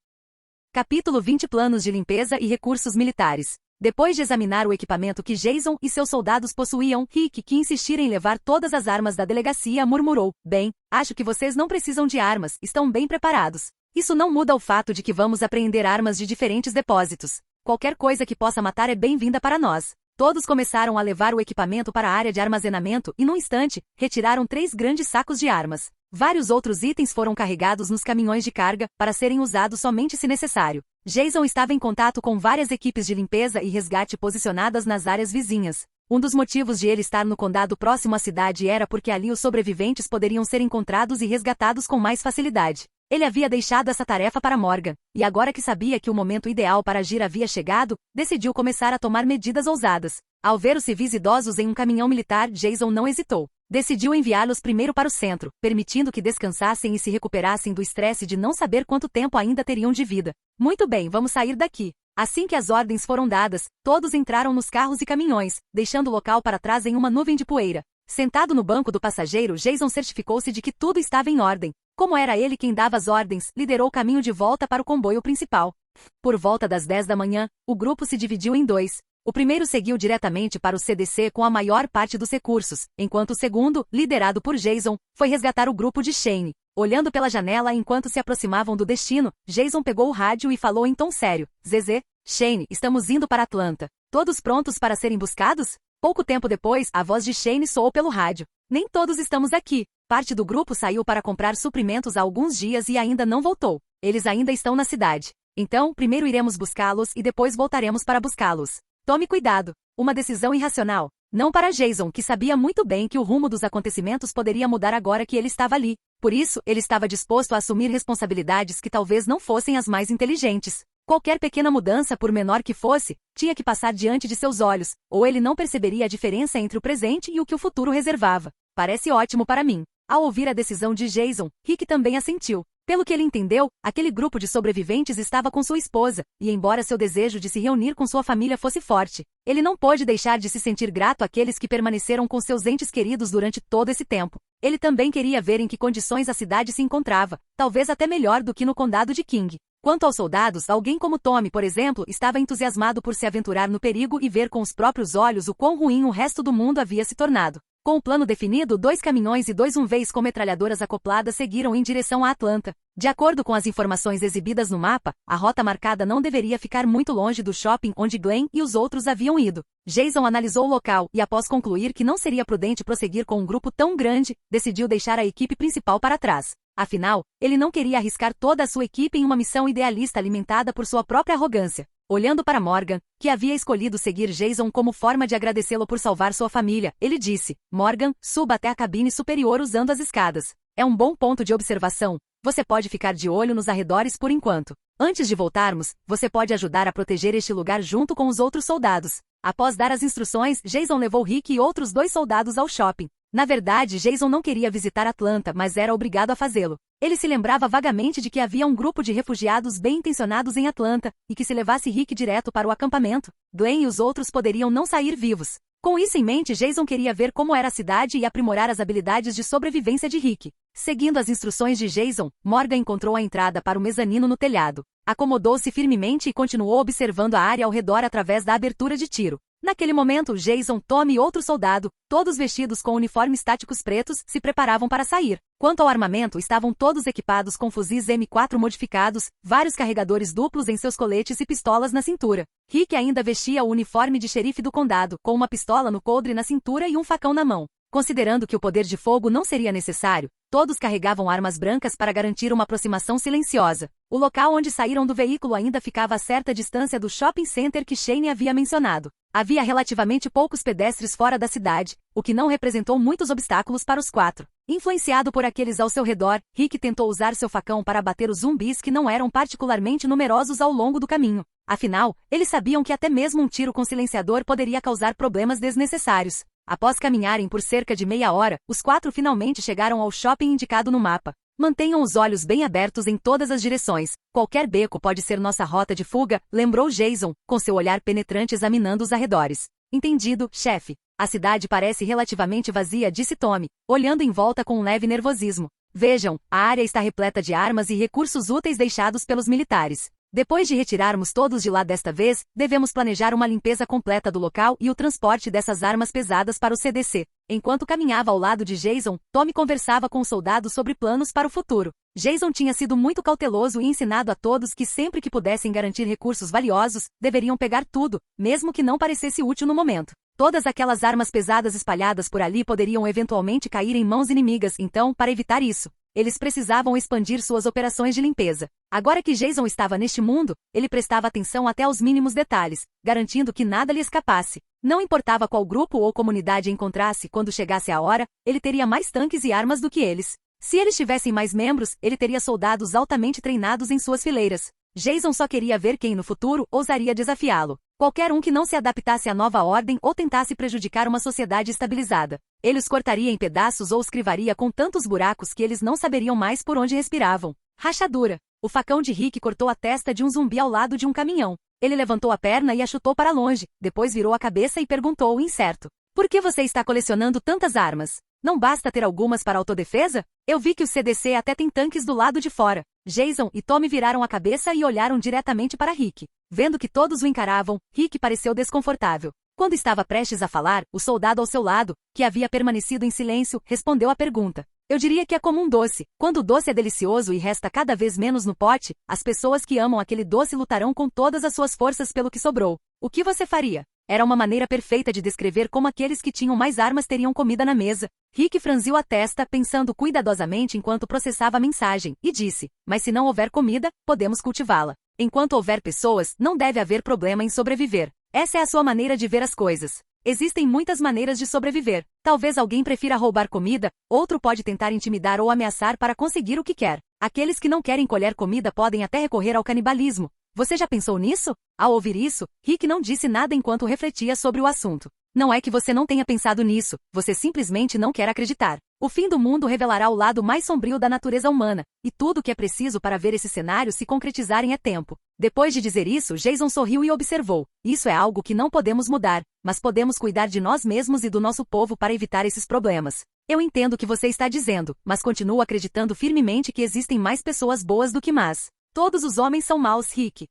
Capítulo 20 Planos de limpeza e recursos militares. Depois de examinar o equipamento que Jason e seus soldados possuíam, Rick, que insistira em levar todas as armas da delegacia, murmurou, bem, acho que vocês não precisam de armas, estão bem preparados. Isso não muda o fato de que vamos apreender armas de diferentes depósitos. Qualquer coisa que possa matar é bem-vinda para nós. Todos começaram a levar o equipamento para a área de armazenamento e, num instante, retiraram 3 grandes sacos de armas. Vários outros itens foram carregados nos caminhões de carga, para serem usados somente se necessário. Jason estava em contato com várias equipes de limpeza e resgate posicionadas nas áreas vizinhas. Um dos motivos de ele estar no condado próximo à cidade era porque ali os sobreviventes poderiam ser encontrados e resgatados com mais facilidade. Ele havia deixado essa tarefa para Morgan, e agora que sabia que o momento ideal para agir havia chegado, decidiu começar a tomar medidas ousadas. Ao ver os civis idosos em um caminhão militar, Jason não hesitou. Decidiu enviá-los primeiro para o centro, permitindo que descansassem e se recuperassem do estresse de não saber quanto tempo ainda teriam de vida. Muito bem, vamos sair daqui. Assim que as ordens foram dadas, todos entraram nos carros e caminhões, deixando o local para trás em uma nuvem de poeira. Sentado no banco do passageiro, Jason certificou-se de que tudo estava em ordem. Como era ele quem dava as ordens, liderou o caminho de volta para o comboio principal. Por volta das 10 da manhã, o grupo se dividiu em 2. O primeiro seguiu diretamente para o CDC com a maior parte dos recursos, enquanto o segundo, liderado por Jason, foi resgatar o grupo de Shane. Olhando pela janela enquanto se aproximavam do destino, Jason pegou o rádio e falou em tom sério. ZZ, Shane, estamos indo para Atlanta. Todos prontos para serem buscados? Pouco tempo depois, a voz de Shane soou pelo rádio. Nem todos estamos aqui. Parte do grupo saiu para comprar suprimentos há alguns dias e ainda não voltou. Eles ainda estão na cidade. Então, primeiro iremos buscá-los e depois voltaremos para buscá-los. Tome cuidado. Uma decisão irracional. Não para Jason, que sabia muito bem que o rumo dos acontecimentos poderia mudar agora que ele estava ali. Por isso, ele estava disposto a assumir responsabilidades que talvez não fossem as mais inteligentes. Qualquer pequena mudança, por menor que fosse, tinha que passar diante de seus olhos, ou ele não perceberia a diferença entre o presente e o que o futuro reservava. Parece ótimo para mim. Ao ouvir a decisão de Jason, Rick também assentiu. Pelo que ele entendeu, aquele grupo de sobreviventes estava com sua esposa, e embora seu desejo de se reunir com sua família fosse forte, ele não pôde deixar de se sentir grato àqueles que permaneceram com seus entes queridos durante todo esse tempo. Ele também queria ver em que condições a cidade se encontrava, talvez até melhor do que no condado de King. Quanto aos soldados, alguém como Tommy, por exemplo, estava entusiasmado por se aventurar no perigo e ver com os próprios olhos o quão ruim o resto do mundo havia se tornado. Com o plano definido, 2 caminhões e 2 UMVs com metralhadoras acopladas seguiram em direção a Atlanta. De acordo com as informações exibidas no mapa, a rota marcada não deveria ficar muito longe do shopping onde Glenn e os outros haviam ido. Jason analisou o local e, após concluir que não seria prudente prosseguir com um grupo tão grande, decidiu deixar a equipe principal para trás. Afinal, ele não queria arriscar toda a sua equipe em uma missão idealista alimentada por sua própria arrogância. Olhando para Morgan, que havia escolhido seguir Jason como forma de agradecê-lo por salvar sua família, ele disse: Morgan, suba até a cabine superior usando as escadas. É um bom ponto de observação. Você pode ficar de olho nos arredores por enquanto. Antes de voltarmos, você pode ajudar a proteger este lugar junto com os outros soldados. Após dar as instruções, Jason levou Rick e outros 2 soldados ao shopping. Na verdade, Jason não queria visitar Atlanta, mas era obrigado a fazê-lo. Ele se lembrava vagamente de que havia um grupo de refugiados bem-intencionados em Atlanta, e que se levasse Rick direto para o acampamento, Glenn e os outros poderiam não sair vivos. Com isso em mente, Jason queria ver como era a cidade e aprimorar as habilidades de sobrevivência de Rick. Seguindo as instruções de Jason, Morgan encontrou a entrada para o mezanino no telhado. Acomodou-se firmemente e continuou observando a área ao redor através da abertura de tiro. Naquele momento, Jason, Tommy e outro soldado, todos vestidos com uniformes táticos pretos, se preparavam para sair. Quanto ao armamento, estavam todos equipados com fuzis M4 modificados, vários carregadores duplos em seus coletes e pistolas na cintura. Rick ainda vestia o uniforme de xerife do condado, com uma pistola no coldre na cintura e um facão na mão. Considerando que o poder de fogo não seria necessário, todos carregavam armas brancas para garantir uma aproximação silenciosa. O local onde saíram do veículo ainda ficava a certa distância do shopping center que Shane havia mencionado. Havia relativamente poucos pedestres fora da cidade, o que não representou muitos obstáculos para os 4. Influenciado por aqueles ao seu redor, Rick tentou usar seu facão para abater os zumbis que não eram particularmente numerosos ao longo do caminho. Afinal, eles sabiam que até mesmo um tiro com silenciador poderia causar problemas desnecessários. Após caminharem por cerca de meia hora, os 4 finalmente chegaram ao shopping indicado no mapa. Mantenham os olhos bem abertos em todas as direções. Qualquer beco pode ser nossa rota de fuga, lembrou Jason, com seu olhar penetrante examinando os arredores. Entendido, chefe. A cidade parece relativamente vazia, disse Tommy, olhando em volta com um leve nervosismo. Vejam, a área está repleta de armas e recursos úteis deixados pelos militares. Depois de retirarmos todos de lá desta vez, devemos planejar uma limpeza completa do local e o transporte dessas armas pesadas para o CDC. Enquanto caminhava ao lado de Jason, Tommy conversava com o soldado sobre planos para o futuro. Jason tinha sido muito cauteloso e ensinado a todos que sempre que pudessem garantir recursos valiosos, deveriam pegar tudo, mesmo que não parecesse útil no momento. Todas aquelas armas pesadas espalhadas por ali poderiam eventualmente cair em mãos inimigas, então, para evitar isso, eles precisavam expandir suas operações de limpeza. Agora que Jason estava neste mundo, ele prestava atenção até aos mínimos detalhes, garantindo que nada lhe escapasse. Não importava qual grupo ou comunidade encontrasse, quando chegasse a hora, ele teria mais tanques e armas do que eles. Se eles tivessem mais membros, ele teria soldados altamente treinados em suas fileiras. Jason só queria ver quem no futuro ousaria desafiá-lo. Qualquer um que não se adaptasse à nova ordem ou tentasse prejudicar uma sociedade estabilizada. Ele os cortaria em pedaços ou os crivaria com tantos buracos que eles não saberiam mais por onde respiravam. Rachadura. O facão de Rick cortou a testa de um zumbi ao lado de um caminhão. Ele levantou a perna e a chutou para longe, depois virou a cabeça e perguntou, incerto: por que você está colecionando tantas armas? Não basta ter algumas para autodefesa? Eu vi que o CDC até tem tanques do lado de fora. Jason e Tommy viraram a cabeça e olharam diretamente para Rick. Vendo que todos o encaravam, Rick pareceu desconfortável. Quando estava prestes a falar, o soldado ao seu lado, que havia permanecido em silêncio, respondeu à pergunta. Eu diria que é como um doce. Quando o doce é delicioso e resta cada vez menos no pote, as pessoas que amam aquele doce lutarão com todas as suas forças pelo que sobrou. O que você faria? Era uma maneira perfeita de descrever como aqueles que tinham mais armas teriam comida na mesa. Rick franziu a testa, pensando cuidadosamente enquanto processava a mensagem, e disse, mas se não houver comida, podemos cultivá-la. Enquanto houver pessoas, não deve haver problema em sobreviver. Essa é a sua maneira de ver as coisas. Existem muitas maneiras de sobreviver. Talvez alguém prefira roubar comida, outro pode tentar intimidar ou ameaçar para conseguir o que quer. Aqueles que não querem colher comida podem até recorrer ao canibalismo. Você já pensou nisso? Ao ouvir isso, Rick não disse nada enquanto refletia sobre o assunto. Não é que você não tenha pensado nisso, você simplesmente não quer acreditar. O fim do mundo revelará o lado mais sombrio da natureza humana, e tudo o que é preciso para ver esse cenário se concretizarem é tempo. Depois de dizer isso, Jason sorriu e observou. Isso é algo que não podemos mudar, mas podemos cuidar de nós mesmos e do nosso povo para evitar esses problemas. Eu entendo o que você está dizendo, mas continuo acreditando firmemente que existem mais pessoas boas do que más. Todos os homens são maus, Rick.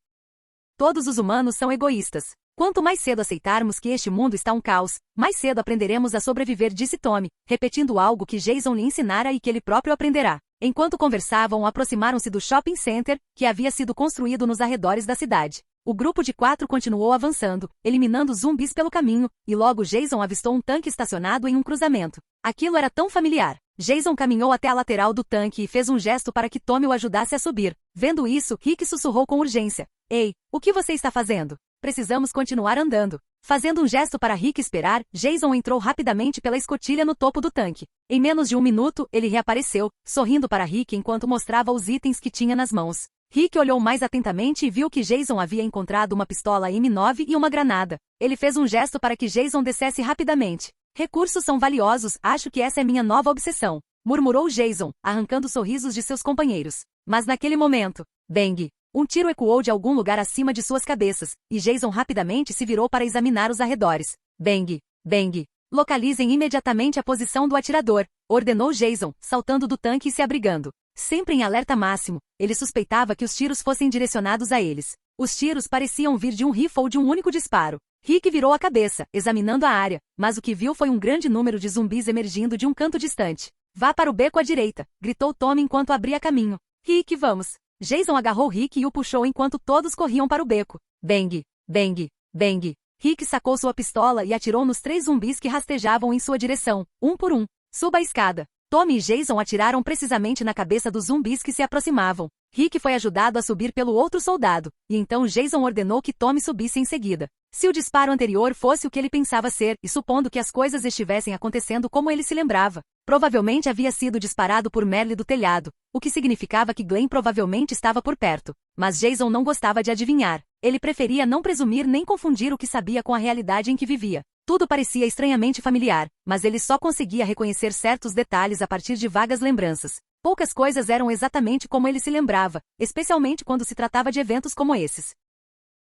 Todos os humanos são egoístas. Quanto mais cedo aceitarmos que este mundo está um caos, mais cedo aprenderemos a sobreviver, disse Tommy, repetindo algo que Jason lhe ensinara e que ele próprio aprenderá. Enquanto conversavam, aproximaram-se do shopping center, que havia sido construído nos arredores da cidade. O grupo de 4 continuou avançando, eliminando zumbis pelo caminho, e logo Jason avistou um tanque estacionado em um cruzamento. Aquilo era tão familiar. Jason caminhou até a lateral do tanque e fez um gesto para que Tommy o ajudasse a subir. Vendo isso, Rick sussurrou com urgência. Ei, o que você está fazendo? Precisamos continuar andando. Fazendo um gesto para Rick esperar, Jason entrou rapidamente pela escotilha no topo do tanque. Em menos de 1 minuto, ele reapareceu, sorrindo para Rick enquanto mostrava os itens que tinha nas mãos. Rick olhou mais atentamente e viu que Jason havia encontrado uma pistola M9 e uma granada. Ele fez um gesto para que Jason descesse rapidamente. Recursos são valiosos, acho que essa é minha nova obsessão, murmurou Jason, arrancando sorrisos de seus companheiros. Mas naquele momento, bang! Um tiro ecoou de algum lugar acima de suas cabeças, e Jason rapidamente se virou para examinar os arredores. Bang! Bang! Localizem imediatamente a posição do atirador, ordenou Jason, saltando do tanque e se abrigando. Sempre em alerta máximo, ele suspeitava que os tiros fossem direcionados a eles. Os tiros pareciam vir de um rifle ou de um único disparo. Rick virou a cabeça, examinando a área, mas o que viu foi um grande número de zumbis emergindo de um canto distante. Vá para o beco à direita, gritou Tommy enquanto abria caminho. Rick, vamos! Jason agarrou Rick e o puxou enquanto todos corriam para o beco. Bang! Bang! Bang! Rick sacou sua pistola e atirou nos 3 zumbis que rastejavam em sua direção, um por um. Suba a escada. Tommy e Jason atiraram precisamente na cabeça dos zumbis que se aproximavam. Rick foi ajudado a subir pelo outro soldado, e então Jason ordenou que Tommy subisse em seguida. Se o disparo anterior fosse o que ele pensava ser, e supondo que as coisas estivessem acontecendo como ele se lembrava, provavelmente havia sido disparado por Merle do telhado, o que significava que Glenn provavelmente estava por perto. Mas Jason não gostava de adivinhar. Ele preferia não presumir nem confundir o que sabia com a realidade em que vivia. Tudo parecia estranhamente familiar, mas ele só conseguia reconhecer certos detalhes a partir de vagas lembranças. Poucas coisas eram exatamente como ele se lembrava, especialmente quando se tratava de eventos como esses.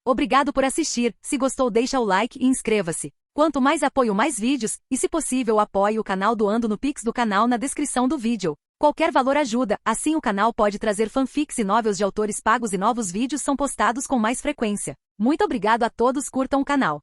Obrigado por assistir, se gostou deixa o like e inscreva-se. Quanto mais apoio mais vídeos, e se possível apoie o canal doando no Pix do canal na descrição do vídeo. Qualquer valor ajuda, assim o canal pode trazer fanfics e novels de autores pagos e novos vídeos são postados com mais frequência. Muito obrigado a todos, curtam o canal.